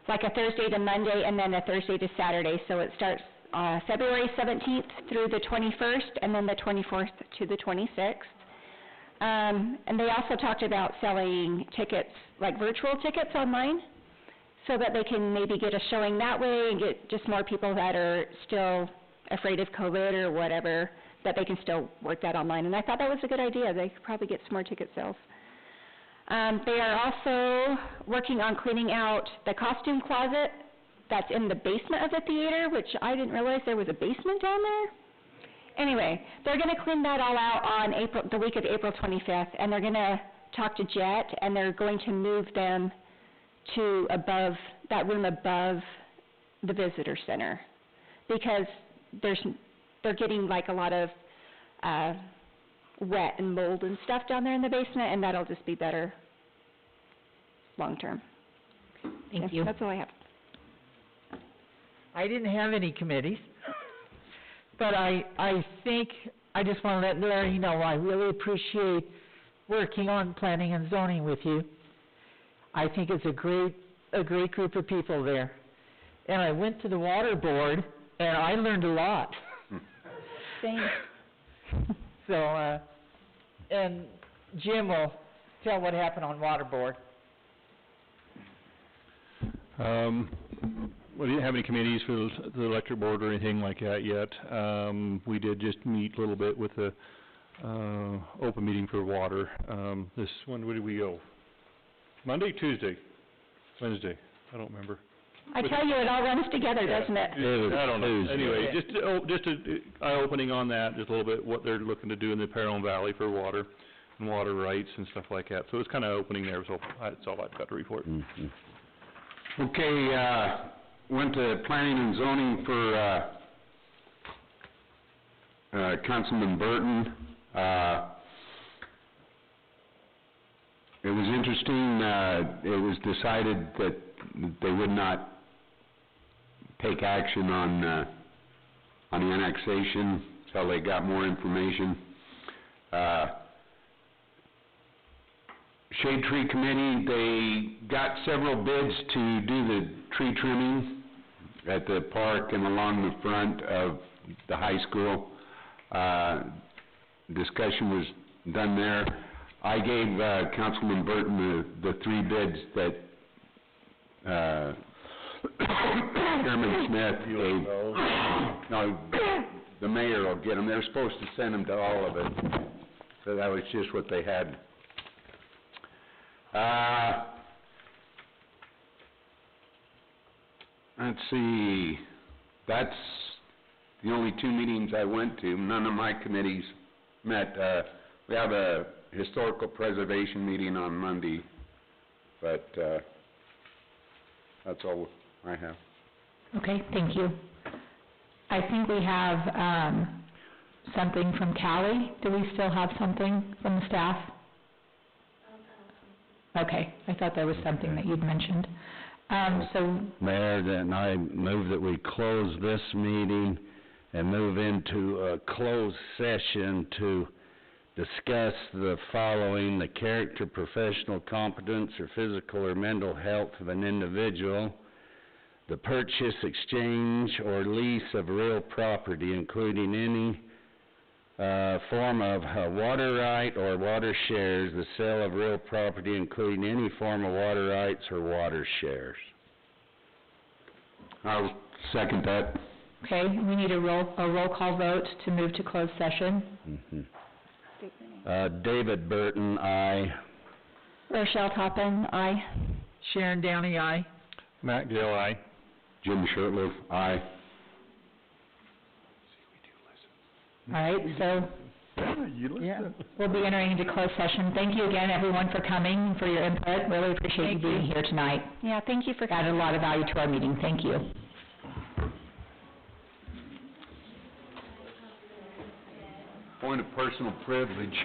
like a Thursday to Monday and then a Thursday to Saturday. So it starts February 17th through the 21st and then the 24th to the 26th. And they also talked about selling tickets, like virtual tickets online, so that they can maybe get a showing that way and get just more people that are still afraid of COVID or whatever, that they can still work that online. And I thought that was a good idea. They could probably get some more ticket sales. They are also working on cleaning out the costume closet that's in the basement of the theater, which I didn't realize there was a basement down there. Anyway, they're going to clean that all out on the week of April 25th, and they're going to talk to Jet, and they're going to move them to that room above the visitor center, because they're getting like a lot of wet and mold and stuff down there in the basement, and that'll just be better long term. Thank you. That's all I have. I didn't have any committees, but I think I just want to let Larry know I really appreciate working on planning and zoning with you. I think it's a great group of people there. And I went to the water board, and I learned a lot. Thanks. So, and Jim will tell what happened on water board. We didn't have any committees for the electric board or anything like that yet. We did just meet a little bit with the open meeting for water. When did we go? Monday, Tuesday, Wednesday, I don't remember. I tell you, it all runs together, doesn't it? I don't know. Anyway, just an eye-opening on that, just a little bit what they're looking to do in the Parowan Valley for water and water rights and stuff like that. So it's kind of opening there, so that's all I've got to report. Mm-hmm. Okay, went to planning and zoning for Councilman Burton. It was interesting, it was decided that they would not take action on the annexation until they got more information. Shade Tree Committee, they got several bids to do the tree trimming at the park and along the front of the high school. Discussion was done there. I gave Councilman Burton the three bids that Chairman Smith gave. No, the mayor will get them. They're supposed to send them to all of it. So that was just what they had. Let's see. That's the only two meetings I went to. None of my committees met. We have a historical preservation meeting on Monday, but that's all I have. Okay, thank you. I think we have something from Callie. Do we still have something from the staff? Okay, I thought there was something that you'd mentioned. So, Mayor, then I move that we close this meeting and move into a closed session to discuss the following: the character, professional competence, or physical or mental health of an individual, the purchase, exchange, or lease of real property, including any form of water right or water shares, the sale of real property, including any form of water rights or water shares. I'll second that. okay, we need a roll call vote to move to closed session. David Burton, aye. Rochelle Toppin, aye. Sharon Downey, aye. Matt Gill, aye. Jim Shirtliff, aye. All right, so we'll be entering into closed session. Thank you again, everyone, for coming, for your input. Really appreciate you being here tonight. Yeah, thank you for coming. Added a lot of value to our meeting. Thank you. Point of personal privilege.